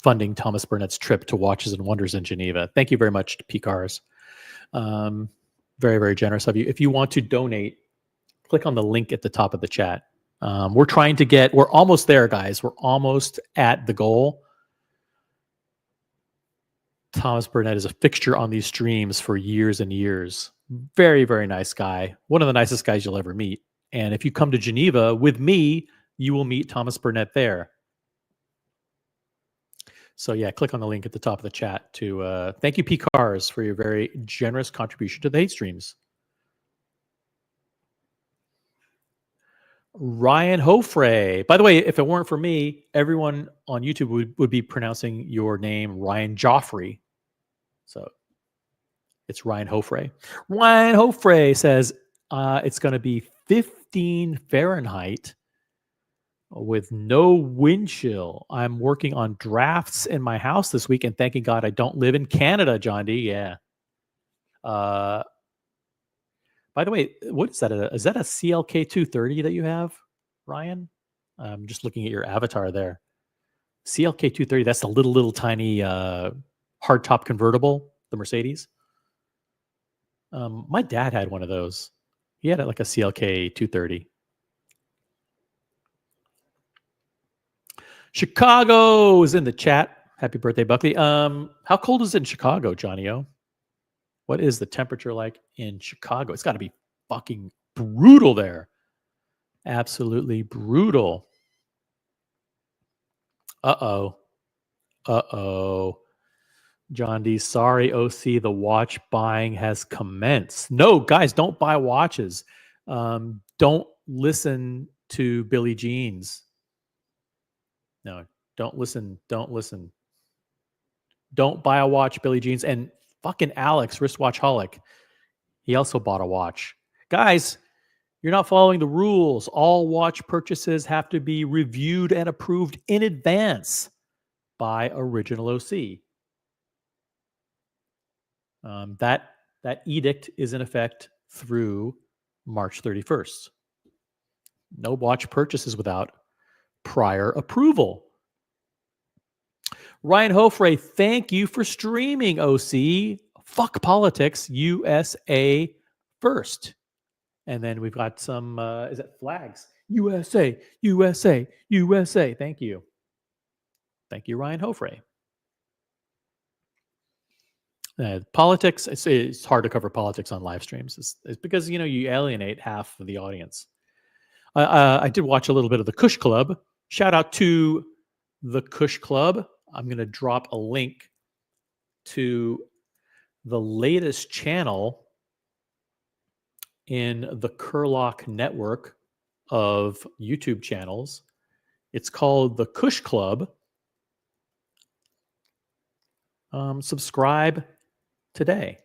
funding Thomas Burnett's trip to Watches and Wonders in Geneva. Thank you very much to P-Cars. Very, very generous of you. If you want to donate, click on the link at the top of the chat. We're almost there, guys. We're almost at the goal. Thomas Burnett is a fixture on these streams for years and years. Very, very nice guy. One of the nicest guys you'll ever meet. And if you come to Geneva with me, you will meet Thomas Burnett there. So yeah, click on the link at the top of the chat to thank you, P-Cars, for your very generous contribution to the hate streams. Ryan Hofre. By the way, if it weren't for me, everyone on YouTube would be pronouncing your name Ryan Joffrey. So it's Ryan Hofre. Ryan Hofre says it's going to be 15 Fahrenheit with no wind chill. I'm working on drafts in my house this week, and thanking God I don't live in Canada, John D. Yeah. By the way, what is that? Is that a CLK 230 that you have, Ryan? I'm just looking at your avatar there. CLK 230, that's the little tiny hardtop convertible, the Mercedes. My dad had one of those. He had like a CLK 230. Chicago is in the chat. Happy birthday, Buckley. How cold is it in Chicago, Johnny O? What is the temperature like in Chicago? It's got to be fucking brutal there. Absolutely brutal. Uh-oh. John D, sorry, OC, the watch buying has commenced. No, guys, don't buy watches. Don't listen to Billie Jeans. No, don't listen. Don't buy a watch, Billie Jeans. And fucking Alex, wristwatchholic, he also bought a watch. Guys, you're not following the rules. All watch purchases have to be reviewed and approved in advance by Original OC. That edict is in effect through March 31st. No watch purchases without prior approval. Ryan Hofre, thank you for streaming, OC. Fuck politics, USA first. And then we've got some, is it flags? USA, USA, USA. Thank you. Thank you, Ryan Hofre. Politics, it's hard to cover politics on live streams. It's because, you alienate half of the audience. I did watch a little bit of the Kush Club. Shout out to the Kush Club. I'm going to drop a link to the latest channel in the Kurlock network of YouTube channels. It's called the Kush Club. Subscribe today.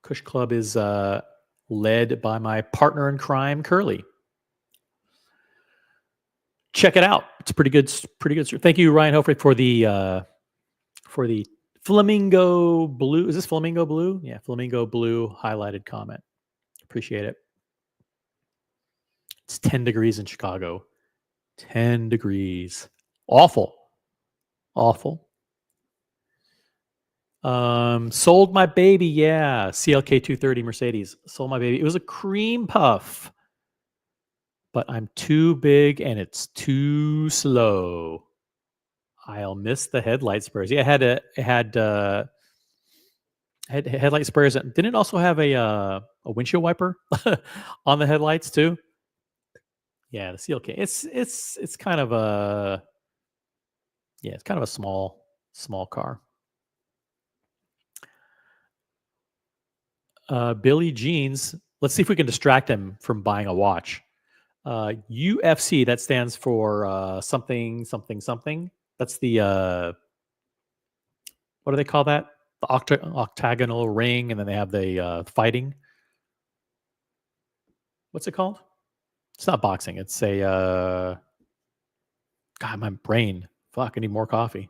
Kush Club is led by my partner in crime, Curly. Check it out. It's pretty good. Pretty good. Thank you, Ryan Hofre, for the flamingo blue. Is this flamingo blue? Yeah, flamingo blue highlighted comment. Appreciate it. It's 10 degrees in Chicago. 10 degrees. Awful. Awful. Sold my baby. Yeah. CLK 230 Mercedes. Sold my baby. It was a cream puff, but I'm too big and it's too slow. I'll miss the headlight sprayers. Yeah, it had headlight sprayers. Didn't it also have a windshield wiper on the headlights too? Yeah, the CLK. It's kind of a it's kind of a small car. Billy Jeans. Let's see if we can distract him from buying a watch. UFC, that stands for something. That's the what do they call that? The octagonal ring, and then they have the fighting. What's it called? It's not boxing. It's a God, my brain. Fuck, I need more coffee.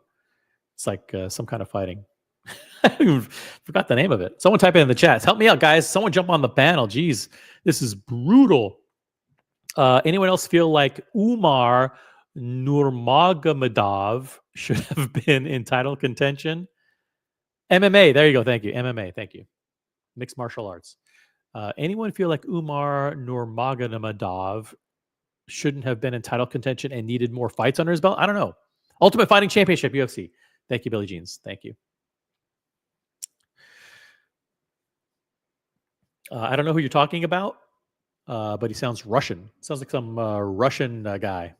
It's like some kind of fighting. I forgot the name of it. Someone type it in the chat. Help me out, guys. Someone jump on the panel. Jeez, this is brutal. Anyone else feel like Umar Nurmagomedov should have been in title contention? MMA. There you go. Thank you. MMA. Thank you. Mixed martial arts. Anyone feel like Umar Nurmagomedov shouldn't have been in title contention and needed more fights under his belt? I don't know. Ultimate Fighting Championship, UFC. Thank you, Billy Jeans. Thank you. I don't know who you're talking about, but he sounds Russian. Sounds like some Russian guy.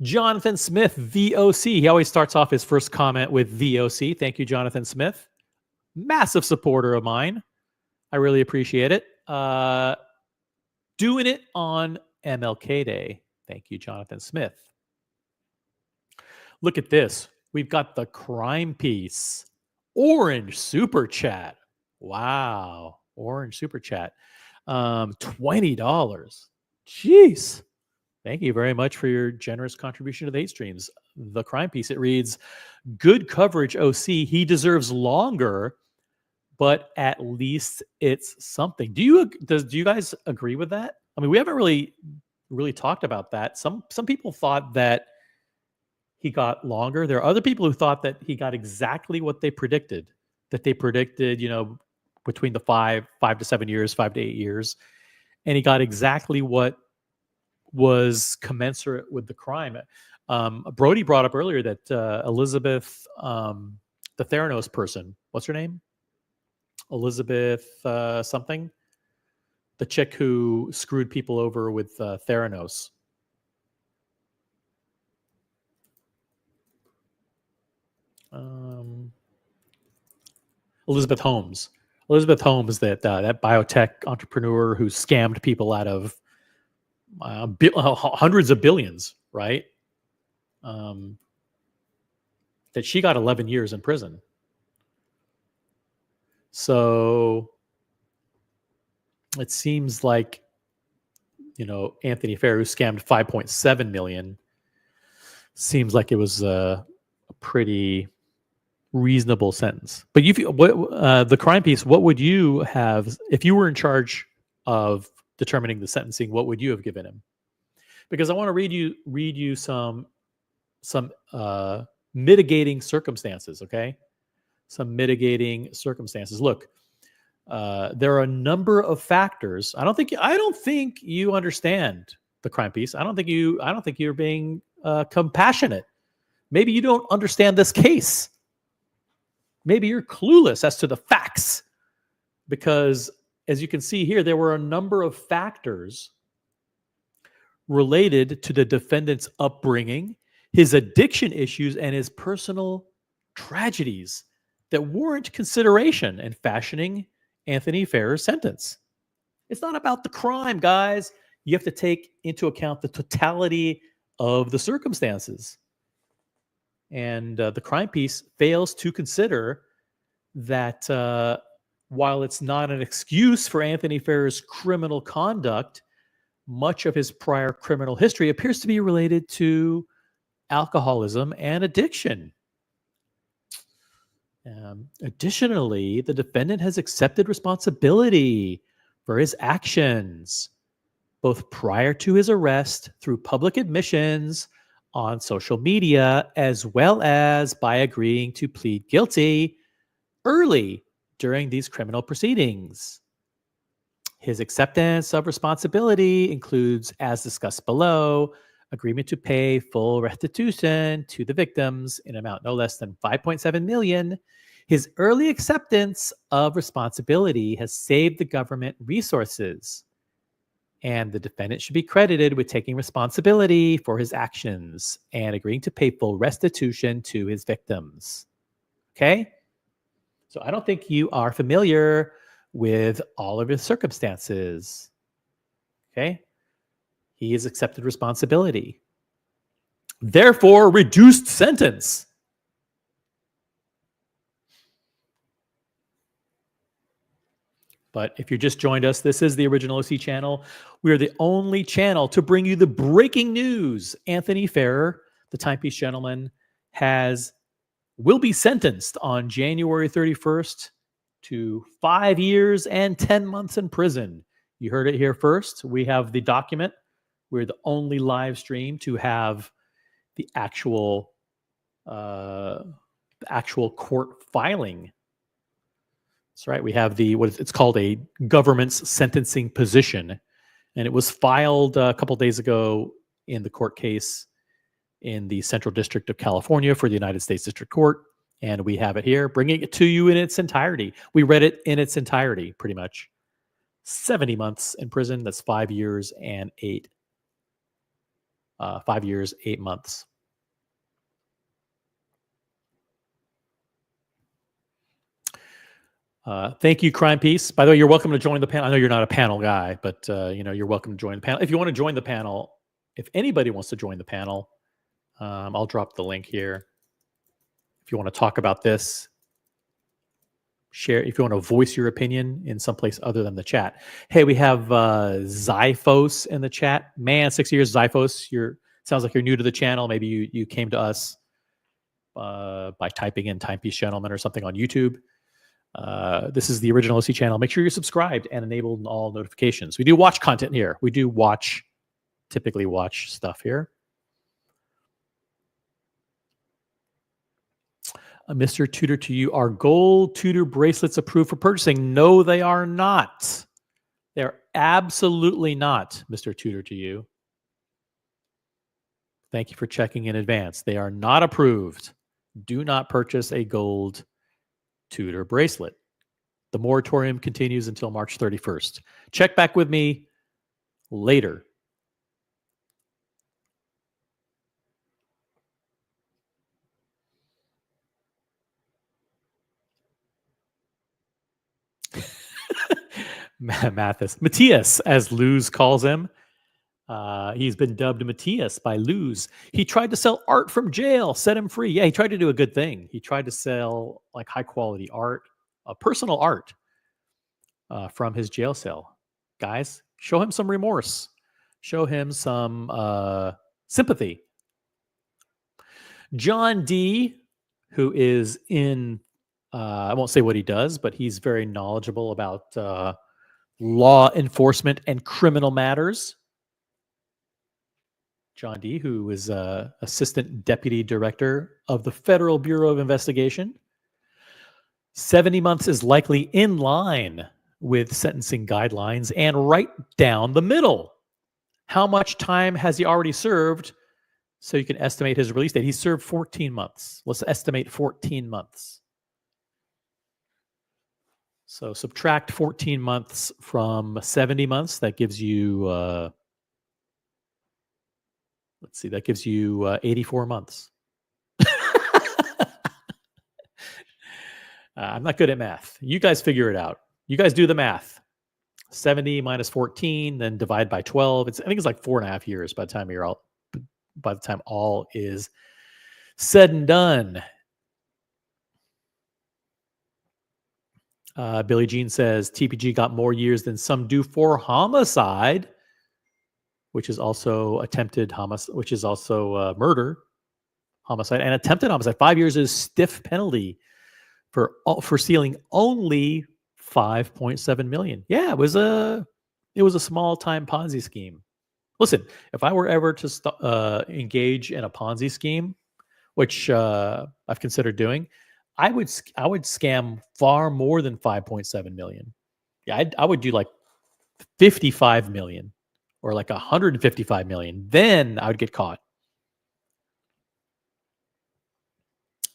Jonathan Smith, VOC. He always starts off his first comment with VOC. Thank you, Jonathan Smith. Massive supporter of mine. I really appreciate it. Doing it on MLK Day. Thank you, Jonathan Smith. Look at this. We've got the crime piece. Orange Super Chat. Wow. Orange Super Chat. $20. Jeez. Thank you very much for your generous contribution to the 8 streams. The crime piece, it reads, good coverage, OC. He deserves longer, but at least it's something. Do you guys agree with that? I mean, we haven't really talked about that. Some people thought that he got longer. There are other people who thought that he got exactly what they predicted. That they predicted, between the 5 to 7 years, 5 to 8 years, and he got exactly what was commensurate with the crime. Brody brought up earlier that Elizabeth, the Theranos person, what's her name? Elizabeth something? The chick who screwed people over with Theranos. Elizabeth Holmes. Elizabeth Holmes, that biotech entrepreneur who scammed people out of hundreds of billions, right? That she got 11 years in prison. So it seems like, Anthony Fair, who scammed 5.7 million, seems like it was a pretty reasonable sentence. But the crime piece, what would you have if you were in charge of determining the sentencing? What would you have given him? Because I want to read you some mitigating circumstances. Okay, some mitigating circumstances. Look, there are a number of factors. I don't think you understand the crime piece. I don't think you're being compassionate. Maybe you don't understand this case. Maybe you're clueless as to the facts, because as you can see here, there were a number of factors related to the defendant's upbringing, his addiction issues, and his personal tragedies that warrant consideration in fashioning Anthony Farrer's sentence. It's not about the crime, guys. You have to take into account the totality of the circumstances. And the crime piece fails to consider that while it's not an excuse for Anthony Farrer's criminal conduct, much of his prior criminal history appears to be related to alcoholism and addiction. Additionally, the defendant has accepted responsibility for his actions, both prior to his arrest through public admissions on social media, as well as by agreeing to plead guilty early during these criminal proceedings. His acceptance of responsibility includes, as discussed below, agreement to pay full restitution to the victims in amount no less than $5.7 million. His early acceptance of responsibility has saved the government resources, and the defendant should be credited with taking responsibility for his actions and agreeing to pay full restitution to his victims. Okay? So I don't think you are familiar with all of his circumstances. Okay? He has accepted responsibility. Therefore, reduced sentence. But if you just joined us, this is the Original OC channel. We are the only channel to bring you the breaking news. Anthony Farrer, the Timepiece gentleman, will be sentenced on January 31st to 5 years and 10 months in prison. You heard it here first. We have the document. We're the only live stream to have the actual court filing. That's right. We have it's called a government's sentencing position, and it was filed a couple days ago in the court case in the Central District of California for the United States District Court, and we have it here, bringing it to you in its entirety. We read it in its entirety, pretty much. 70 months in prison. That's 5 years and 8 months. Thank you, Crime Piece. By the way, you're welcome to join the panel. I know you're not a panel guy, but you're welcome to join the panel. If you want to join the panel, if anybody wants to join the panel, I'll drop the link here. If you want to talk about this, share. If you want to voice your opinion in someplace other than the chat. Hey, we have Zyphos in the chat. Man, 6 years, Zyphos. Sounds like you're new to the channel. Maybe you came to us by typing in Timepiece Gentleman or something on YouTube. This is the Original OC channel. Make sure you're subscribed and enabled all notifications. We do watch content here. We do typically watch stuff here. Mr. Tudor to you, are gold Tudor bracelets approved for purchasing? No, they are not. They're absolutely not, Mr. Tudor to you. Thank you for checking in advance. They are not approved. Do not purchase a gold Tudor bracelet. The moratorium continues until March 31st. Check back with me later. Matthias, as Luz calls him. He's been dubbed Matthias by Luz. He tried to sell art from jail, set him free. Yeah, he tried to do a good thing. He tried to sell like high quality art, personal art from his jail cell. Guys, show him some remorse. Show him some sympathy. John D. who is in, I won't say what he does, but he's very knowledgeable about law enforcement and criminal matters. John D., who is Assistant Deputy Director of the Federal Bureau of Investigation. 70 months is likely in line with sentencing guidelines and right down the middle. How much time has he already served? So you can estimate his release date. He served 14 months. Let's estimate 14 months. So subtract 14 months from 70 months. That gives you, let's see, that gives you 84 months. I'm not good at math. You guys figure it out. You guys do the math. 70 minus 14, then divide by 12. I think it's like 4.5 years by the time all is said and done. Billie Jean says TPG got more years than some do for homicide, which is also attempted homicide, which is also murder, homicide, and attempted homicide. 5 years is stiff penalty for stealing only 5.7 million. Yeah, it was a small time Ponzi scheme. Listen, if I were ever to engage in a Ponzi scheme, which I've considered doing, I would scam far more than 5.7 million. Yeah, I would do like 55 million or like 155 million. Then I would get caught.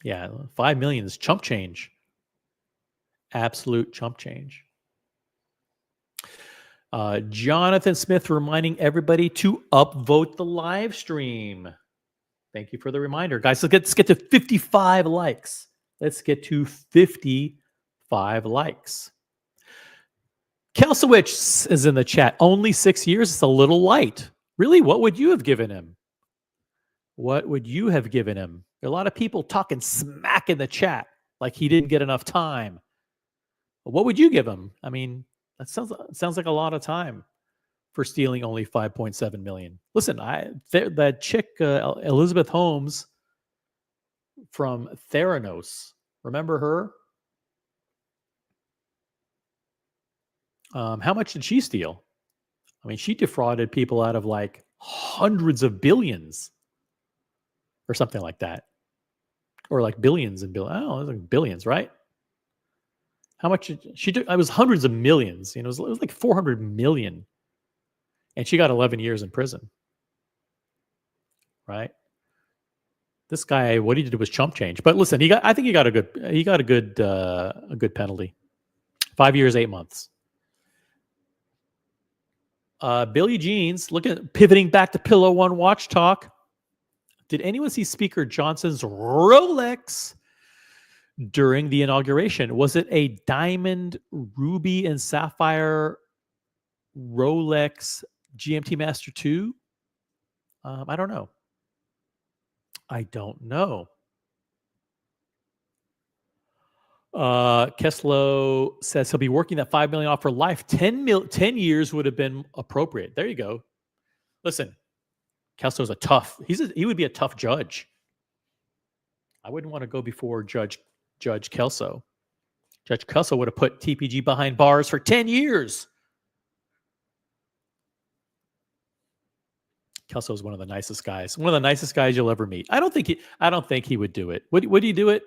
Yeah, 5 million is chump change. Absolute chump change. Jonathan Smith reminding everybody to upvote the live stream. Thank you for the reminder. Guys, let's get to 55 likes. Let's get to 55 likes. Kelsowich is in the chat. Only 6 years. It's a little light. Really? What would you have given him? What would you have given him? There are a lot of people talking smack in the chat like he didn't get enough time. What would you give him? I mean, that sounds like a lot of time for stealing only 5.7 million. Listen, that chick, Elizabeth Holmes from Theranos, remember her? How much did she steal? I mean, she defrauded people out of like hundreds of billions or something like that. Or like billions and billions. I don't know, it was like billions, right? How much did she do? It was hundreds of millions. You know, it was like 400 million. And she got 11 years in prison. Right? This guy, what he did was chump change. But listen, I think he got a good penalty. 5 years, 8 months. Billie Jeans, pivoting back to Pillow One Watch Talk. Did anyone see Speaker Johnson's Rolex during the inauguration? Was it a diamond, ruby, and sapphire Rolex GMT Master 2? I don't know. Keslow says he'll be working that 5 million off for life. 10 years would have been appropriate. There you go. Listen, Keslow's he would be a tough judge. I wouldn't want to go before Judge Kelso. Judge Kelso would have put TPG behind bars for 10 years. Kelso is one of the nicest guys. One of the nicest guys you'll ever meet. I don't think he would do it. Would he do it?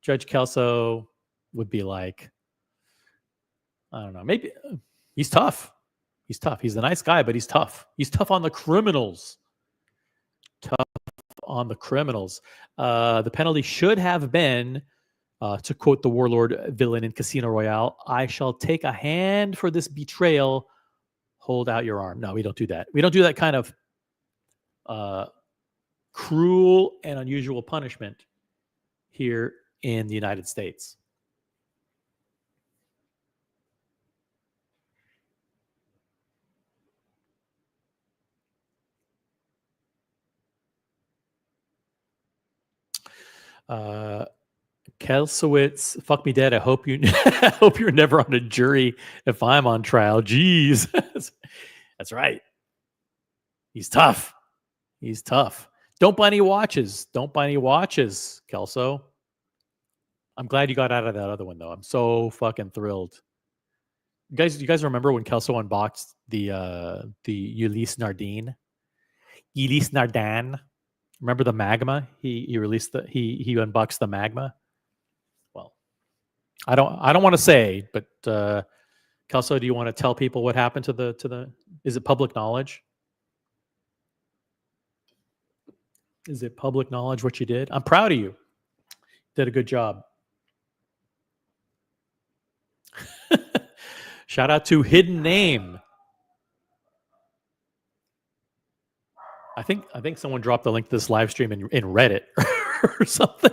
Judge Kelso would be like, I don't know. Maybe he's tough. He's tough. He's a nice guy, but he's tough. He's tough on the criminals. The penalty should have been, to quote the warlord villain in Casino Royale, "I shall take a hand for this betrayal. Hold out your arm." No, we don't do that. We don't do that kind of cruel and unusual punishment here in the United States. Kelsowitz, fuck me dead. I hope you're never on a jury if I'm on trial. Jeez. That's right. He's tough. Don't buy any watches. Kelso. I'm glad you got out of that other one though. I'm so fucking thrilled. You guys remember when Kelso unboxed the Ulysse Nardine? Ulysse Nardin. Remember the magma? He released he unboxed the magma. Well, I don't want to say, but Kelso, do you want to tell people what happened to the? Is it public knowledge? Is it public knowledge what you did? I'm proud of you. Did a good job. Shout out to Hidden Name. I think someone dropped the link to this live stream in Reddit or something.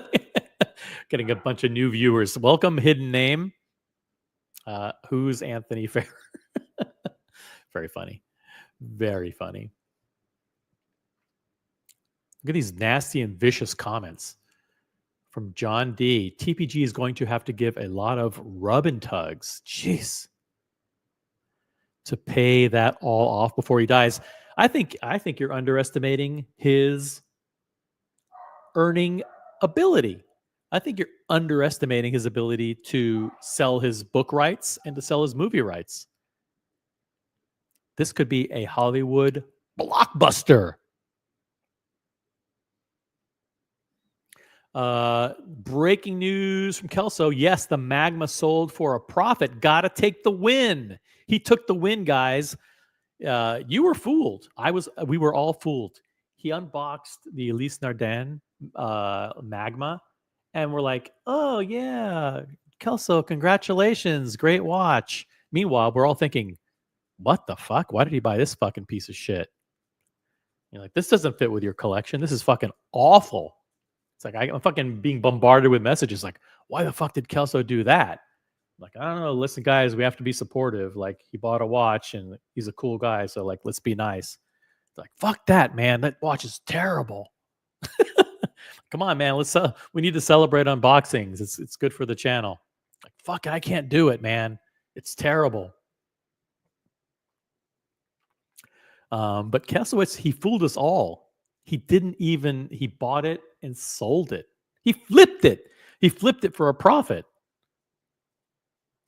Getting a bunch of new viewers. Welcome, Hidden Name. Who's Anthony Fair? Very funny. Very funny. Look at these nasty and vicious comments from John D. TPG is going to have to give a lot of rub and tugs. Jeez. To pay that all off before he dies. I think you're underestimating his earning ability. I think you're underestimating his ability to sell his book rights and to sell his movie rights. This could be a Hollywood blockbuster. Breaking news from Kelso. Yes, the magma sold for a profit. Gotta take the win. He took the win, guys. You were fooled. We were all fooled. He unboxed the Ulysse Nardin magma, and we're like, oh yeah, Kelso, congratulations, great watch. Meanwhile, we're all thinking, what the fuck? Why did he buy this fucking piece of shit? You're like, this doesn't fit with your collection. This is fucking awful. It's like I'm fucking being bombarded with messages like, why the fuck did Kelso do that? Like, I don't know. Listen, guys, we have to be supportive. Like, he bought a watch and he's a cool guy. So, like, let's be nice. It's like, fuck that, man. That watch is terrible. Come on, man. We need to celebrate unboxings. It's good for the channel. Like, fuck it. I can't do it, man. It's terrible. But Kesowitz, he fooled us all. He bought it and sold it. He flipped it. He flipped it for a profit.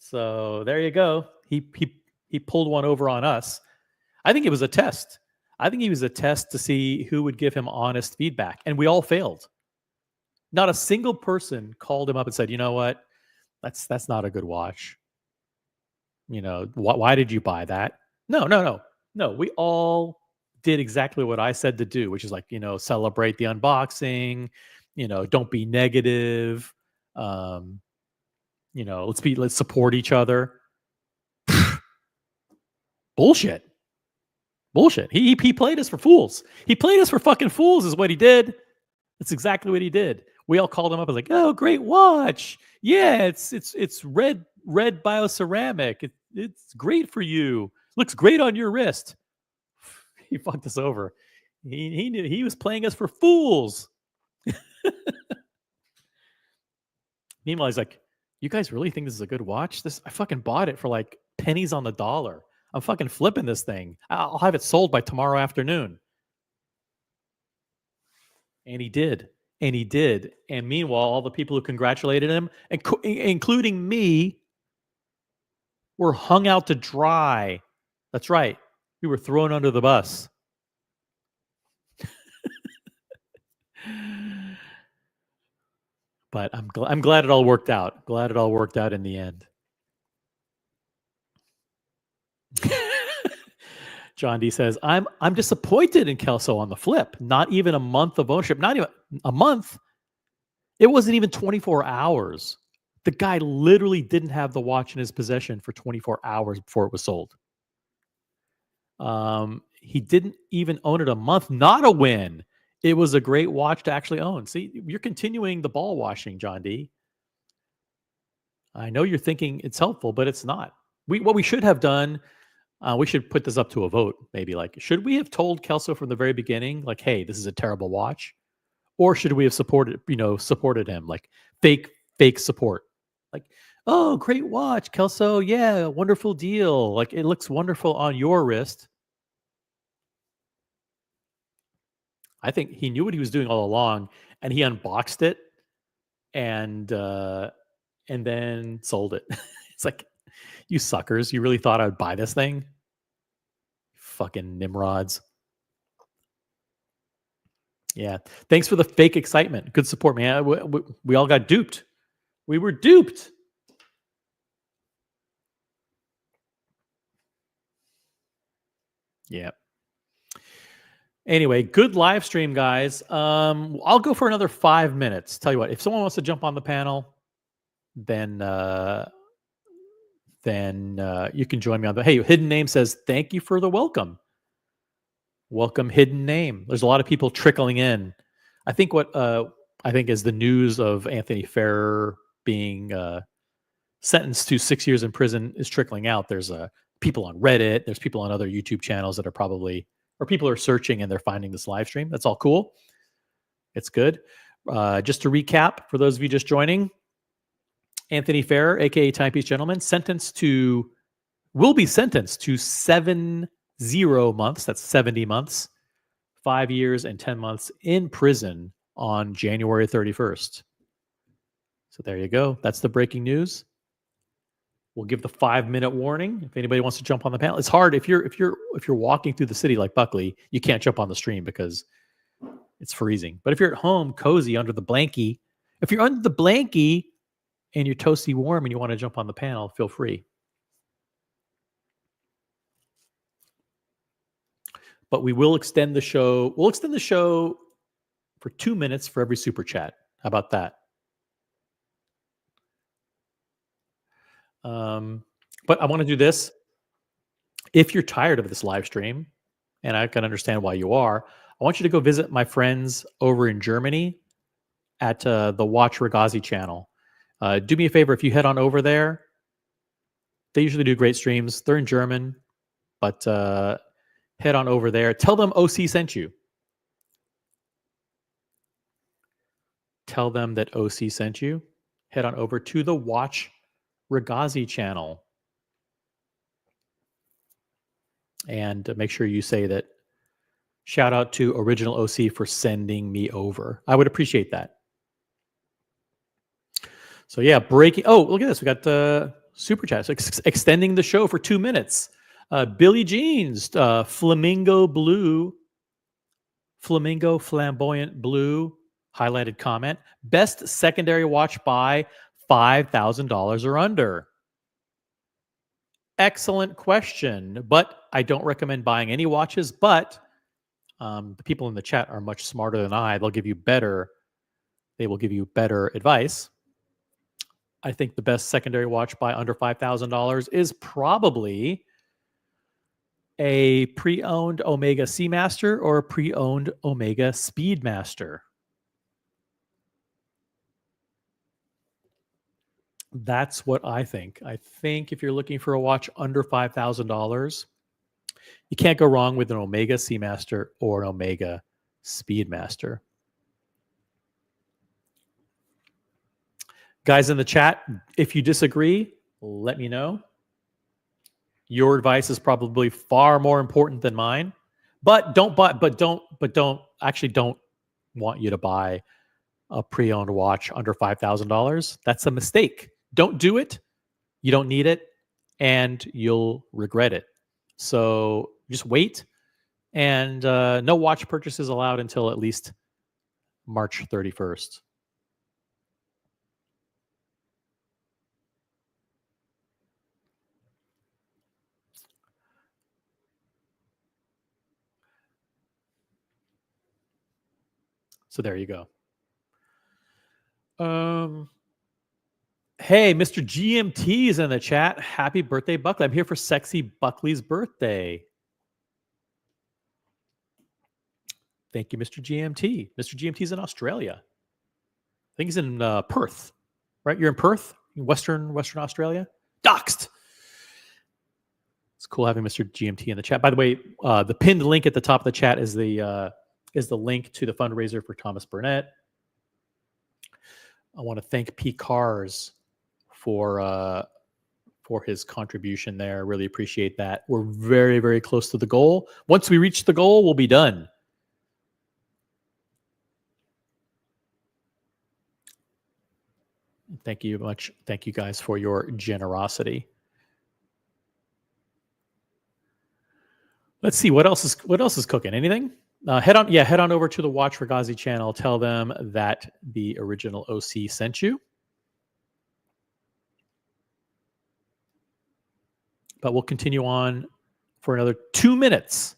So there you go. He pulled one over on us. I think it was a test. I think he was a test to see who would give him honest feedback. And we all failed. Not a single person called him up and said, you know what? That's not a good watch. You know, why did you buy that? No. We all did exactly what I said to do, which is like, you know, celebrate the unboxing, you know, don't be negative. You know, let's support each other. Bullshit. He played us for fools. He played us for fucking fools is what he did. That's exactly what he did. We all called him up and like, oh, great watch. Yeah, it's red bioceramic. It's great for you. Looks great on your wrist. He fucked us over. He knew he was playing us for fools. Meanwhile, he's like, you guys really think this is a good watch? I fucking bought it for like pennies on the dollar. I'm fucking flipping this thing. I'll have it sold by tomorrow afternoon. And he did. And meanwhile, all the people who congratulated him, including me, were hung out to dry. That's right. We were thrown under the bus. But I'm glad it all worked out. Glad it all worked out in the end. John D says, I'm disappointed in Kelso on the flip. Not even a month of ownership. Not even a month. It wasn't even 24 hours. The guy literally didn't have the watch in his possession for 24 hours before it was sold. He didn't even own it a month. Not a win. It was a great watch to actually own. See, you're continuing the ball washing, John D. I know you're thinking it's helpful, but it's not. What we should have done, we should put this up to a vote. Maybe like, should we have told Kelso from the very beginning, like, hey, this is a terrible watch? Or should we have supported him, like fake support? Like, oh, great watch, Kelso. Yeah, wonderful deal. Like, it looks wonderful on your wrist. I think he knew what he was doing all along, and he unboxed it, and and then sold it. It's like, you suckers, you really thought I would buy this thing? Fucking nimrods. Yeah. Thanks for the fake excitement. Good support, man. We all got duped. We were duped. Yeah. Anyway, good live stream, guys. I'll go for another 5 minutes. Tell you what, if someone wants to jump on the panel, then you can join me on the. Hey, Hidden Name says thank you for the welcome. Welcome, Hidden Name. There's a lot of people trickling in. I think what I think is the news of Anthony Ferrer being sentenced to 6 years in prison is trickling out. There's people on Reddit. There's people on other YouTube channels that are probably, or people are searching and they're finding this live stream. That's all cool. It's good. Just to recap, for those of you just joining, Anthony Ferrer, aka Timepiece Gentleman, will be sentenced to 70 months. That's 70 months, 5 years and 10 months in prison on January 31st. So there you go. That's the breaking news. We'll give the 5-minute warning if anybody wants to jump on the panel. It's hard if you're walking through the city like Buckley, you can't jump on the stream because it's freezing. But if you're at home, cozy under the blankie, if you're under the blankie and you're toasty warm and you want to jump on the panel, feel free. But we will extend the show. We'll extend the show for 2 minutes for every super chat. How about that? But I want to do this. If you're tired of this live stream, and I can understand why you are, I want you to go visit my friends over in Germany at the Watch Ragazzi channel. Do me a favor, if you head on over there, they usually do great streams. They're in German, but head on over there. Tell them OC sent you. Tell them that OC sent you. Head on over to the Watch Ragazzi channel. And make sure you say that shout out to Original OC for sending me over. I would appreciate that. So yeah, breaking. Oh, look at this. We got the super chat. So extending the show for 2 minutes. Billy Jeans, Flamingo Flamboyant Blue, highlighted comment. Best secondary watch buy, $5,000 or under. Excellent question, but I don't recommend buying any watches, but the people in the chat are much smarter than I. They will give you better advice. I think the best secondary watch buy under $5,000 is probably a pre-owned Omega Seamaster or a pre-owned Omega Speedmaster. That's what I think. I think if you're looking for a watch under $5,000, you can't go wrong with an Omega Seamaster or an Omega Speedmaster. Guys in the chat, if you disagree, let me know. Your advice is probably far more important than mine. But don't want you to buy a pre-owned watch under $5,000. That's a mistake. Don't do it. You don't need it, and you'll regret it. So just wait, and no watch purchases allowed until at least March 31st. So there you go. Hey, Mr. GMT is in the chat. Happy birthday, Buckley. I'm here for sexy Buckley's birthday. Thank you, Mr. GMT. Mr. GMT's in Australia. I think he's in Perth, right? You're in Perth, Western Australia? Doxed. It's cool having Mr. GMT in the chat. By the way, the pinned link at the top of the chat is the link to the fundraiser for Thomas Bernett. I want to thank P. Cars for his contribution there. Really appreciate that. We're very, very close to the goal. Once we reach the goal, we'll be done. Thank you much. Thank you guys for your generosity. Let's see what else is cooking. Anything? Head on over to the Watch for Ghazi channel. Tell them that the original OC sent you. But we'll continue on for another 2 minutes.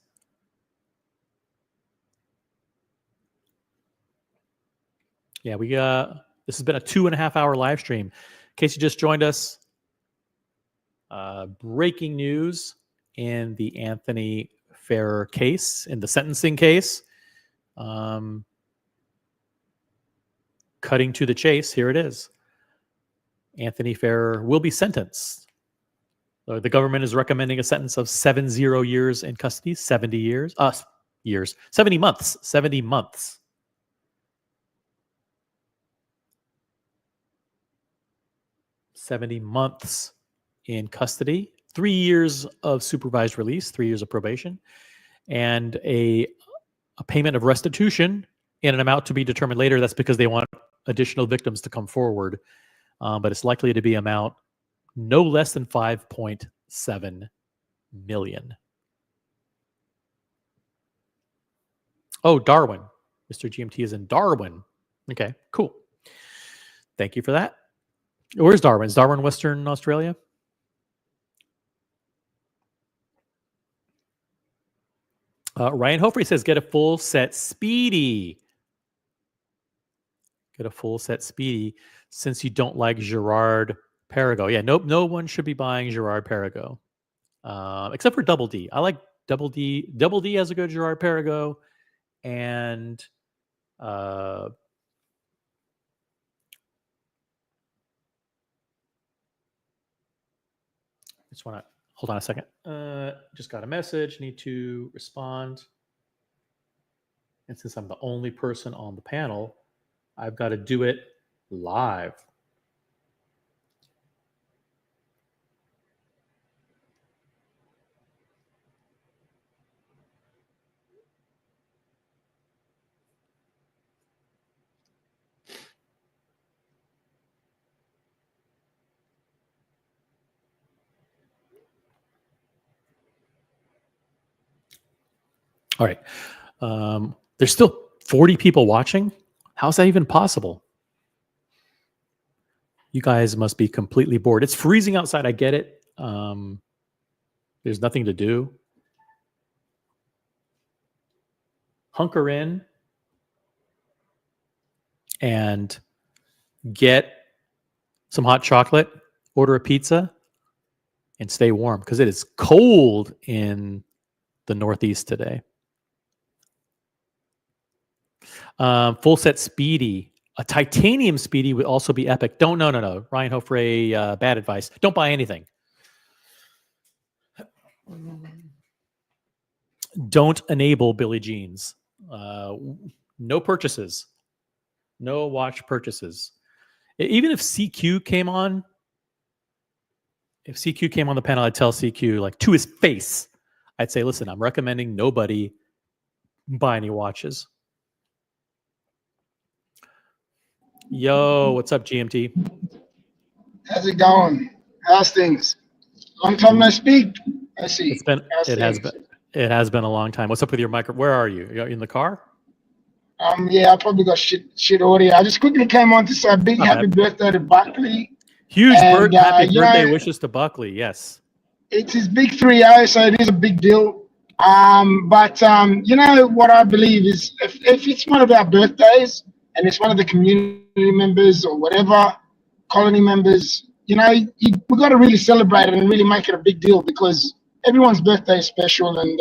Yeah, this has been a 2.5 hour live stream. In case you just joined us, breaking news in the Anthony Ferrer case, in the sentencing case. Cutting to the chase, here it is. Anthony Ferrer will be sentenced. The government is recommending a sentence of 70 years in custody, 70 years, 70 months, 70 months. In custody, 3 years of supervised release, 3 years of probation, and a payment of restitution in an amount to be determined later. That's because they want additional victims to come forward. But it's likely to be amount no less than 5.7 million. Oh, Darwin. Mr. GMT is in Darwin. Okay, cool. Thank you for that. Where's Darwin? Is Darwin Western Australia? Ryan Hofrey says, get a full set Speedy. Get a full set Speedy since you don't like Gerard Perigo. Yeah, no one should be buying Gerard Perigo. Except for Double D. I like Double D. Double D has a good Gerard Perigo. And just want to hold on a second. Just got a message. Need to respond. And since I'm the only person on the panel, I've got to do it live. All right. There's still 40 people watching. How's that even possible? You guys must be completely bored. It's freezing outside. I get it. There's nothing to do. Hunker in and get some hot chocolate, order a pizza, and stay warm because it is cold in the Northeast today. Full set Speedy. A titanium Speedy would also be epic. No. Ryan Hofrey, bad advice. Don't buy anything. Don't enable Billie Jeans. No purchases. No watch purchases. Even if CQ came on, the panel, I'd tell CQ, like, to his face, I'd say, listen, I'm recommending nobody buy any watches. Yo, what's up, GMT? How's it going? How's things? Long time no speak. I see. It has been a long time. What's up with your micro? Where are you? You're in the car? Yeah, I probably got shit audio. I just quickly came on to say a big happy birthday to Buckley. Huge happy birthday wishes to Buckley. Yes. It's his big 3-0, so it is a big deal. But you know what I believe is if it's one of our birthdays and it's one of the community members or whatever, colony members, you know, we've got to really celebrate it and really make it a big deal because everyone's birthday is special. And,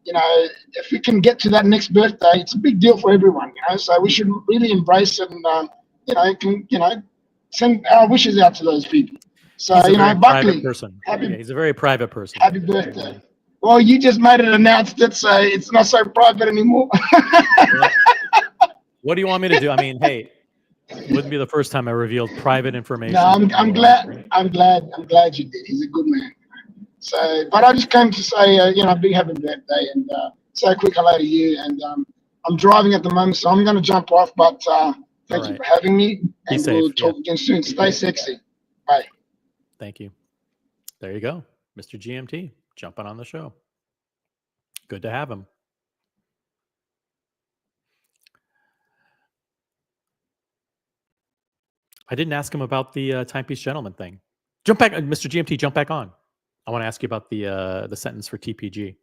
you know, if we can get to that next birthday, it's a big deal for everyone, you know, so we should really embrace it and, send our wishes out to those people. So, Buckley, he's a very private person. Happy birthday. Well, you just made it announced it, so it's not so private anymore. What do you want me to do? I mean, hey, it wouldn't be the first time I revealed private information. No, I'm glad you did. He's a good man. So, but I just came to say, big happy birthday and say a quick hello to you. And I'm driving at the moment, so I'm going to jump off. But Thank All you right. for having me, Be and safe. we'll Yeah. talk again soon. Stay sexy. Bye. Thank you. There you go. Mr. GMT jumping on the show. Good to have him. I didn't ask him about the Timepiece Gentleman thing. Jump back, Mr. GMT, jump back on. I want to ask you about the sentence for TPG.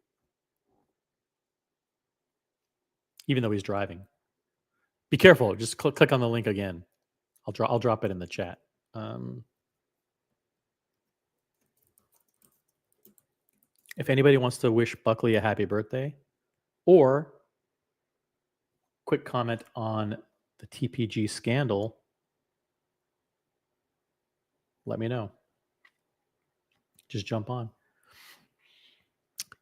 Even though he's driving. Be careful. Just click on the link again. I'll drop it in the chat. If anybody wants to wish Buckley a happy birthday, or quick comment on the TPG scandal, let me know. Just jump on.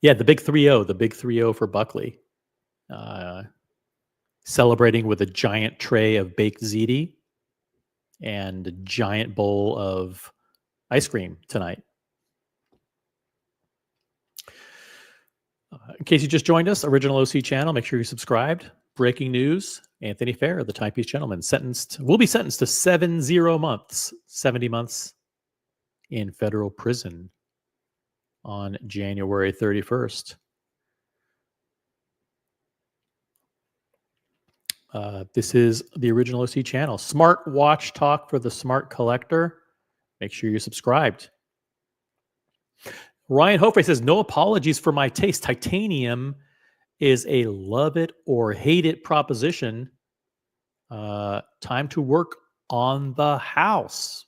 Yeah, the big 3-0, the big 3-0 for Buckley. Celebrating with a giant tray of baked ziti and a giant bowl of ice cream tonight. In case you just joined us, Original OC channel, make sure you're subscribed. Breaking news, Anthony Fair, the Timepiece Gentleman, will be sentenced to 70 months in federal prison on January 31st. This is the Original OC channel. Smart watch talk for the smart collector. Make sure you're subscribed. Ryan Hofre says, no apologies for my taste. Titanium is a love it or hate it proposition. Time to work on the house.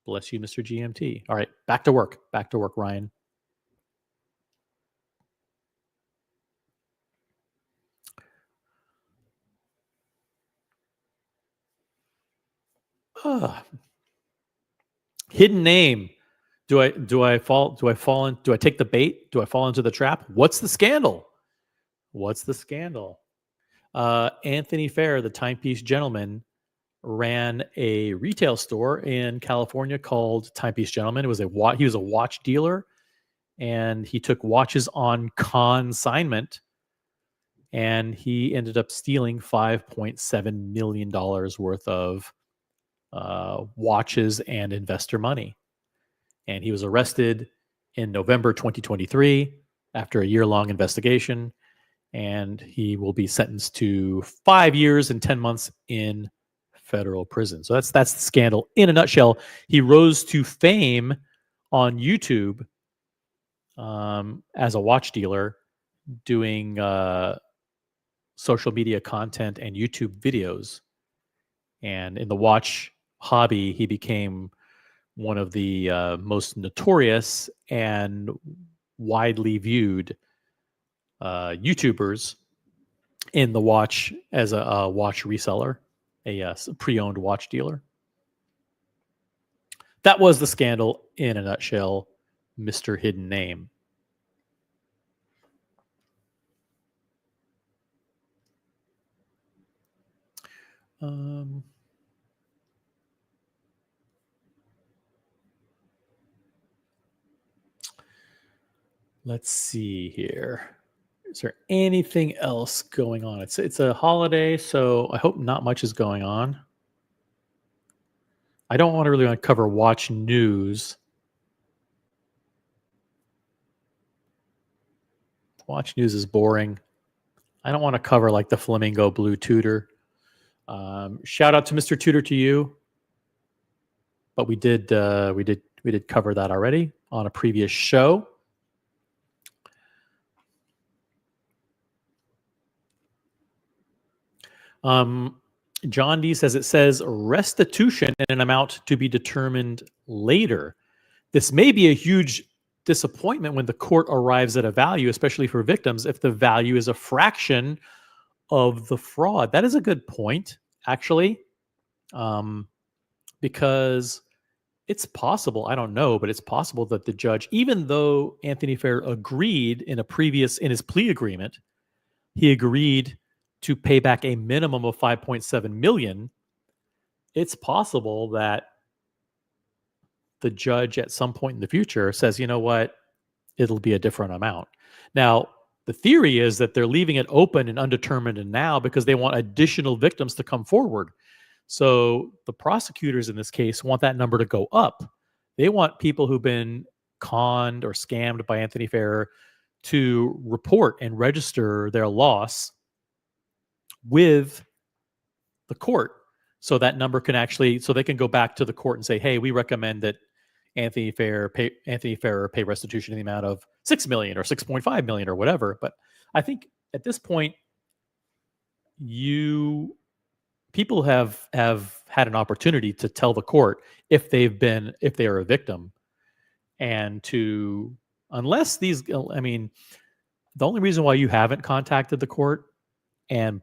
Bless you, Mr. GMT. All right, back to work. Back to work, Ryan. Hidden name. Do I take the bait? Do I fall into the trap? What's the scandal? Anthony Fair, the Timepiece Gentleman, ran a retail store in California called Timepiece Gentleman. He was a watch dealer, and he took watches on consignment, and he ended up stealing $5.7 million worth of watches and investor money. And he was arrested in November 2023 after a year-long investigation, and he will be sentenced to 5 years and 10 months in federal prison. So that's the scandal in a nutshell. He rose to fame on YouTube as a watch dealer, doing social media content and YouTube videos. And in the watch hobby, he became one of the most notorious and widely viewed YouTubers in the watch as a watch reseller, a pre-owned watch dealer. That was the scandal in a nutshell, Mr. Hidden Name. Let's see here. Is there anything else going on? It's a holiday, so I hope not much is going on. I don't want to really cover watch news. Watch news is boring. I don't want to cover like the Flamingo Blue Tudor. Shout out to Mr. Tudor to you. But we did cover that already on a previous show. John D says it says restitution in an amount to be determined later. This may be a huge disappointment when the court arrives at a value, especially for victims, if the value is a fraction of the fraud. That is a good point, actually, because it's possible, I don't know, but it's possible that the judge, even though Anthony Fair agreed in his plea agreement, he agreed to pay back a minimum of $5.7 million. It's possible that the judge at some point in the future says, you know what, it'll be a different amount. Now, The theory is that they're leaving it open and undetermined and now because they want additional victims to come forward. So the prosecutors in this case want that number to go up. They want people who've been conned or scammed by Anthony Farrer to report and register their loss with the court. So that number can actually, so they can go back to the court and say, hey, we recommend that Anthony Farrer pay restitution in the amount of $6 million or $6.5 million or whatever. But I think at this point, people have had an opportunity to tell the court if they are a victim, and to, unless these, I mean, the only reason why you haven't contacted the court and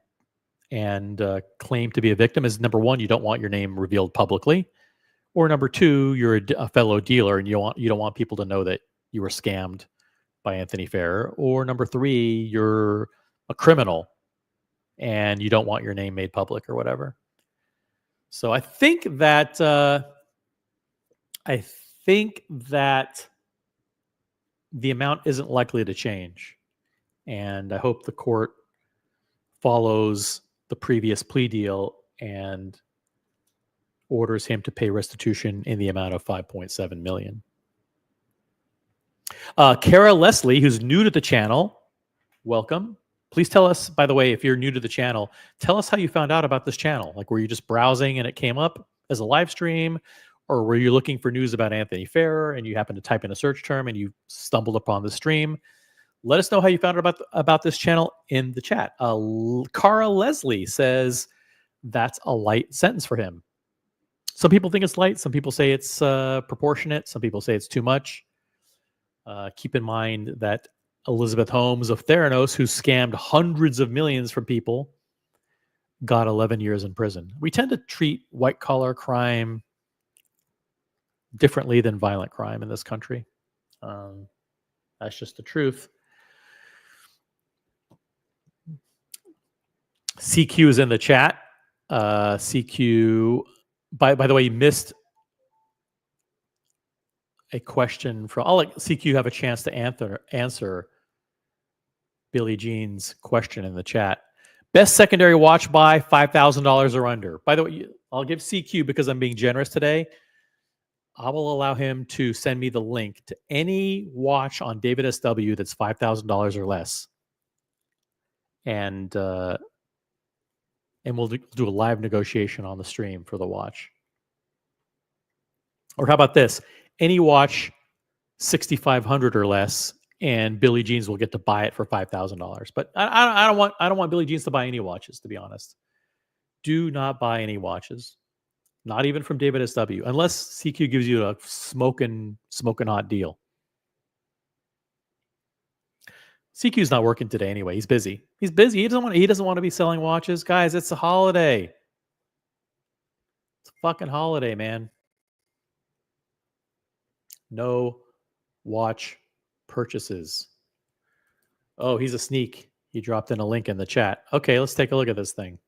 claim to be a victim is, number one, you don't want your name revealed publicly, or number two, you're a fellow dealer and you don't want people to know that you were scammed by Anthony Farrer, or number three, you're a criminal and you don't want your name made public or whatever. So I think that the amount isn't likely to change, and I hope the court follows the previous plea deal and orders him to pay restitution in the amount of $5.7 million. Kara Leslie, who's new to the channel, welcome. Please tell us, by the way, if you're new to the channel, tell us how you found out about this channel. Like, were you just browsing and it came up as a live stream? Or were you looking for news about Anthony Farrer and you happened to type in a search term and you stumbled upon the stream? Let us know how you found out about this channel in the chat. Cara Leslie says that's a light sentence for him. Some people think it's light. Some people say it's proportionate. Some people say it's too much. Keep in mind that Elizabeth Holmes of Theranos, who scammed hundreds of millions from people, got 11 years in prison. We tend to treat white-collar crime differently than violent crime in this country. That's just the truth. CQ is in the chat. CQ, by the way, you missed a question from, I'll let CQ have a chance to answer Billie Jean's question in the chat. Best secondary watch buy, $5,000 or under. By the way, I'll give CQ, because I'm being generous today, I will allow him to send me the link to any watch on David SW that's $5,000 or less. And we'll do a live negotiation on the stream for the watch. Or how about this? Any watch 6,500 or less, and Billie Jean's will get to buy it for $5,000. But I don't want Billie Jean's to buy any watches, to be honest. Do not buy any watches, not even from David SW, unless CQ gives you a smoking hot deal. CQ's not working today anyway. He's busy. He doesn't want to be selling watches, guys. It's a holiday. It's a fucking holiday, man. No watch purchases. Oh, he's a sneak. He dropped in a link in the chat. Okay, let's take a look at this thing.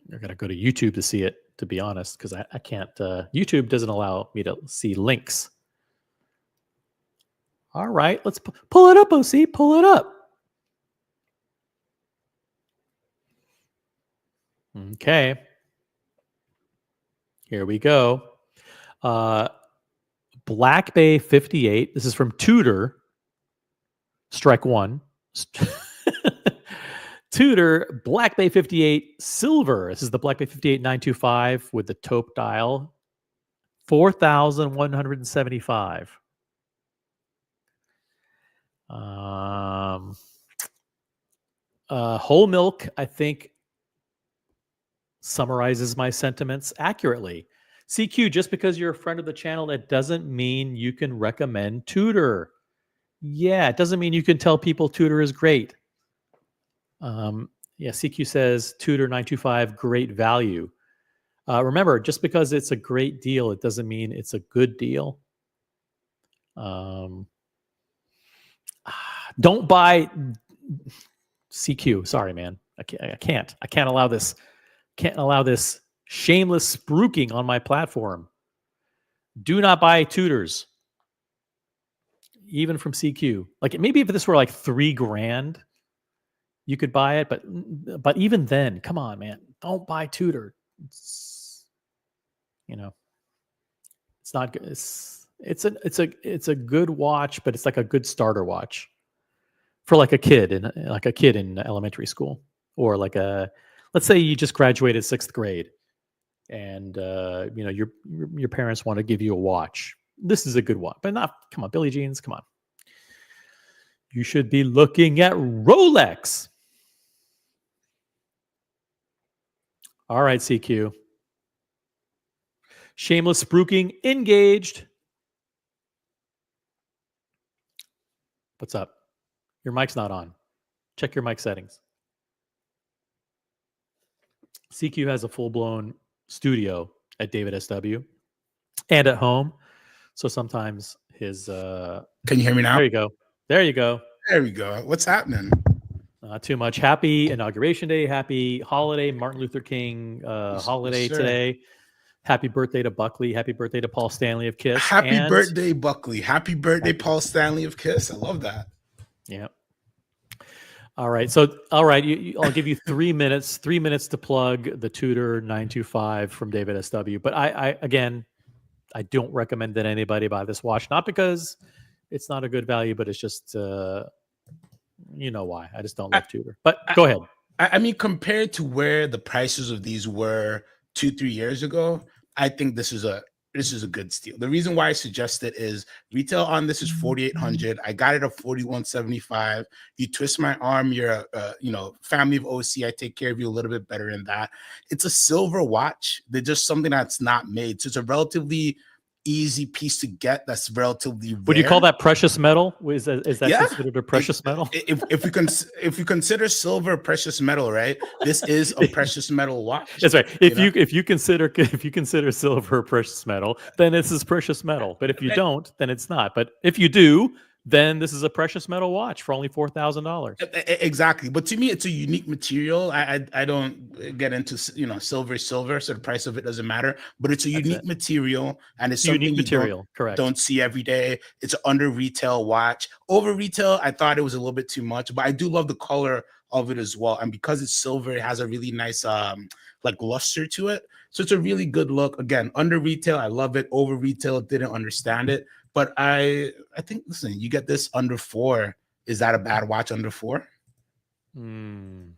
You're going to go to YouTube to see it, to be honest, because I can't. YouTube doesn't allow me to see links. All right, let's pull it up, OC. Pull it up. Okay. Here we go. Black Bay 58. This is from Tudor. Strike one. Tudor Black Bay 58 silver. This is the Black Bay 58 925 with the taupe dial. 4,175. Whole milk, I think, summarizes my sentiments accurately. CQ, just because you're a friend of the channel, that doesn't mean you can recommend Tudor. Yeah, it doesn't mean you can tell people Tudor is great. Yeah, CQ says Tudor 925, great value. Remember, just because it's a great deal, it doesn't mean it's a good deal. Don't buy CQ. Sorry, man. I can't allow this. Can't allow this shameless spruiking on my platform. Do not buy Tudors. even from CQ. Like maybe if this were like $3,000, you could buy it, but even then, come on, man, don't buy Tudor. It's, it's not good. It's a good watch, but it's like a good starter watch for like a kid in elementary school, or let's say you just graduated 6th grade, and your parents want to give you a watch. This is a good watch, but come on, Billie Jeans, come on. You should be looking at Rolex. All right, CQ. Shameless spruiking engaged. What's up? Your mic's not on. Check your mic settings. CQ has a full-blown studio at David SW and at home. So sometimes his... Can you hear me now? There you go. There you go. There we go. What's happening? Not too much. Happy Inauguration Day. Happy holiday. Martin Luther King holiday today. Happy birthday to Buckley. Happy birthday to Paul Stanley of KISS. Happy birthday, Buckley. Happy birthday, Paul Stanley of KISS. I love that. Yeah. All right. So, all right. I'll give you 3 minutes. 3 minutes to plug the Tudor 925 from David SW. But I don't recommend that anybody buy this watch. Not because it's not a good value, but it's just, you know why. I just don't love Tudor. But go ahead. I mean, compared to where the prices of these were 2-3 years ago, I think this is a good steal. The reason why I suggest it is retail on this is $4,800. I got it at $4,175. You twist my arm, you're a family of OC. I take care of you a little bit better than that. It's a silver watch. They're just something that's not made. So it's a relatively easy piece to get. That's relatively rare. Would you call that precious metal? Is that considered a precious metal? If you consider silver precious metal, right? This is a precious metal watch. That's right. If you consider silver precious metal, then this is precious metal. But if you don't, then it's not. But if you do, then this is a precious metal watch for only $4,000. Exactly. But to me, it's a unique material. I don't get into silver, so the price of it doesn't matter. But it's a unique material, and it's something you don't see every day. It's an under retail watch. Over retail, I thought it was a little bit too much, but I do love the color of it as well. And because it's silver, it has a really nice luster to it. So it's a really good look. Again, under retail, I love it. Over retail, didn't understand it. But I think, listen, you get this under $4,000. Is that a bad watch under $4,000?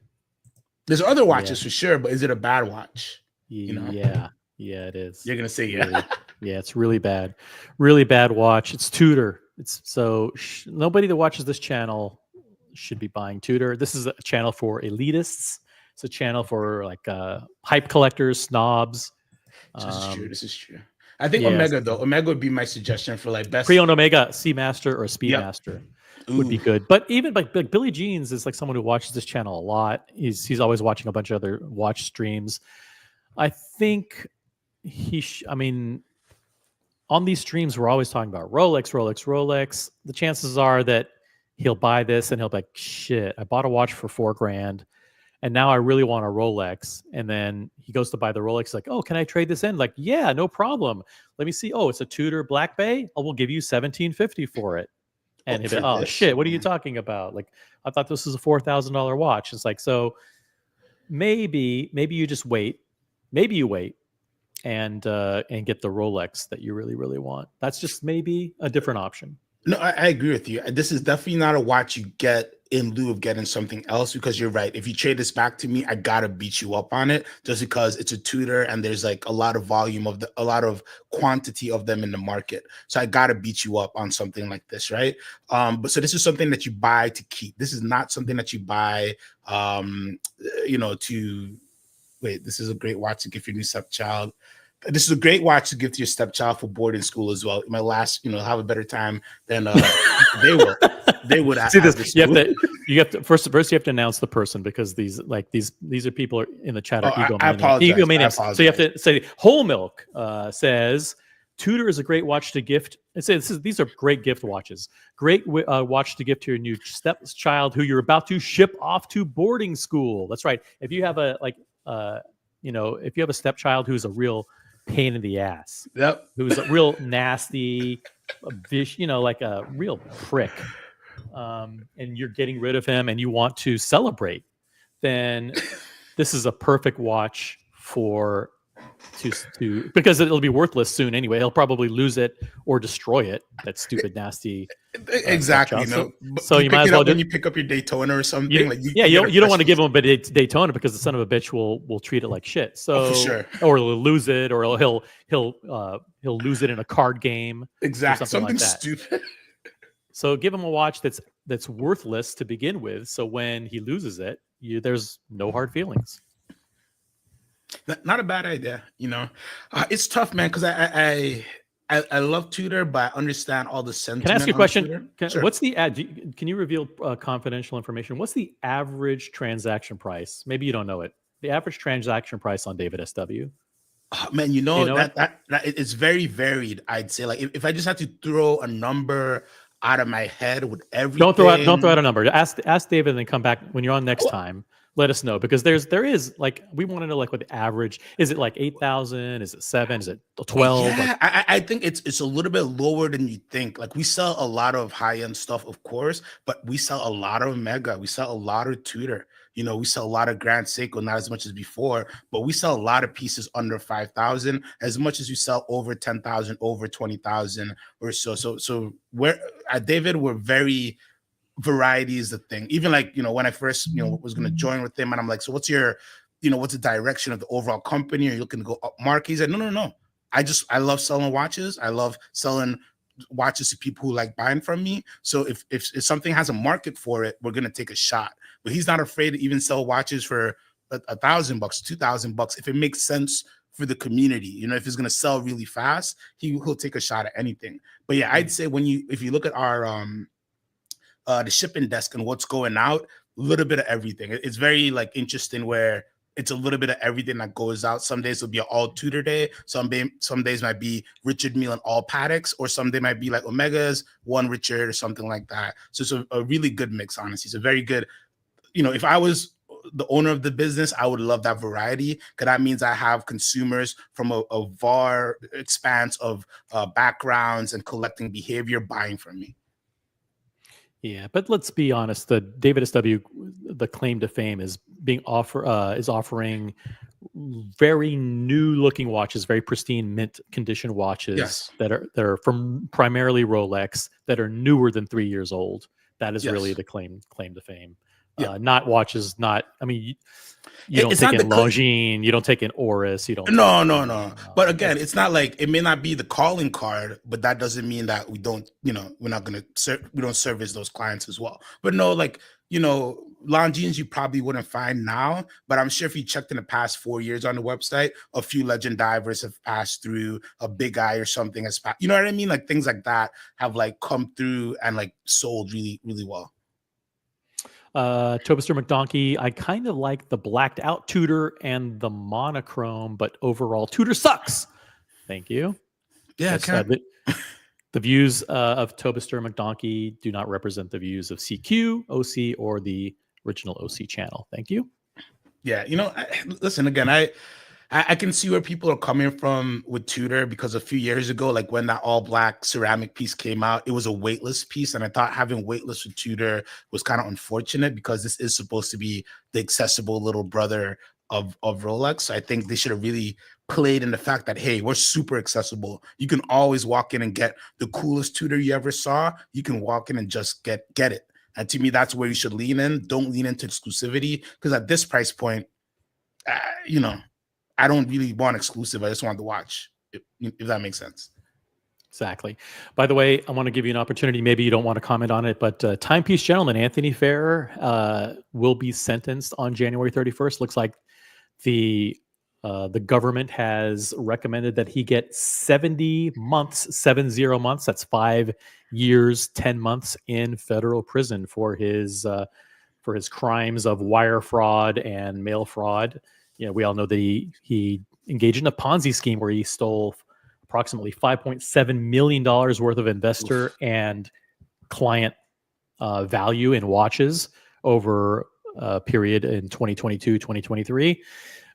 There's other watches for sure, but is it a bad watch? Yeah, it is. You're gonna say yeah. Yeah, it's really bad watch. It's Tudor. It's so nobody that watches this channel should be buying Tudor. This is a channel for elitists. It's a channel for hype collectors, snobs. This is true. I think Omega though. Omega would be my suggestion for best pre-owned Omega Seamaster or Speedmaster would be good. But even like Billie Jeans is someone who watches this channel a lot. He's always watching a bunch of other watch streams. I think on these streams we're always talking about Rolex. The chances are that he'll buy this and he'll be like, shit, I bought a watch for $4,000. And now I really want a Rolex. And then he goes to buy the Rolex. Like, oh, can I trade this in? Like, yeah, no problem. Let me see. Oh, it's a Tudor Black Bay. Oh, we'll give you $1,750 for it. And he'll be, oh shit, what are you talking about? Like, I thought this was a $4,000 watch. It's like, so maybe you just wait. Maybe you wait and get the Rolex that you really, really want. That's just maybe a different option. No, I agree with you. This is definitely not a watch you get in lieu of getting something else, because you're right. If you trade this back to me, I gotta beat you up on it just because it's a Tudor and there's a lot of volume a lot of quantity of them in the market. So I gotta beat you up on something like this, right? But so this is something that you buy to keep. This is not something that you buy, to wait. This is a great watch to give your new stepchild. This is a great watch to give to your stepchild for boarding school as well. My last, have a better time than they would. They would see this. You have to first you have to announce the person, because these are people in the chat. Egomaniacs. So you have to say Whole Milk says Tudor is a great watch to gift. It says these are great gift watches. Great watch to gift to your new stepchild who you're about to ship off to boarding school. That's right. If you have if you have a stepchild who's a real pain in the ass. Yep. Who's a real nasty, like a real prick. And you're getting rid of him and you want to celebrate, then this is a perfect watch because it'll be worthless soon anyway. He'll probably lose it or destroy it. That stupid, nasty. Exactly. So you might as well when you pick up your Daytona or something. You don't want to give him a Daytona because the son of a bitch will treat it like shit. So for sure. Or he'll lose it, or he'll lose it in a card game. Exactly. Something like that. Stupid. So give him a watch that's worthless to begin with. So when he loses it, there's no hard feelings. Not a bad idea, it's tough, man, because I love Tudor, but I understand all the sentiment. Can I ask you a question? Sure. What's the can you reveal confidential information? What's the average transaction price? Maybe you don't know it. The average transaction price on David SW. Oh, man, that it's very varied. I'd say, like, if I just had to throw a number out of my head with everything. Don't throw out a number. Ask David and then come back when you're on next time. Let us know, because there is like, we want to know like what the average is. It like 8,000? Is it 7? Is it 12? Yeah, I think it's a little bit lower than you think. Like, we sell a lot of high-end stuff, of course, but we sell a lot of Mega. We sell a lot of Tudor. We sell a lot of Grand Seiko, not as much as before, but we sell a lot of pieces under 5,000, as much as we sell over 10,000, over 20,000 or so. So we're at David, we're very. Variety is the thing. Even like, when I first, was going to join with him, and I'm like, so what's your, what's the direction of the overall company? Are you looking to go up market? He's like, no. I love selling watches. I love selling watches to people who like buying from me. So if something has a market for it, we're going to take a shot. But he's not afraid to even sell watches for $1,000, $2,000 if it makes sense for the community. If it's going to sell really fast, he'll take a shot at anything. But yeah, I'd say if you look at our the shipping desk and what's going out, a little bit of everything. It's very like interesting, where it's a little bit of everything that goes out. Some days will be an all Tudor day. Some days might be Richard Mille and all Patek's, or some day might be like Omegas, one Richard, or something like that. So it's a really good mix, honestly. It's a very good, if I was the owner of the business, I would love that variety, because that means I have consumers from a far expanse of backgrounds and collecting behavior buying from me. Yeah, but let's be honest. The David SW, the claim to fame is offering very new looking watches, very pristine mint condition watches that are from primarily Rolex, that are newer than 3 years old. That is really the claim to fame. Not watches. You don't take in Longines, you don't take in Oris, you don't. No. But again, it's not like, it may not be the calling card, but that doesn't mean that we don't, we're not going to we don't service those clients as well. But no, like, Longines you probably wouldn't find now, but I'm sure if you checked in the past 4 years on the website, a few Legend divers have passed through, a Big Eye or something has passed. You know what I mean? Like, things like that have like come through and like sold really, really well. Tobister McDonkey, I kind of like the blacked out Tudor and the monochrome, but overall Tudor sucks. Thank you. Yeah, the views of Tobister McDonkey do not represent the views of CQ, OC, or the original OC channel. Thank you. Yeah, listen, again, I can see where people are coming from with Tudor, because a few years ago, like when that all black ceramic piece came out, it was a weightless piece. And I thought having weightless with Tudor was kind of unfortunate, because this is supposed to be the accessible little brother of Rolex. So I think they should have really played in the fact that, hey, we're super accessible. You can always walk in and get the coolest Tudor you ever saw. You can walk in and just get it. And to me, that's where you should lean in. Don't lean into exclusivity, because at this price point, I don't really want exclusive. I just want to watch, if that makes sense. Exactly. By the way, I want to give you an opportunity. Maybe you don't want to comment on it, but Timepiece gentleman Anthony Ferrer will be sentenced on January 31st. Looks like the government has recommended that he get 70 months. That's 5 years, 10 months in federal prison for his crimes of wire fraud and mail fraud. We all know that he engaged in a Ponzi scheme where he stole approximately $5.7 million worth of investor and client value in watches over a period in 2022, 2023.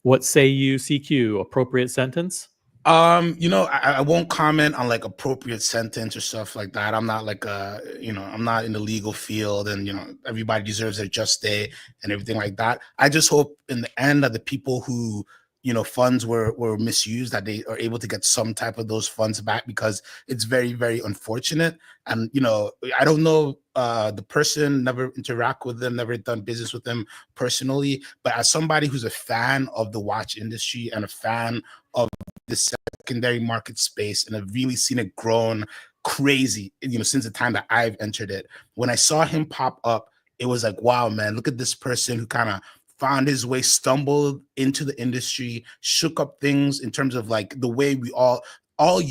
What say you, CQ? Appropriate sentence? I won't comment on like appropriate sentence or stuff like that. I'm not like I'm not in the legal field, and everybody deserves their just day and everything like that. I just hope in the end that the people who funds were misused, that they are able to get some type of those funds back, because it's very, very unfortunate. And I don't know the person, never interact with them, never done business with them personally, but as somebody who's a fan of the watch industry and a fan of the secondary market space, and I've really seen it grown crazy, since the time that I've entered it. When I saw him pop up, it was like, wow, man, look at this person who kind of found his way, stumbled into the industry, shook up things in terms of like the way we all watch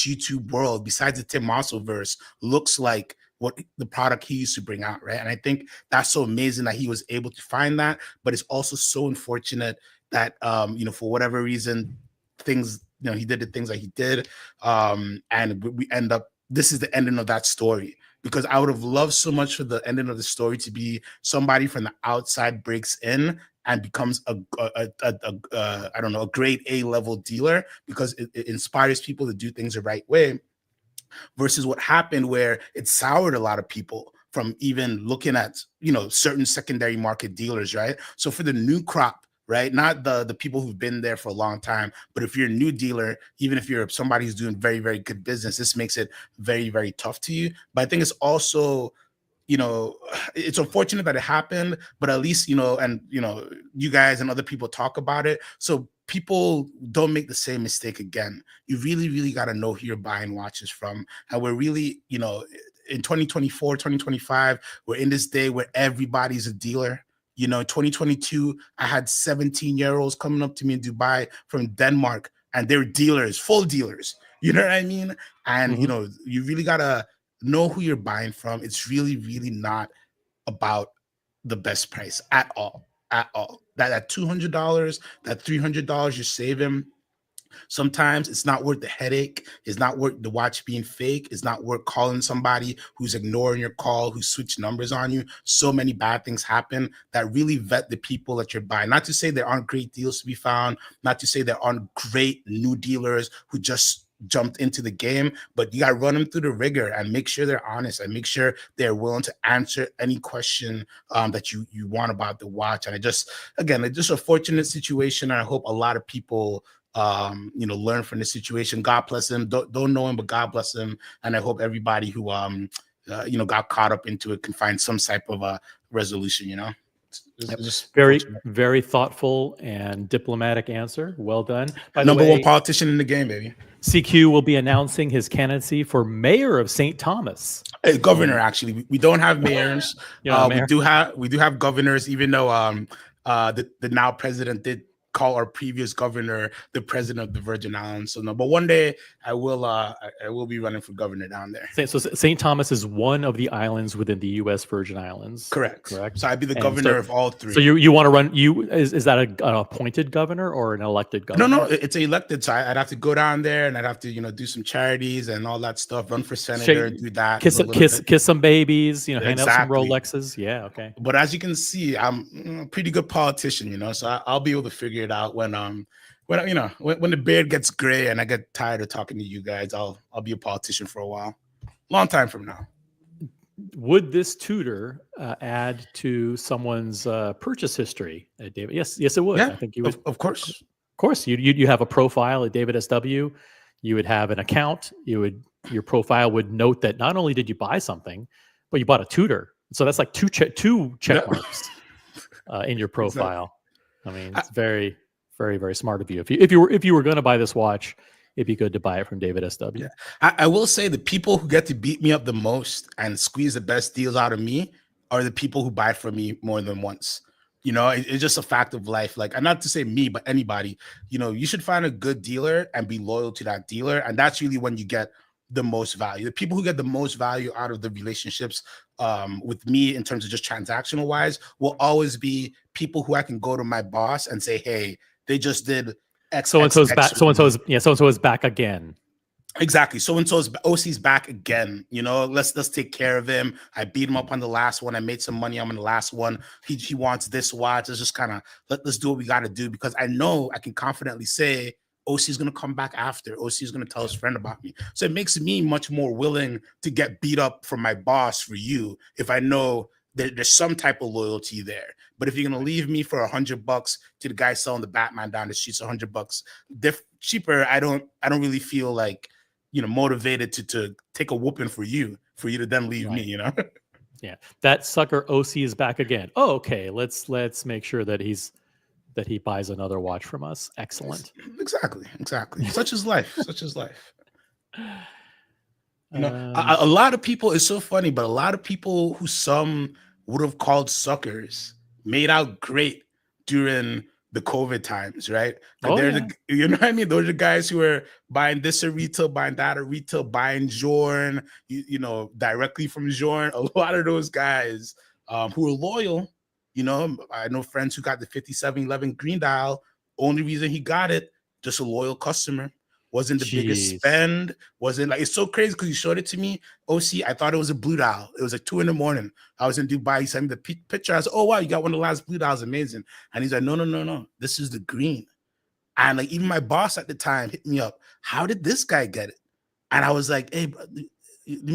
YouTube world, besides the Tim Mosso verse, looks like what the product he used to bring out, right? And I think that's so amazing that he was able to find that, but it's also so unfortunate that for whatever reason, things, he did the things that he did, and we end up, this is the ending of that story. Because I would have loved so much for the ending of the story to be somebody from the outside breaks in and becomes a grade A level dealer, because it inspires people to do things the right way, versus what happened where it soured a lot of people from even looking at certain secondary market dealers, right? So for the new crop, right, not the people who've been there for a long time, but if you're a new dealer, even if you're somebody who's doing very, very good business, this makes it very, very tough to you. But I think it's also, it's unfortunate that it happened, but at least, and you guys and other people talk about it, so people don't make the same mistake again. You really, really got to know who you're buying watches from. And we're really, in 2024, 2025, we're in this day where everybody's a dealer. 2022, I had 17-year-olds coming up to me in Dubai from Denmark, and they're dealers, full dealers. You know what I mean? And, you really got to know who you're buying from. It's really, really not about the best price at all. That $200, that $300 you're saving, sometimes it's not worth the headache. It's not worth the watch being fake. It's not worth calling somebody who's ignoring your call, who switched numbers on you. So many bad things happen. That really vet the people that you're buying. Not to say there aren't great deals to be found, not to say there aren't great new dealers who just jumped into the game, but you got to run them through the rigor and make sure they're honest and make sure they're willing to answer any question that you want about the watch. And it's just a fortunate situation. And I hope a lot of people learn from the situation. God bless him. Don't know him, but God bless him. And I hope everybody who got caught up into it can find some type of a resolution. It's just very, very thoughtful and diplomatic answer. Well done. By the way, number one politician in the game, baby. CQ will be announcing his candidacy for mayor of St. Thomas. Governor, actually. We don't have mayors. Mayor? We do have governors, even though the now president did call our previous governor the president of the Virgin Islands. So no, but one day I will be running for governor down there. So St. Thomas is one of the islands within the U.S. Virgin Islands. Correct. So I'd be the governor of all three. So you want to run? Is that an appointed governor or an elected governor? No, it's elected. So I'd have to go down there and I'd have to do some charities and all that stuff. Run for senator, do that. Kiss some babies. Hand out some Rolexes. Yeah. Okay. But as you can see, I'm a pretty good politician. So I'll be able to figure it out when the beard gets gray and I get tired of talking to you guys. I'll be a politician for a while, long time from now. Would this tutor add to someone's purchase history, David? Yes, it would. Yeah, I think you would. Of course. Of course, you have a profile at David SW. You would have an account. Your profile would note that not only did you buy something, but you bought a tutor. So that's like two check marks in your profile. I mean, it's very, very, very smart of you. If you were going to buy this watch, it'd be good to buy it from David SW. Yeah. I will say the people who get to beat me up the most and squeeze the best deals out of me are the people who buy from me more than once. It's just a fact of life. Like, and not to say me, but anybody, you should find a good dealer and be loyal to that dealer. And that's really when you get the most value. The people who get the most value out of the relationships with me in terms of just transactional wise will always be people who I can go to my boss and say, hey, they just did X. So-and-so's back. So-and-so is back again. Exactly. So-and-so's OC's back again. Let's take care of him. I beat him up on the last one. I made some money on the last one. He wants this watch. It's just kind of let's do what we got to do, because I know I can confidently say OC is going to come back after. OC is going to tell his friend about me. So it makes me much more willing to get beat up from my boss for you if I know that there's some type of loyalty there. But if you're going to leave me for $100 to the guy selling the Batman down the streets, $100 cheaper, I don't really feel like, motivated to take a whooping for you to then leave me, Yeah, that sucker OC is back again. Oh, okay. Let's make sure that he buys another watch from us. Excellent. Exactly. Such is life. A lot of people, it's so funny, but a lot of people who some would have called suckers made out great during the COVID times, right? You know what I mean? Those are the guys who are buying this at retail, buying that at retail, buying Jorn, directly from Jorn. A lot of those guys who are loyal, I know friends who got the 5711 green dial. Only reason he got it, just a loyal customer. Wasn't the biggest spend. Wasn't like, it's so crazy because he showed it to me. OC, I thought it was a blue dial. It was like 2 a.m. I was in Dubai. He sent me the picture. I said, oh, wow, you got one of the last blue dials. Amazing. And he's like, no. This is the green. And like, even my boss at the time hit me up. How did this guy get it? And I was like, hey, bro,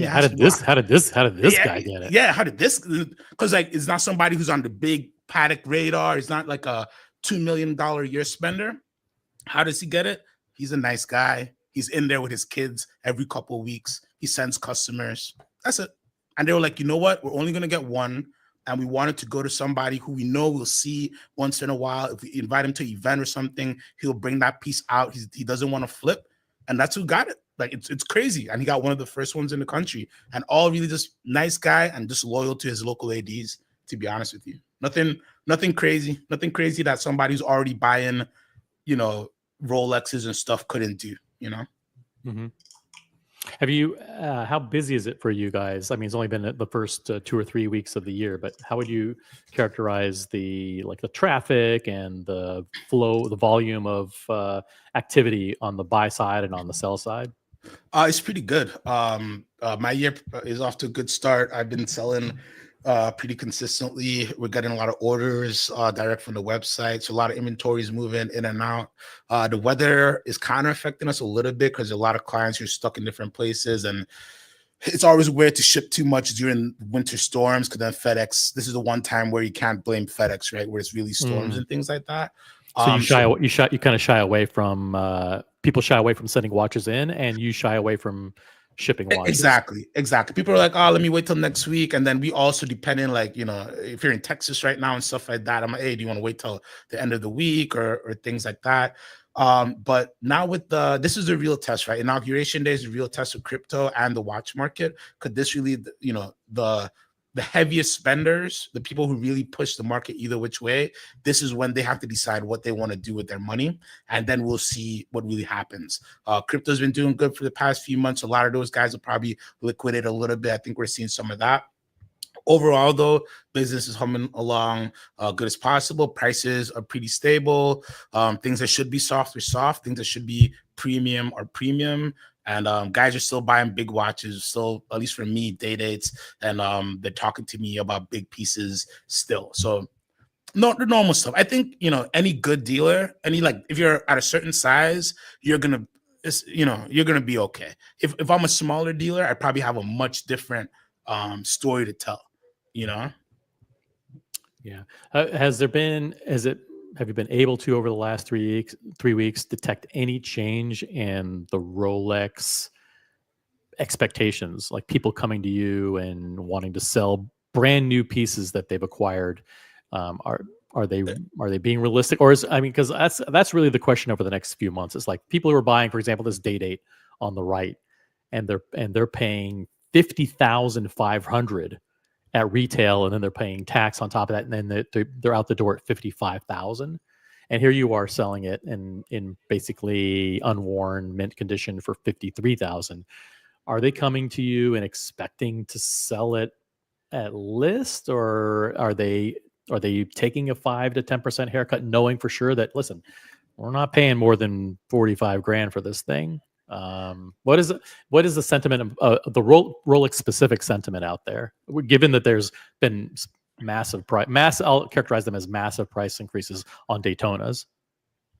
how did this guy get it? Yeah, how did this? Because like, it's not somebody who's on the big paddock radar. It's not like a $2 million a year spender. How does he get it? He's a nice guy. He's in there with his kids every couple of weeks. He sends customers. That's it. And they were like, you know what? We're only going to get one. And we wanted to go to somebody who we know we'll see once in a while. If we invite him to an event or something, he'll bring that piece out. He doesn't want to flip. And that's who got it. Like, it's crazy. And he got one of the first ones in the country. And all really just nice guy and just loyal to his local ADs, to be honest with you. Nothing crazy. Nothing crazy that somebody who's already buying, Rolexes and stuff couldn't do, Mm-hmm. Have you how busy is it for you guys? I mean, it's only been the first 2 or 3 weeks of the year, but how would you characterize the traffic and the flow, the volume of activity on the buy side and on the sell side? It's pretty good. My year is off to a good start. I've been selling pretty consistently. We're getting a lot of orders direct from the website. So a lot of inventories moving in and out. The weather is kind of affecting us a little bit because a lot of clients are stuck in different places. And it's always weird to ship too much during winter storms because then FedEx, this is the one time where you can't blame FedEx, right? Where it's really storms and things like that. So you kind of shy away from people shy away from sending watches in, and you shy away from shipping watches. Exactly. People are like, oh, let me wait till next week. And then we also, depending, like, if you're in Texas right now and stuff like that, I'm like, hey, do you want to wait till the end of the week or things like that? But now with this is a real test, right? Inauguration Day is a real test of crypto and the watch market. Could this really, the heaviest spenders, the people who really push the market either which way, this is when they have to decide what they want to do with their money. And then we'll see what really happens. Crypto's been doing good for the past few months. A lot of those guys will probably liquidate a little bit. I think we're seeing some of that. Overall, though, business is humming along good as possible. Prices are pretty stable. Things that should be soft are soft. Things that should be premium are premium. And guys are still buying big watches, still, at least for me, day dates. And they're talking to me about big pieces still. So no, the normal stuff. I think, any good dealer, if you're at a certain size, you're going to be okay. If I'm a smaller dealer, I probably have a much different story to tell, Yeah. Have you been able to, over the last 3 weeks, detect any change in the Rolex expectations, like people coming to you and wanting to sell brand new pieces that they've acquired? Are they being realistic, or because that's really the question over the next few months. It's like people who are buying, for example, this day date on the right, and they're paying $50,500 at retail, and then they're paying tax on top of that, and then they're out the door at $55,000. And here you are selling it in basically unworn mint condition for $53,000. Are they coming to you and expecting to sell it at list, or are they taking a 5 to 10% haircut, knowing for sure that, listen, we're not paying more than $45,000 for this thing? What is the sentiment of the Rolex specific sentiment out there, given that there's been I'll characterize them as massive price increases on Daytonas?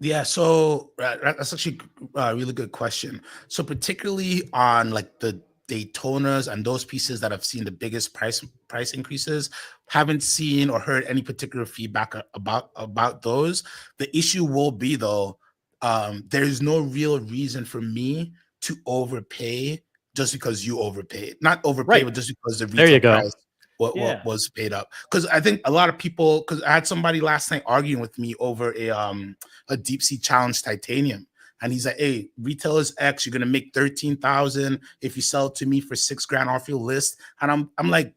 Yeah, so that's actually a really good question. So particularly on like the Daytonas and those pieces that have seen the biggest price increases, haven't seen or heard any particular feedback about those. The issue will be though, there's no real reason for me to overpay just because you overpaid. Not overpay, Right. but just because the There you retail go. price Yeah. was paid up. Because I think a lot of people, because I had somebody last night arguing with me over a deep sea challenge titanium, and he's like, hey, retail is X, you're gonna make 13,000 if you sell it to me for $6,000 off your list. And I'm like,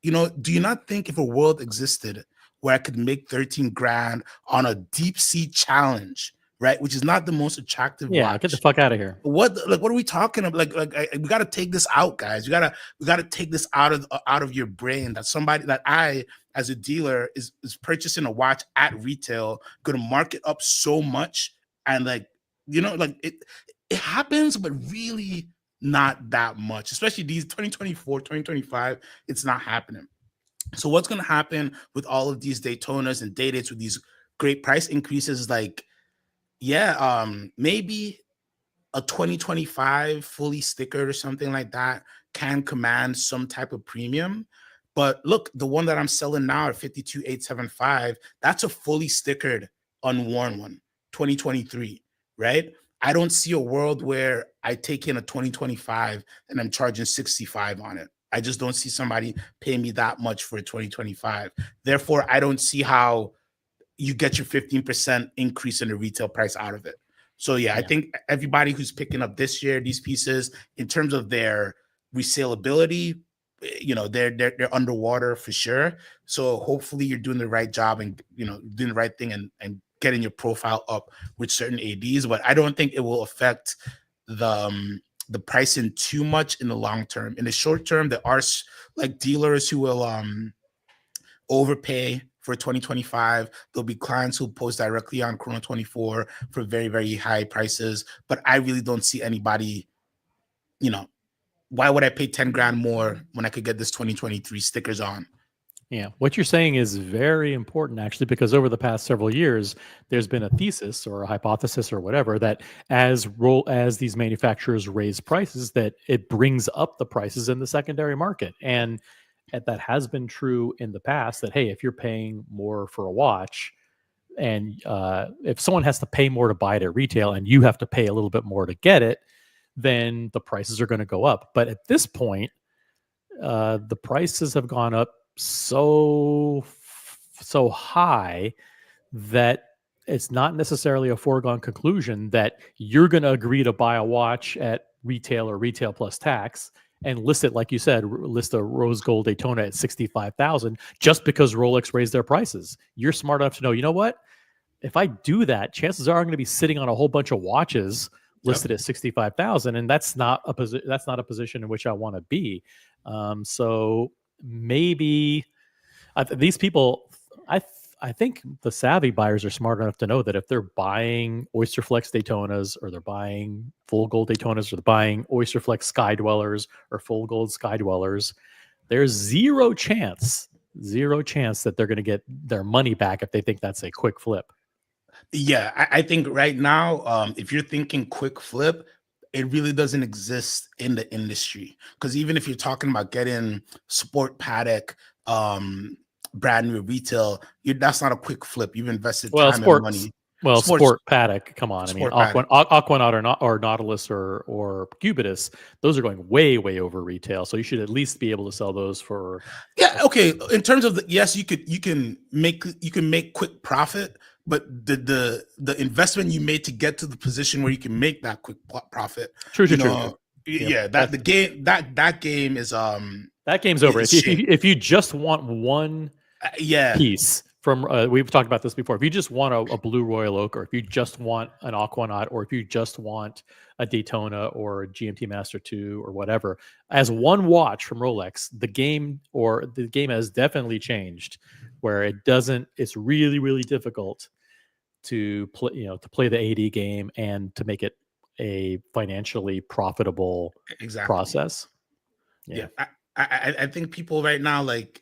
you know, do you not think if a world existed where I could make 13 grand on a deep sea challenge, right, which is not the most attractive Yeah, get the watch, fuck out of here. what are we talking about? We got to take this out, guys. We got to take this out of your brain that somebody that I as a dealer is purchasing a watch at retail, going to mark it up so much, and like, you know, like it happens, but really not that much, especially these 2024, 2025, it's not happening. So what's going to happen with all of these Daytonas and day dates with these great price increases? Like, yeah, maybe a 2025 fully stickered or something like that can command some type of premium. But look, the one that I'm selling now at 52,875, that's a fully stickered unworn one, 2023, right? I don't see a world where I take in a 2025 and I'm charging 65 on it. I just don't see somebody paying me that much for a 2025. Therefore, I don't see how you get your 15% increase in the retail price out of it. So yeah, I think everybody who's picking up this year these pieces, in terms of their resaleability, you know, they're underwater for sure. So hopefully you're doing the right job and, you know, doing the right thing and getting your profile up with certain ADs. But I don't think it will affect the pricing too much in the long term. In the short term, there are like dealers who will overpay for 2025. There'll be clients who post directly on Chrono 24 for very, very high prices. But I really don't see anybody, you know, why would I pay 10 grand more when I could get this 2023 stickers on? Yeah, what you're saying is very important, actually, because over the past several years, there's been a thesis or a hypothesis or whatever that as these manufacturers raise prices, that it brings up the prices in the secondary market, and that has been true in the past. That hey, if you're paying more for a watch, and if someone has to pay more to buy it at retail, and you have to pay a little bit more to get it, then the prices are going to go up. But at this point, the prices have gone up so high that it's not necessarily a foregone conclusion that you're going to agree to buy a watch at retail or retail plus tax and list it, like you said, list a rose gold Daytona at 65,000 just because Rolex raised their prices. You're smart enough to know, you know what? If I do that, chances are I'm going to be sitting on a whole bunch of watches listed at 65,000, and that's not a position in which I want to be. So maybe these people, I think the savvy buyers are smart enough to know that if they're buying Oyster Flex Daytonas, or they're buying full gold Daytonas, or they're buying Oyster Flex Sky Dwellers or full gold Sky Dwellers, there's zero chance that they're going to get their money back if they think that's a quick flip. Yeah, I think right now, if you're thinking quick flip, it really doesn't exist in the industry. Because even if you're talking about getting Sport Paddock, brand new retail, that's not a quick flip. You've invested time and money. Sport Paddock, come on. I mean, Paddock. Aquanaut or Nautilus or Cubitus, those are going way, way over retail. So you should at least be able to sell those for. Yeah, okay. In terms of yes, you can make quick profit, but the investment you made to get to the position where you can make that quick profit. True. Yeah, that game is that game's over. If you just want one piece from we've talked about this before. If you just want a blue Royal Oak, or if you just want an Aquanaut, or if you just want a Daytona or a GMT Master 2 or whatever, as one watch from Rolex, the game has definitely changed, where it's really, really difficult to play the AD game and to make it a financially profitable process. Yeah. I think people right now, like,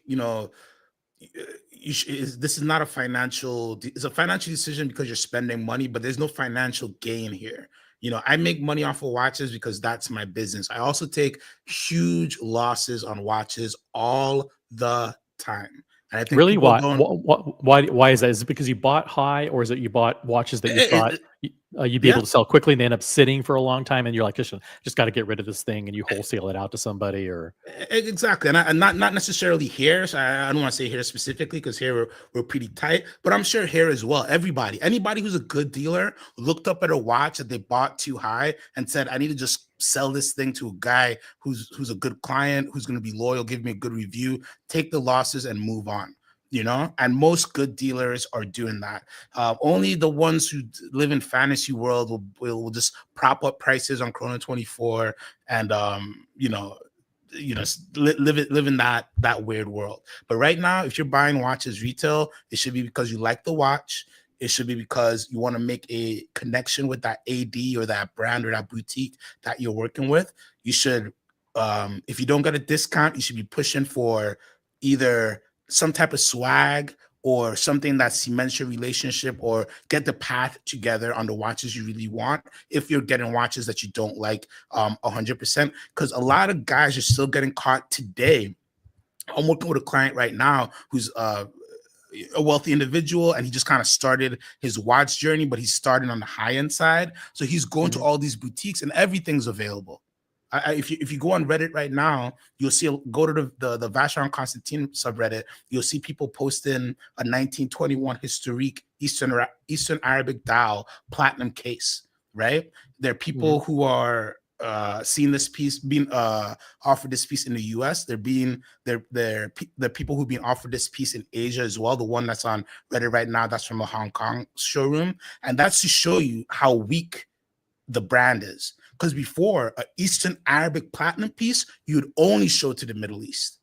this is not a financial. It's a financial decision because you're spending money, but there's no financial gain here. You know, I make money off of watches because that's my business. I also take huge losses on watches all the time. And I think really, people why? don't. Why is that? Is it because you bought high, or is it you bought watches that you thought you'd be able to sell quickly and they end up sitting for a long time, and you're like, just got to get rid of this thing, and you wholesale it out to somebody, or exactly, and not necessarily hair. So I don't want to say hair specifically because here we're pretty tight, but I'm sure hair as well. Anybody who's a good dealer looked up at a watch that they bought too high and said, I need to just sell this thing to a guy who's a good client, who's going to be loyal, give me a good review, take the losses and move on. You know, and most good dealers are doing that. Only the ones who live in fantasy world will just prop up prices on Chrono 24 and live in that weird world. But right now, if you're buying watches retail, it should be because you like the watch. It should be because you want to make a connection with that AD or that brand or that boutique that you're working with. You should, if you don't get a discount, you should be pushing for either some type of swag or something that cements your relationship, or get the path together on the watches you really want if you're getting watches that you don't like 100%. Because a lot of guys are still getting caught today. I'm working with a client right now who's a wealthy individual, and he just kind of started his watch journey, but he's starting on the high-end side. So he's going to all these boutiques and everything's available. If you go on Reddit right now, you'll see, go to the Vacheron Constantin subreddit, you'll see people posting a 1921 historique Eastern Arabic dial platinum case, right? There are people who are seeing this piece being offered this piece in the US. They're people who've been offered this piece in Asia as well. The one that's on Reddit right now, that's from a Hong Kong showroom, and that's to show you how weak the brand is. Because before, an Eastern Arabic platinum piece, you'd only show to the Middle East.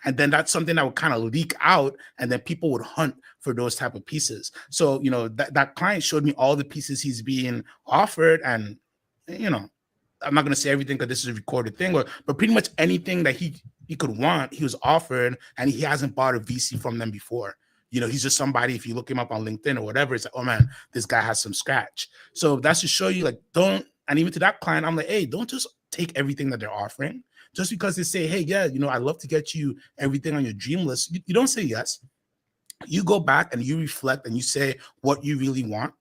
And then that's something that would kind of leak out, and then people would hunt for those type of pieces. So, you know, that client showed me all the pieces he's being offered, and, you know, I'm not going to say everything because this is a recorded thing, but pretty much anything that he could want, he was offered, and he hasn't bought a VC from them before. You know, he's just somebody, if you look him up on LinkedIn or whatever, it's like, oh man, this guy has some scratch. So that's to show you, like, and even to that client, I'm like, hey, don't just take everything that they're offering. Just because they say, hey, yeah, you know, I'd love to get you everything on your dream list. You don't say yes. You go back and you reflect and you say what you really want.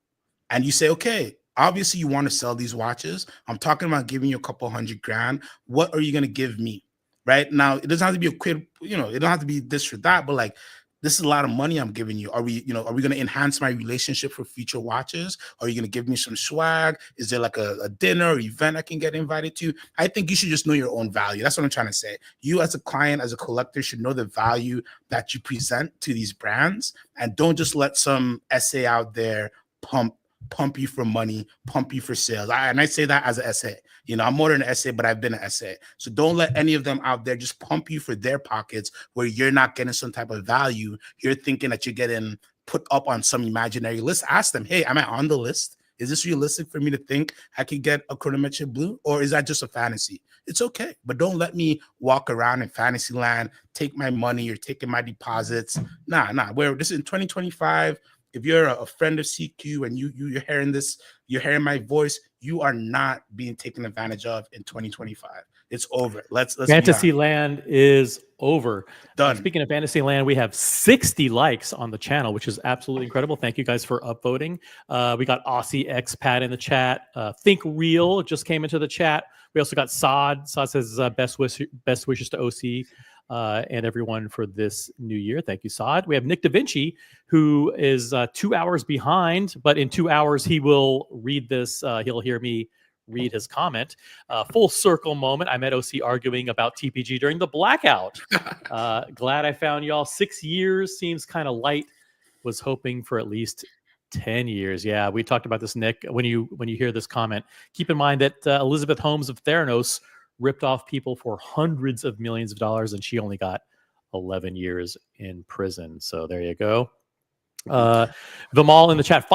And you say, okay, obviously you want to sell these watches. I'm talking about giving you a couple $100,000. What are you going to give me? Right now, it doesn't have to be a quid, you know, it don't have to be this or that, but like, this is a lot of money I'm giving you. Are we going to enhance my relationship for future watches? Are you going to give me some swag? Is there like a dinner or event I can get invited to? I think you should just know your own value. That's what I'm trying to say. You as a client, as a collector, should know the value that you present to these brands, and don't just let some essay out there pump you for money, pump you for sales. And I say that as an essay. You know, I'm more than an essay, but I've been an essay. So don't let any of them out there just pump you for their pockets where you're not getting some type of value. You're thinking that you're getting put up on some imaginary list. Ask them, hey, am I on the list? Is this realistic for me to think I could get a chronometric blue? Or is that just a fantasy? It's okay, but don't let me walk around in fantasy land, take my money, you're taking my deposits. Nah. Where this is in 2025, if you're a friend of CQ and you're hearing this, you're hearing my voice, you are not being taken advantage of in 2025. It's over. Let's Fantasy land is over. Done. Speaking of Fantasy land, we have 60 likes on the channel, which is absolutely incredible. Thank you guys for upvoting. We got Aussie Expat in the chat. Think Real just came into the chat. We also got Saad. Saad says best wishes to OC and everyone for this new year. Thank you, Saad. We have Nick Da Vinci, who is 2 hours behind, but in 2 hours he will read this. He'll hear me read his comment. Full circle moment. I met OC arguing about TPG during the blackout. Glad I found y'all. 6 years seems kind of light. Was hoping for at least 10 years. Yeah, we talked about this, Nick. When you hear this comment, keep in mind that Elizabeth Holmes of Theranos ripped off people for hundreds of millions of dollars, and she only got 11 years in prison. So there you go. Vimal in the chat,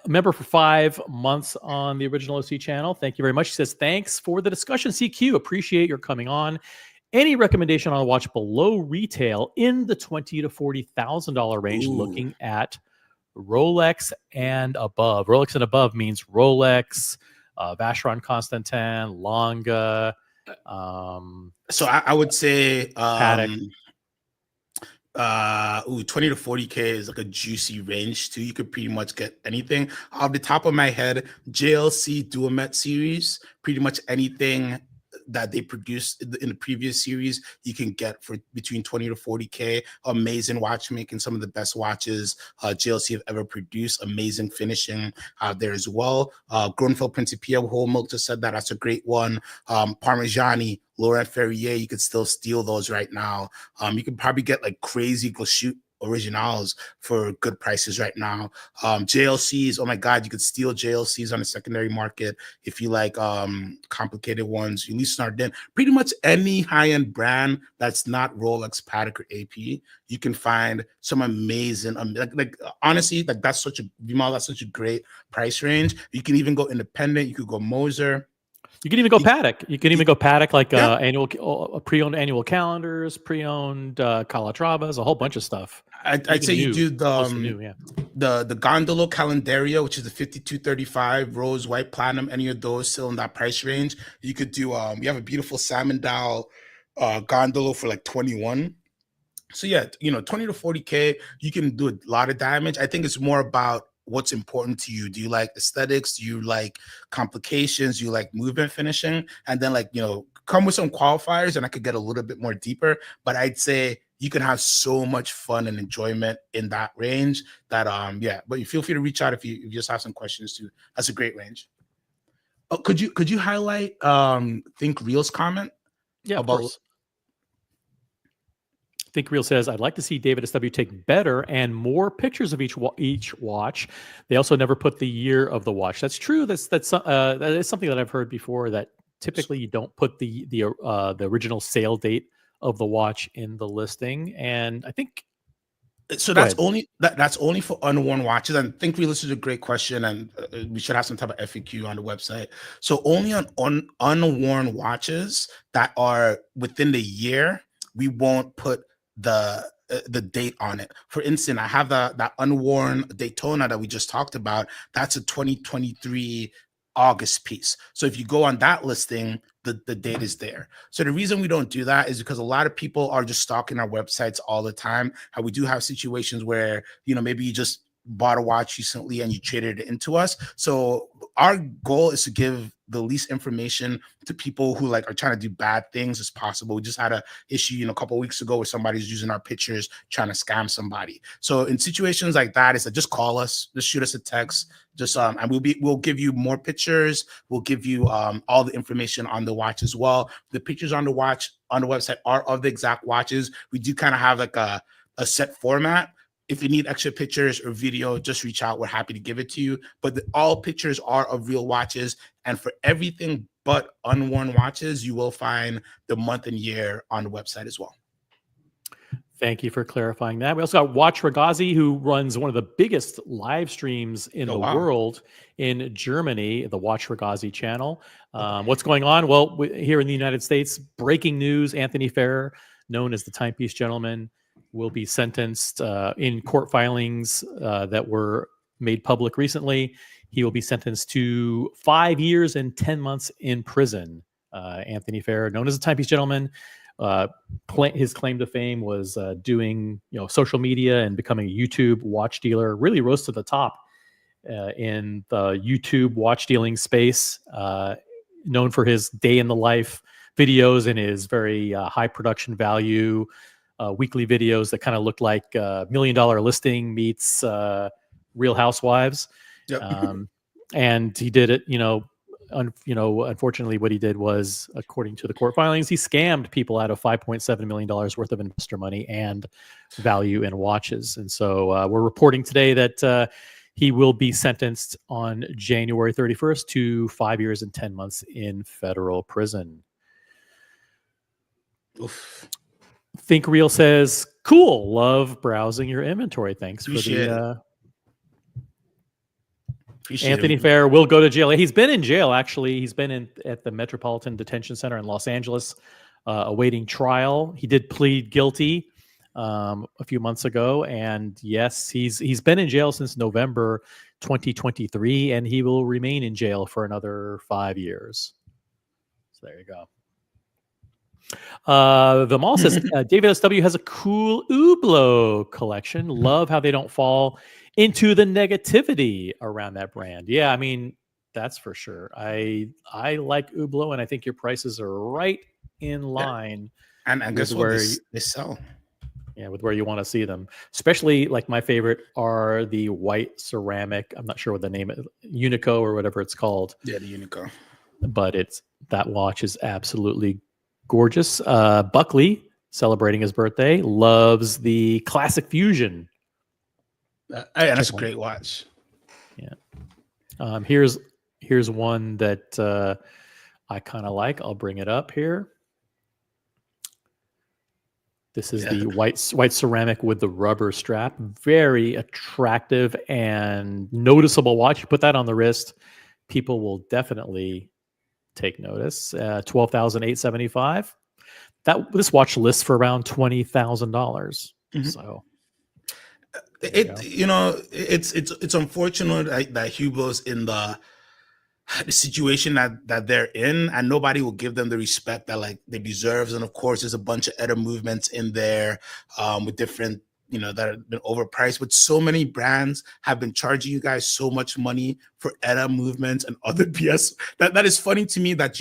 member for 5 months on the original OC channel. Thank you very much. He says, thanks for the discussion, CQ. Appreciate your coming on. Any recommendation on a watch below retail in the $20,000 to $40,000 range, looking at Rolex and above? Rolex and above means Rolex, Vacheron Constantin, Longa. So I would say Patek. 20 to 40K is like a juicy range too. You could pretty much get anything. Off the top of my head, JLC Duomet series, pretty much anything that they produced in the previous series, you can get for between 20 to 40K. Amazing watchmaking, some of the best watches JLC have ever produced. Amazing finishing there as well. Grunfeld Principia, Whole Milk just said that. That's a great one. Parmigiani, Laurent Ferrier, you could still steal those right now. You could probably get like crazy Glashut originals for good prices right now. JLCs, oh my God, you could steal JLCs on the secondary market if you like complicated ones. You least Nardin, pretty much any high-end brand that's not Rolex, Patek, or AP, you can find some amazing, honestly, like that's such a great price range. You can even go independent. You could go Moser. You can even go Patek. You can even go Patek, like pre-owned annual calendars, pre-owned Calatravas, a whole bunch of stuff. I'd say you do the Gondolo Calendario, which is the 5235 rose, white, platinum, any of those still in that price range. You could do you have a beautiful salmon dial Gondolo for like 21. So yeah, 20 to 40K, you can do a lot of damage. I think it's more about what's important to you. Do you like aesthetics? Do you like complications? Do you like movement finishing? And then come with some qualifiers and I could get a little bit more deeper, but I'd say you can have so much fun and enjoyment in that range that, but you feel free to reach out if you just have some questions too. That's a great range. Oh, could you highlight Think Real's comment? Yeah, of course. Think Real says, I'd like to see David SW take better and more pictures of each watch. They also never put the year of the watch. That's true. That is something that I've heard before, that typically you don't put the original sale date of the watch in the listing. And I think so. That's only for unworn watches. And Think Real, this is a great question, and we should have some type of FAQ on the website. So only on unworn watches that are within the year, we won't put the date on it. For instance, I have that unworn Daytona that we just talked about. That's a 2023 August piece. So if you go on that listing, the date is there. So the reason we don't do that is because a lot of people are just stalking our websites all the time. And we do have situations where, maybe you just bought a watch recently and you traded it into us. So our goal is to give the least information to people who are trying to do bad things as possible. We just had a issue, a couple of weeks ago where somebody's using our pictures trying to scam somebody. So in situations like that, it's just call us, just shoot us a text, and we'll give you more pictures. We'll give you all the information on the watch as well. The pictures on the watch on the website are of the exact watches. We do kind of have a set format. If you need extra pictures or video, just reach out. We're happy to give it to you. But all pictures are of real watches. And for everything but unworn watches, you will find the month and year on the website as well. Thank you for clarifying that. We also got Watch Ragazi, who runs one of the biggest live streams in the world in Germany, the Watch Ragazi channel. What's going on? Well, here in the United States, breaking news, Anthony Ferrer, known as the Timepiece Gentleman, will be sentenced in court filings that were made public recently. He will be sentenced to 5 years and 10 months in prison. Anthony Ferrer, known as the Timepiece Gentleman, his claim to fame was doing social media and becoming a YouTube watch dealer. Really rose to the top in the YouTube watch dealing space. Known for his day in the life videos and his very high production value weekly videos that kind of looked like $1 Million Listing meets Real Housewives. Yep. And he did it, unfortunately what he did was, according to the court filings, he scammed people out of $5.7 million worth of investor money and value in watches. And so we're reporting today that he will be sentenced on January 31st to 5 years and 10 months in federal prison. Oof. Think Real says, cool, love browsing your inventory. Thanks for the Anthony Ferrer will go to jail. He's been in jail, actually. He's been at the Metropolitan Detention Center in Los Angeles awaiting trial. He did plead guilty a few months ago, and yes, he's been in jail since November 2023, and he will remain in jail for another 5 years. So there you go. The mall says David SW has a cool Hublot collection. Love how they don't fall into the negativity around that brand. Yeah, I mean, that's for sure. I like Hublot, and I think your prices are right in line. And guess what? They sell. Yeah, with where you want to see them. Especially like my favorite are the white ceramic. I'm not sure what the name is, Unico or whatever it's called. Yeah, the Unico. But that watch is absolutely gorgeous. Buckley, celebrating his birthday, loves the Classic Fusion. That's a great watch. Yeah. Here's one that I kind of like. I'll bring it up here. This is the white ceramic with the rubber strap. Very attractive and noticeable watch. You put that on the wrist, people will definitely take notice. $12,875. This watch lists for around $20,000. So it's unfortunate that Hublot's in the situation that they're in, and nobody will give them the respect that like they deserve. And of course, there's a bunch of ETA movements in there with different, that have been overpriced. But so many brands have been charging you guys so much money for ETA movements and other BS. That is funny to me that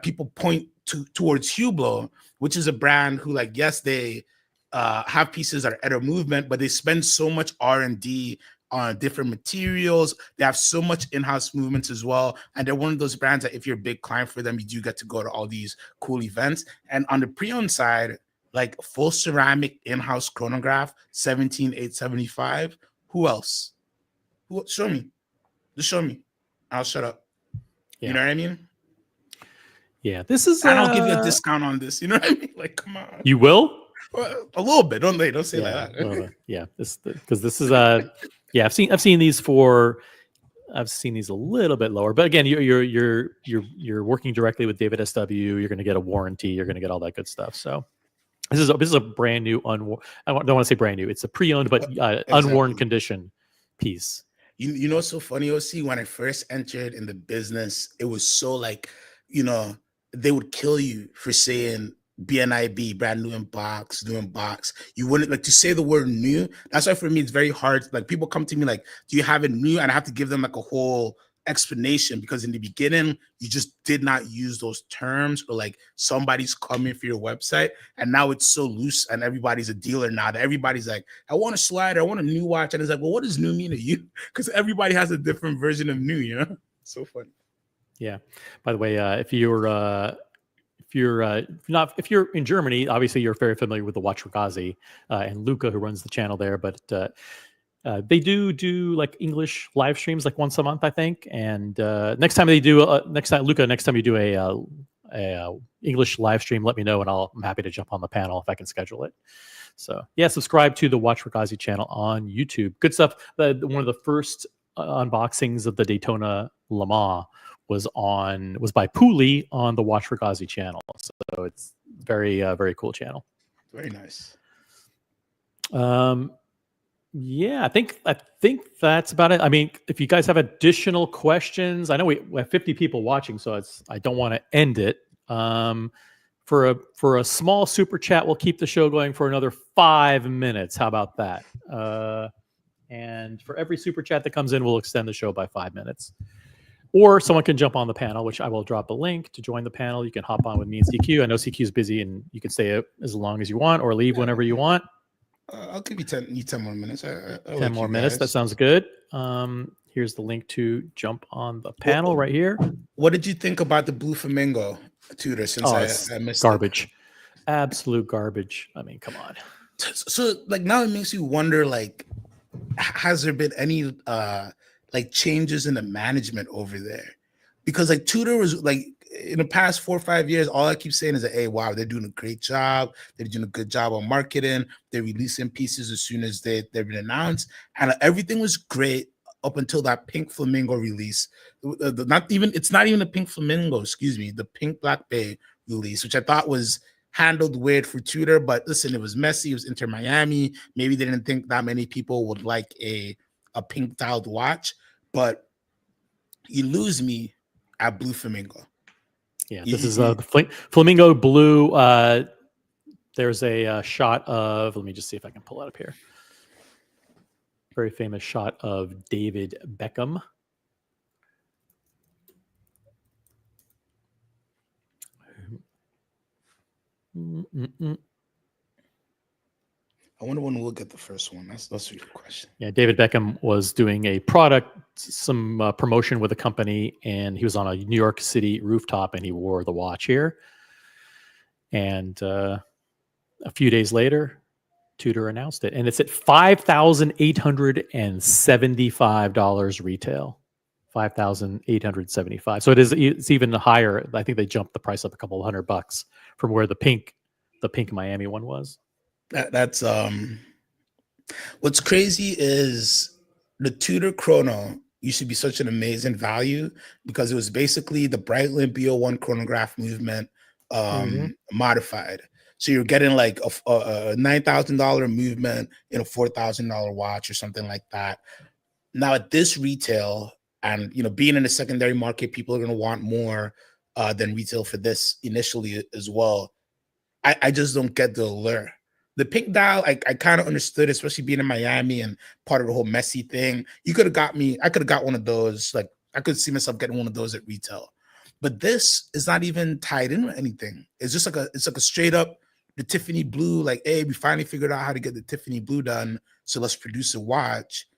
people point towards Hublot, which is a brand who, like, yes, they have pieces that are ETA movement, but they spend so much R&D on different materials. They have so much in-house movements as well. And they're one of those brands that if you're a big client for them, you do get to go to all these cool events. And on the pre-owned side, like full ceramic in-house chronograph, $17,875. Who else? Show me. Just show me. I'll shut up. Yeah. You know what I mean? Yeah, this is. And I'll give you a discount on this. You know what I mean? Like, come on. You will? Well, a little bit. Don't say that. Yeah, because this is yeah. I've seen these a little bit lower, but again, you're working directly with David SW. You're going to get a warranty. You're going to get all that good stuff. So this is a brand new I don't want to say brand new. It's a pre-owned but unworn condition piece. You know what's so funny, OC? When I first entered in the business, it was so like, they would kill you for saying BNIB, brand new in box, new in box. You wouldn't like to say the word new. That's why for me, it's very hard. Like people come to me like, do you have it new? And I have to give them like a whole explanation, because in the beginning, you just did not use those terms, or like somebody's coming for your website. And now it's so loose and everybody's a dealer now that everybody's like, I want a slider, I want a new watch. And it's like, well, what does new mean to you? Because everybody has a different version of new, So funny. Yeah. By the way, if you're in Germany, obviously you're very familiar with the Watch Ragazzi and Luca, who runs the channel there. But they do like English live streams like once a month, I think. And next time you do a English live stream, let me know, and I'm happy to jump on the panel if I can schedule it. So yeah, subscribe to the Watch Ragazzi channel on YouTube. Good stuff. One of the first unboxings of the Daytona Le Mans was by Pooley on the Watch Ragazzi channel. So it's very very cool channel. Very nice. Yeah, I think that's about it. I mean, if you guys have additional questions, I know we have 50 people watching, so I don't want to end it. For a small super chat, we'll keep the show going for another 5 minutes. How about that? And for every super chat that comes in, we'll extend the show by 5 minutes. Or someone can jump on the panel, which I will drop a link to join the panel. You can hop on with me and CQ. I know CQ is busy, and you can stay as long as you want or leave whenever you want. I'll give you 10 more minutes. 10 more minutes. That sounds good. Here's the link to jump on the panel right here. What did you think about the Blue Flamingo, Tudor, since I missed garbage. Absolute garbage. I mean, come on. So like now it makes you wonder, like, has there been any like changes in the management over there? Because like Tudor was like, in the past 4 or 5 years, all I keep saying is that, hey, wow, they're doing a great job. They're doing a good job on marketing. They're releasing pieces as soon as they've been announced. And everything was great up until that Pink Flamingo release. It's not even a Pink Flamingo, excuse me. The Pink Black Bay release, which I thought was handled weird for Tudor. But listen, it was messy. It was Inter Miami. Maybe they didn't think that many people would like a pink dialed watch, but you lose me at Blue Flamingo. Yeah, this is the Flamingo Blue. There's a shot of, let me just see if I can pull it up here. Very famous shot of David Beckham. I wonder when we'll get the first one. That's a good question. Yeah, David Beckham was doing a product, some promotion with a company, and he was on a New York City rooftop, and he wore the watch here. And a few days later, Tudor announced it, and it's at $5,875 retail. $5,875. So it's even higher. I think they jumped the price up a couple of $100 from where the pink Miami one was. That's what's crazy is the Tudor Chrono used to be such an amazing value because it was basically the Breitling B01 chronograph movement modified. So you're getting like a $9,000 movement in a $4,000 watch or something like that. Now at this retail, and being in the secondary market, people are going to want more than retail for this initially as well. I just don't get the allure. The pink dial, I kind of understood, especially being in Miami and part of the whole messy thing. You could have got me. I could have got one of those. Like I could see myself getting one of those at retail. But this is not even tied in with anything. It's just like a straight up the Tiffany blue. Like, hey, we finally figured out how to get the Tiffany blue done. So let's produce a watch.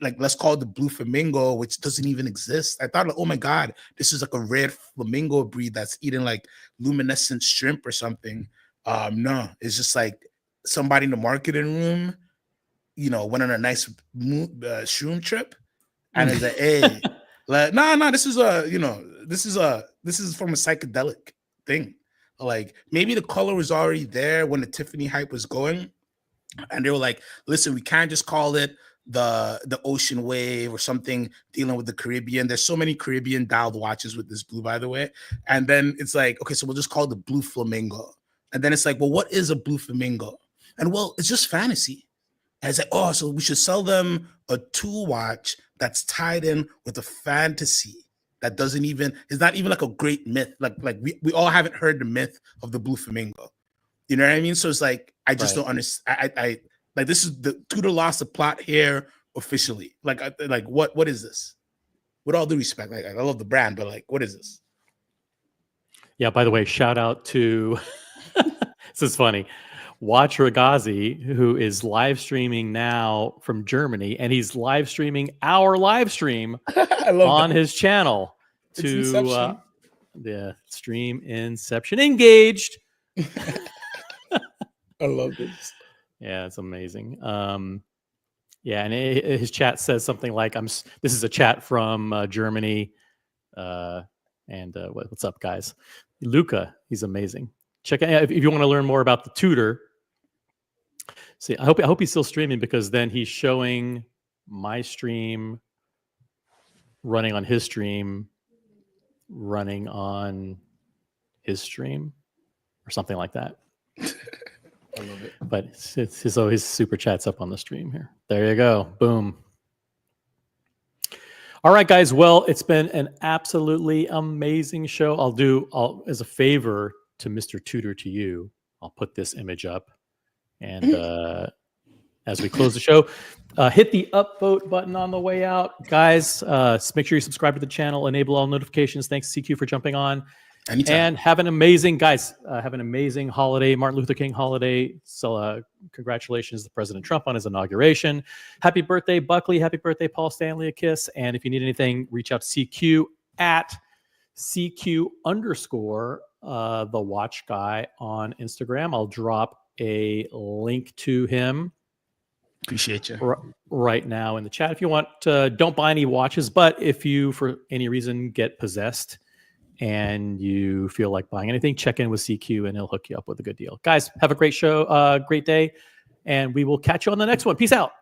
Like, let's call it the Blue Flamingo, which doesn't even exist. I thought, like, oh my God, this is like a rare flamingo breed that's eating like luminescent shrimp or something. No, it's just like somebody in the marketing room, went on a nice shroom trip, and is like, hey, like, no, this is from a psychedelic thing. Like maybe the color was already there when the Tiffany hype was going, and they were like, listen, we can't just call it the ocean wave or something dealing with the Caribbean. There's so many Caribbean dialed watches with this blue, by the way. And then it's like, okay, so we'll just call it the Blue Flamingo. And then it's like, well, what is a Blue Flamingo? And well, it's just fantasy. And it's like, oh, so we should sell them a tool watch that's tied in with a fantasy that is not even like a great myth. Like we all haven't heard the myth of the Blue Flamingo. You know what I mean? So it's like, I just don't understand. I like, this is the Tudor lost the plot here officially. Like what is this? With all due respect, like I love the brand, but like, what is this? Yeah. By the way, shout out to this is funny. Watch Ragazi, who is live streaming now from Germany, and he's live streaming our live stream on his channel to the stream Inception engaged. I love this. Yeah, it's amazing. Yeah, and his chat says something like, this is a chat from Germany. What's up, guys? Luca, he's amazing. Check out if you want to learn more about the Tudor. See, I hope he's still streaming, because then he's showing my stream running on his stream, running on his stream, or something like that. I love it. But his super chat's up on the stream here. There you go. Boom. All right, guys. Well, it's been an absolutely amazing show. I'll as a favor to Mr. Tudor, to you, I'll put this image up. And as we close the show, hit the upvote button on the way out. Guys, make sure you subscribe to the channel, enable all notifications. Thanks, CQ, for jumping on. Anytime. And have an amazing holiday, Martin Luther King holiday. So congratulations to President Trump on his inauguration. Happy birthday, Buckley. Happy birthday, Paul Stanley. A kiss. And if you need anything, reach out to CQ at CQ_, the watch guy on Instagram. I'll drop a link to him. Appreciate you. Right now in the chat. If you want, don't buy any watches, but if you, for any reason, get possessed and you feel like buying anything, check in with CQ and he'll hook you up with a good deal. Guys, have a great show, great day, and we will catch you on the next one. Peace out.